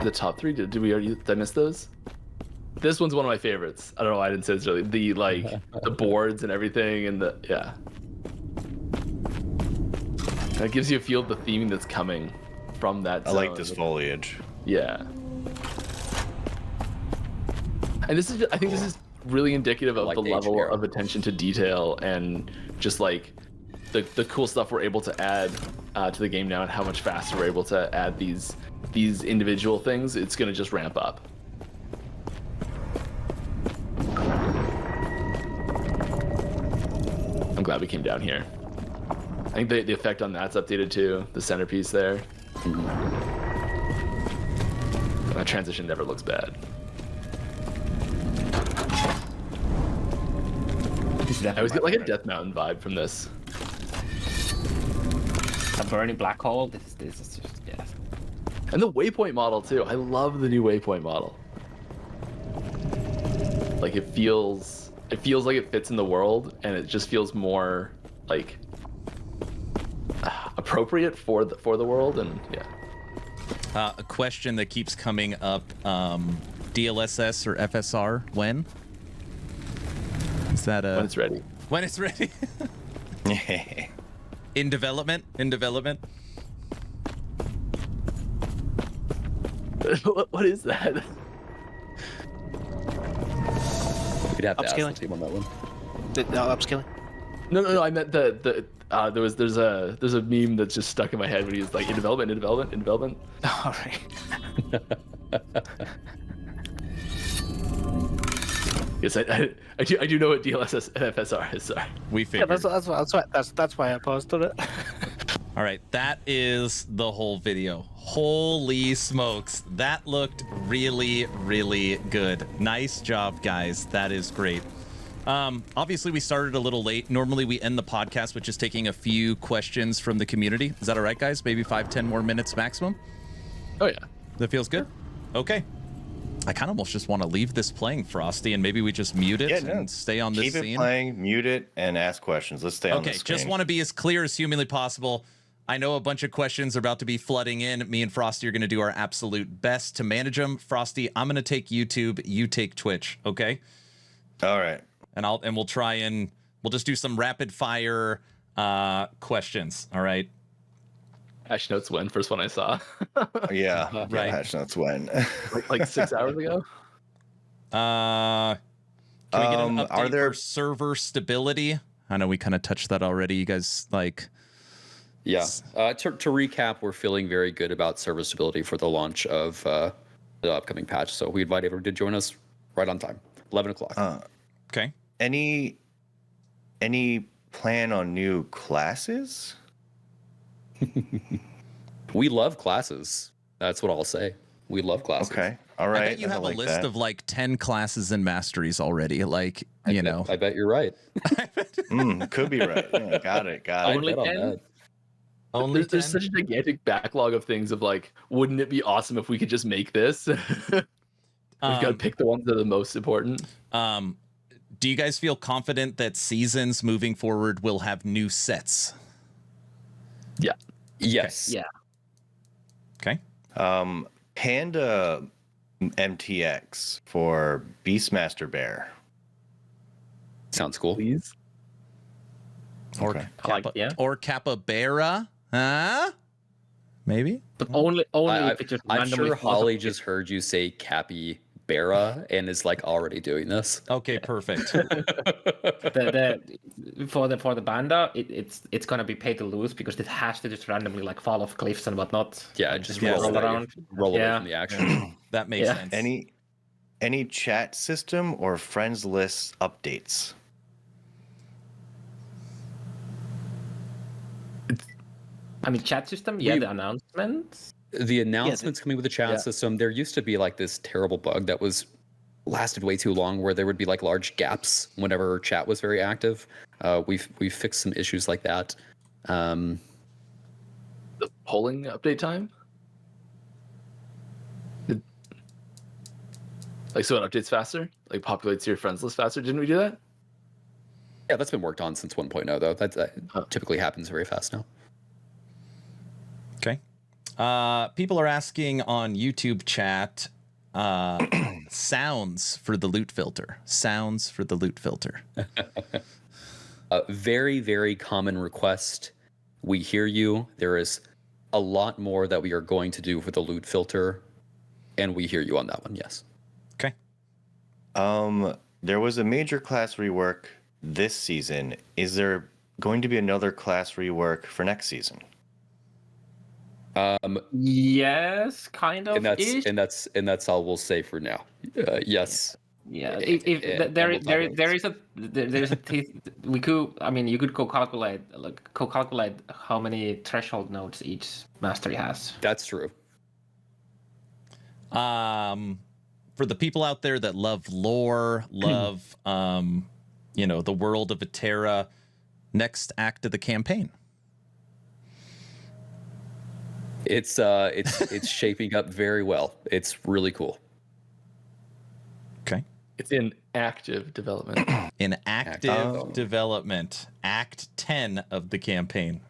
the top three? Did I miss those? This one's one of my favorites. I don't know why I didn't say this earlier. The the boards and everything and yeah. It gives you a feel of the theming that's coming from that I zone. like this foliage. Yeah. And I think this is really indicative of like the the level engineering. of attention to detail and just like the cool stuff we're able to add to the game now and how much faster we're able to add these individual things. It's going to just ramp up. I'm glad we came down here. I think the effect on that's updated too. The centerpiece there. That transition never looks bad. I always get like a Death Mountain vibe from this. A burning black hole. This is just yeah. And the waypoint model too. I love the new waypoint model. Like it feels like it fits in the world, and it just feels more like appropriate for the world. And yeah. A question that keeps coming up: DLSS or FSR? When? Is that When it's ready. When it's ready. In development. What is that? We'd have to ask the Upscaling. team on that one. The upscaling. No. I meant there's a meme that's just stuck in my head when he's like in development. All right. Yes, I do know what DLSS and FSR is. Sorry. We Yeah, figured. that's why I paused on it. All right, that is the whole video. Holy smokes, that looked really, really good. Nice job, guys. That is great. Obviously, we started a little late. Normally, we end the podcast with just taking a few questions from the community. Is that all right, guys? Maybe 5-10 more minutes maximum? Oh yeah. That feels good? Okay. I kind of almost just want to leave this playing, Frosty, and maybe we just mute it and stay on this Keep scene. it playing, mute it, and ask questions. Let's stay on the Okay, screen. just want to be as clear as humanly possible. I know a bunch of questions are about to be flooding in. Me and Frosty are going to do our absolute best to manage them. Frosty, I'm going to take YouTube. You take Twitch, okay? All right. and we'll try and we'll just do some rapid fire questions. All right. Hash notes when first one I saw. Yeah, Right. Patch notes when. like 6 hours ago. Can we get an update are there for server stability? I know we kind of touched that already. You guys like. Yeah. To recap, we're feeling very good about server stability for the launch of the upcoming patch. So we invite everyone to join us right on time, 11 o'clock. Okay. Any plan on new classes? We love classes. That's what I'll say. We love classes. Okay. All right. I bet you have like a list that. of like 10 classes and masteries already. Like, you know. I bet you're right. Could be right. Yeah, got it. Only bet on 10? that. Only There's 10? such a gigantic backlog of things of like, wouldn't it be awesome if we could just make this? We've got to pick the ones that are the most important. Do you guys feel confident that seasons moving forward will have new sets? Yeah. Yes. Yeah. Okay. Panda MTX for Beastmaster Bear. Sounds cool. Please. Or Okay. Yeah. or Capybara? Huh? Maybe? But only if it just I'm randomly sure falls Holly off. just heard you say Capybara and is like already doing this. Okay, perfect. For the Banda, it's gonna be pay to lose because it has to just randomly like fall off cliffs and whatnot. Yeah, just Yeah, roll roll away, around. roll away Yeah. from the action. That makes Yeah. sense. Any chat system or friends list updates? I mean, chat system. Yeah, We- the announcements. The announcements coming with the chat system, there used to be like this terrible bug that was lasted way too long where there would be like large gaps whenever chat was very active. We've fixed some issues like that. The polling update time? Like, so it updates faster? Like, populates your friends list faster? Didn't we do that? Yeah, that's been worked on since 1.0 though. That typically happens very fast now. Okay. People are asking on YouTube chat sounds for the loot filter. Sounds for the loot filter. Very, very common request. We hear you. There is a lot more that we are going to do for the loot filter, and we hear you on that one, yes. Okay. There was a major class rework this season. Is there going to be another class rework for next season? Yes, kind of. And that's all we'll say for now. Yes. Yeah, and there we'll talk about is a we could, I mean, you could calculate how many threshold nodes each mastery has. That's true. For the people out there that love lore, love the world of Atera, next act of the campaign. It's shaping up very well. It's really cool. Okay. It's in active development. In active development, Act 10 of the campaign.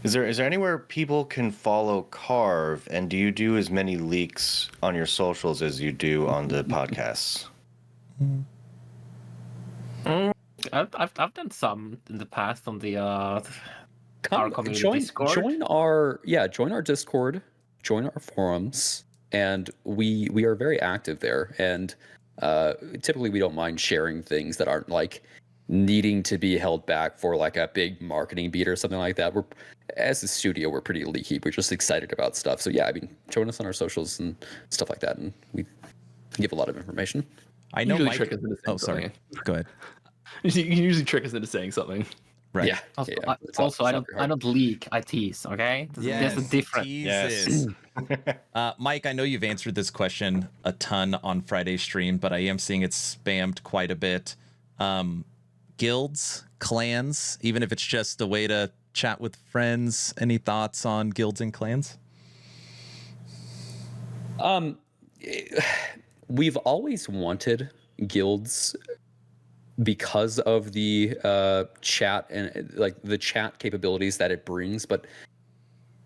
Is there anywhere people can follow Carve, and do you do as many leaks on your socials as you do on the podcasts? I've done some in the past on the our community join Discord. join our Discord, join our forums, and we are very active there. And typically we don't mind sharing things that aren't like needing to be held back for like a big marketing beat or something like that. We're, as a studio, we're pretty leaky. We're just excited about stuff. So yeah, I mean, join us on our socials and stuff like that, and we give a lot of information. I know Usually Mike. trick us into saying Oh, sorry. something. Go ahead. You can usually trick us into saying something. Right. Yeah. Also, yeah, it's not- also it's I not don't very hard. leak. I tease. Okay, there's a difference. Teases. Mike, I know you've answered this question a ton on Friday stream, but I am seeing it spammed quite a bit. Guilds, clans, even if it's just a way to chat with friends. Any thoughts on guilds and clans? We've always wanted guilds because of the chat and like the chat capabilities that it brings, but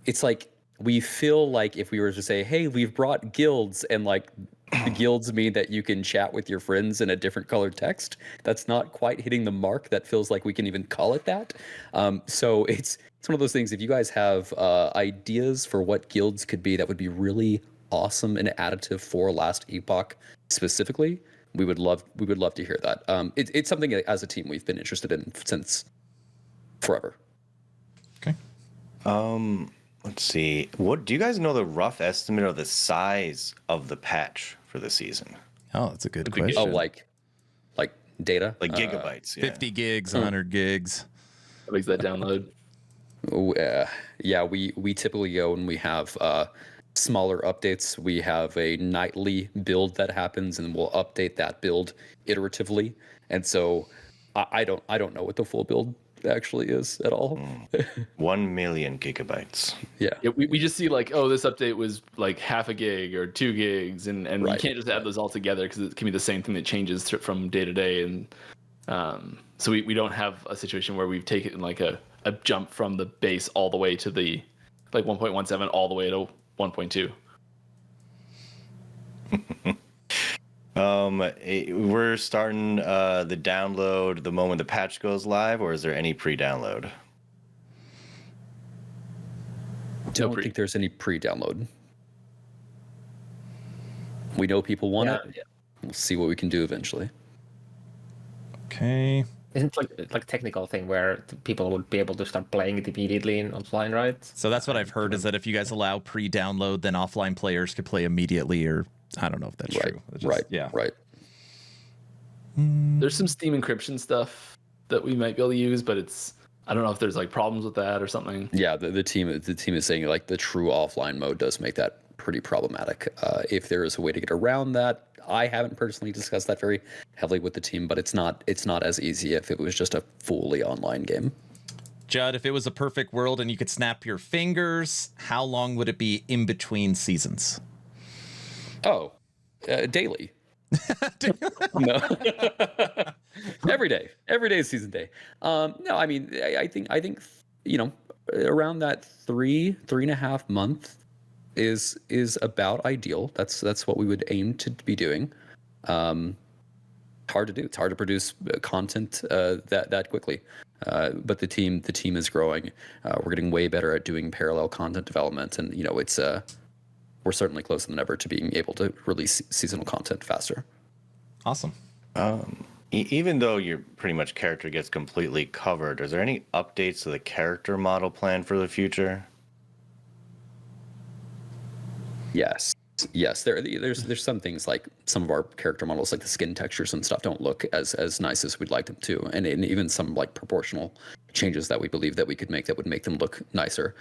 it's like we feel like if we were to say, hey, we've brought guilds, and like The guilds mean that you can chat with your friends in a different colored text. That's not quite hitting the mark that feels like we can even call it that. So it's one of those things. If you guys have ideas for what guilds could be, that would be really awesome and additive for Last Epoch specifically. We would love to hear that. It's something that, as a team, we've been interested in since forever. Okay. Let's see. What do you guys know the rough estimate of the size of the patch for the season? Oh, that's a good That'd be question. good. Oh, like data, Like gigabytes. Yeah. 50 gigs, 100 gigs. What makes that download? Yeah, we typically go and we have smaller updates. We have a nightly build that happens, and we'll update that build iteratively. And so I don't know what the full build actually is at all. 1 million gigabytes. Yeah. Yeah, we just see like, oh, this update was like half a gig or 2 gigs, and you Right. can't just add those all together because it can be the same thing that changes from day to day. And so we don't have a situation where we've taken like a jump from the base all the way to the like 1.17 all the way to 1.2. We're starting the download the moment the patch goes live, or is there any pre-download? Don't think there's any pre-download. We know people want it. Yeah. We'll see what we can do eventually. Okay. Isn't it like a technical thing where people would be able to start playing it immediately in offline, right? So that's what I've heard is that if you guys allow pre-download, then offline players could play immediately, or I don't know if that's true. It's just- Yeah. Right. There's some Steam encryption stuff that we might be able to use, but I don't know if there's like problems with that or something. Yeah, the team is saying like the true offline mode does make that pretty problematic. If there is a way to get around that, I haven't personally discussed that very heavily with the team, but it's not as easy if it was just a fully online game. Judd, if it was a perfect world and you could snap your fingers, how long would it be in between seasons? Oh, daily. No. Every day is season day. No, I mean, I think around that 3.5 month is about ideal. That's what we would aim to be doing. Hard to do. It's hard to produce content that quickly. But the team is growing. We're getting way better at doing parallel content development, and it's we're certainly closer than ever to being able to release seasonal content faster. Awesome. Even though your pretty much character gets completely covered, is there any updates to the character model plan for the future? Yes. There's some things like some of our character models, like the skin textures and stuff, don't look as nice as we'd like them to, and even some like proportional changes that we believe that we could make that would make them look nicer.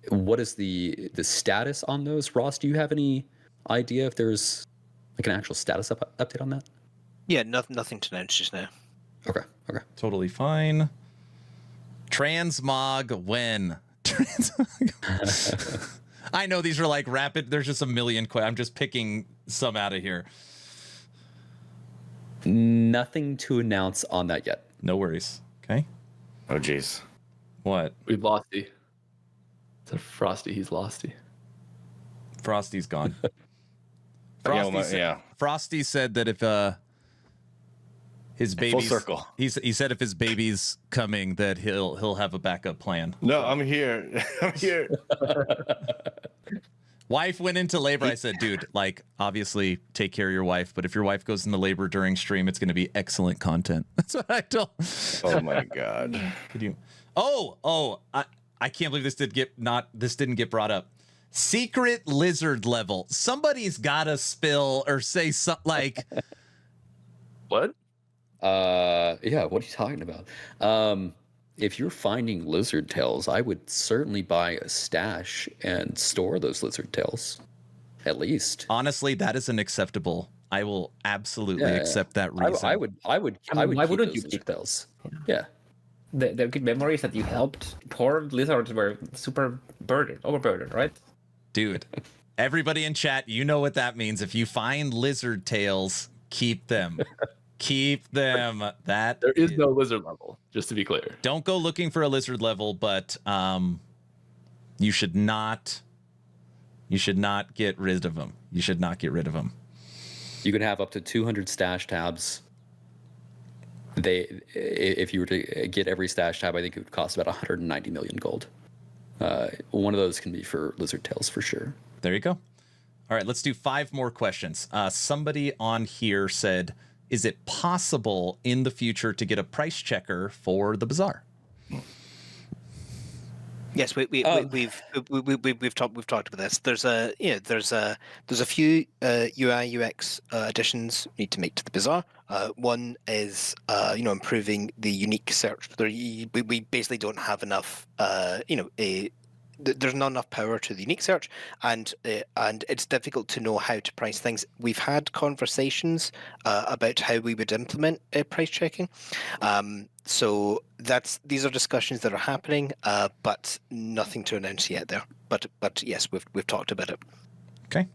What is the status on those, Ross? Do you have any idea if there's like an actual status update on that? Yeah, nothing to announce just now. Okay. Totally fine. Transmog when? Transmog. I know these are like rapid. There's just a million. I'm just picking some out of here. Nothing to announce on that yet. No worries. Okay. Oh, geez. What? We've losty. It's a Frosty. He's losty. Frosty's gone. Yeah. Frosty said that if his baby's Full circle. he said if his baby's coming that he'll have a backup plan. No, I'm here. I'm here. Wife went into labor. I said, dude, like obviously take care of your wife, but if your wife goes into labor during stream, it's going to be excellent content. That's what I told. Oh my god. Could you? I can't believe this didn't get brought up. Secret lizard level. Somebody's gotta spill or say something like. What? Yeah, what are you talking about? If you're finding lizard tails, I would certainly buy a stash and store those lizard tails, at least. Honestly, that is unacceptable. I will absolutely accept that reason. I would. why keep wouldn't those you lizard keep tails? Yeah. The good memories that you helped poor lizards were super overburdened, right? Dude, everybody in chat, you know what that means. If you find lizard tails, keep them. Keep them. There is no lizard level, just to be clear. Don't go looking for a lizard level, but you should not You should not get rid of them. You should not get rid of them. You can have up to 200 stash tabs. If you were to get every stash tab, I think it would cost about 190 million gold. One of those can be for Lizard Tails for sure. There you go. All right, let's do 5 more questions. Somebody on here said, is it possible in the future to get a price checker for the Bazaar? Yes, we've talked about this. There's a few UI UX additions we need to make to the Bazaar. One is improving the unique search. We basically don't have enough there's not enough power to the unique search, and it's difficult to know how to price things. We've had conversations about how we would implement price checking. So these are discussions that are happening, but nothing to announce yet there. But yes, we've talked about it. Okay.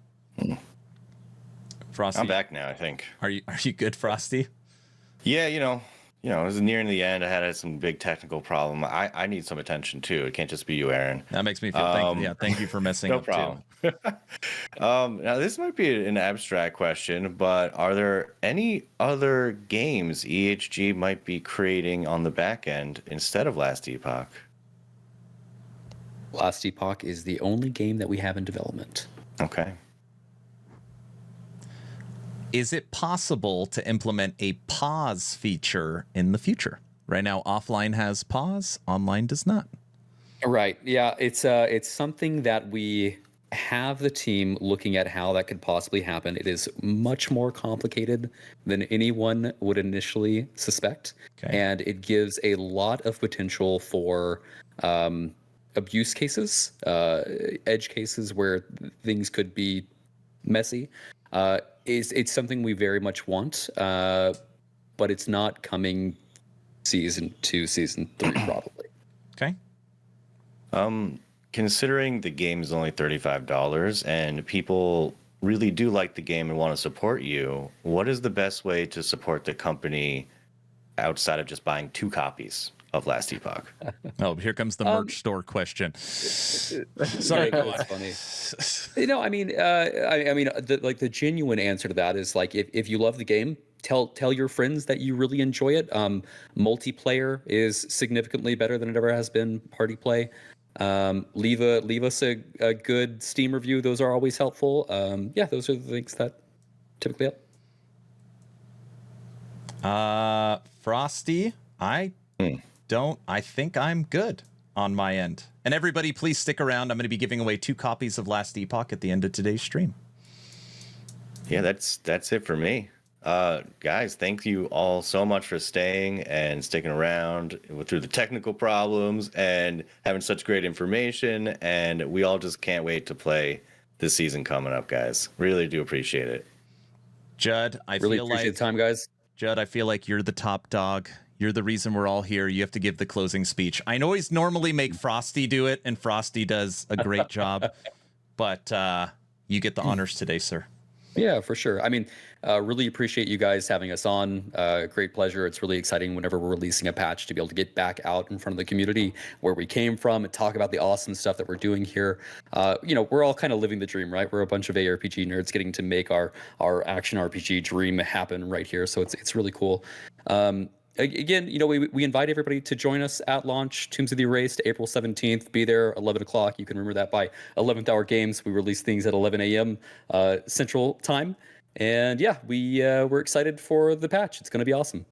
Frosty, I'm back now, I think. Are you good, Frosty? Yeah, it was nearing the end. I had some big technical problem. I need some attention too. It can't just be you, Aaron. That makes me feel. Thank you for messing no up problem. too. Now this might be an abstract question, but are there any other games EHG might be creating on the back end instead of Last Epoch? Last Epoch is the only game that we have in development. Okay. Is it possible to implement a pause feature in the future? Right now, offline has pause, online does not. Right. Yeah. It's something that we have the team looking at how that could possibly happen. It is much more complicated than anyone would initially suspect. Okay. And it gives a lot of potential for abuse cases, edge cases where things could be messy. It's something we very much want, but it's not coming season 2, season 3 probably. Okay. Considering the game is only $35 and people really do like the game and want to support you, what is the best way to support the company outside of just buying 2 copies of Last Epoch? Oh, here comes the merch store question. Sorry, go on. It's funny. I mean, the genuine answer to that is like, if you love the game, tell your friends that you really enjoy it. Multiplayer is significantly better than it ever has been. Party play. Leave us a good Steam review. Those are always helpful. Those are the things that typically help. Frosty, I think I'm good on my end. And everybody, please stick around. I'm going to be giving away 2 copies of Last Epoch at the end of today's stream. Yeah, that's it for me. Guys, thank you all so much for staying and sticking around through the technical problems and having such great information. And we all just can't wait to play this season coming up, guys. Really do appreciate it. Judd, I really feel appreciate like the time, guys. Judd, I feel like you're the top dog. You're the reason we're all here. You have to give the closing speech. I always normally make Frosty do it, and Frosty does a great job. But you get the honors today, sir. Yeah, for sure. I mean, really appreciate you guys having us on. Great pleasure. It's really exciting whenever we're releasing a patch to be able to get back out in front of the community where we came from and talk about the awesome stuff that we're doing here. We're all kind of living the dream, right? We're a bunch of ARPG nerds getting to make our action RPG dream happen right here. So it's really cool. Again, we invite everybody to join us at launch, Tombs of the Erased, April 17th. Be there, 11 o'clock. You can remember that by 11th Hour Games. We release things at 11 a.m. Central Time. And yeah, we're excited for the patch. It's going to be awesome.